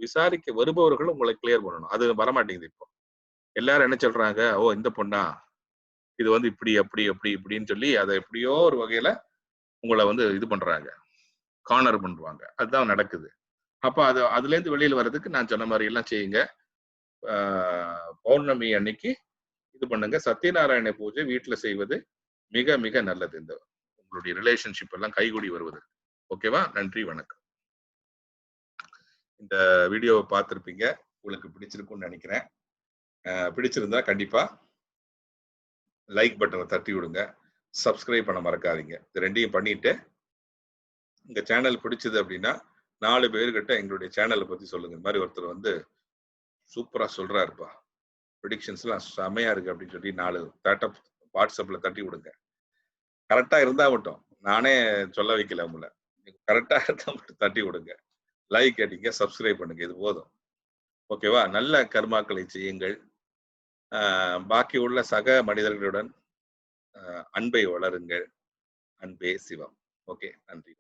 விசாரிக்க வருபவர்கள் உங்களை கிளியர் பண்ணணும். அது வரமாட்டேங்குது. இப்போ எல்லாரும் என்ன சொல்றாங்க, ஓ இந்த பொண்ணா, இது வந்து இப்படி அப்படி அப்படி இப்படின்னு சொல்லி அதை எப்படியோ ஒரு வகையில உங்களை வந்து இது பண்றாங்க, கார்னர் பண்ணுவாங்க. அதுதான் நடக்குது. அப்ப அதுல இருந்து வெளியில வர்றதுக்கு நான் சொன்ன மாதிரி எல்லாம் செய்யுங்க. பௌர்ணமி அன்னைக்கு இது பண்ணுங்க. சத்யநாராயண பூஜை வீட்டுல செய்வது மிக மிக நல்லது, இந்த உங்களுடைய ரிலேஷன்ஷிப் எல்லாம் கைகூடி வருவது. ஓகேவா? நன்றி, வணக்கம். இந்த வீடியோவை பார்த்திருப்பீங்க, உங்களுக்கு பிடிச்சிருக்கும்னு நினைக்கிறேன். பிடிச்சிருந்தா கண்டிப்பா லைக் பட்டனை தட்டி விடுங்க, சப்ஸ்கிரைப் பண்ண மறக்காதீங்க. இது ரெண்டையும் பண்ணிட்டு இந்த சேனல் பிடிச்சது அப்படின்னா 4 பேர்கிட்ட எங்களுடைய சேனலை பத்தி சொல்லுங்க. இந்த மாதிரி ஒருத்தர் வந்து சூப்பரா சொல்றாருப்பா, ப்ரெடிக்ஷன்ஸ் எல்லாம் செமையா இருக்கு அப்படின்னு சொல்லி 4 வாட்ஸ்அப்ல தட்டி விடுங்க. கரெக்டா இருந்தா மட்டும், நானே சொல்ல வைக்கல உங்களை, கரெக்டா இருந்தா மட்டும் தட்டி விடுங்க. லைக் கேட்டீங்க, சப்ஸ்கிரைப் பண்ணுங்க, இது போதும். ஓகேவா? நல்ல கர்மாக்களை செய்யுங்கள். பாக்கி உள்ள சக மனிதர்களுடன் அன்பை வளருங்கள். அன்பே சிவம். ஓகே, நன்றி.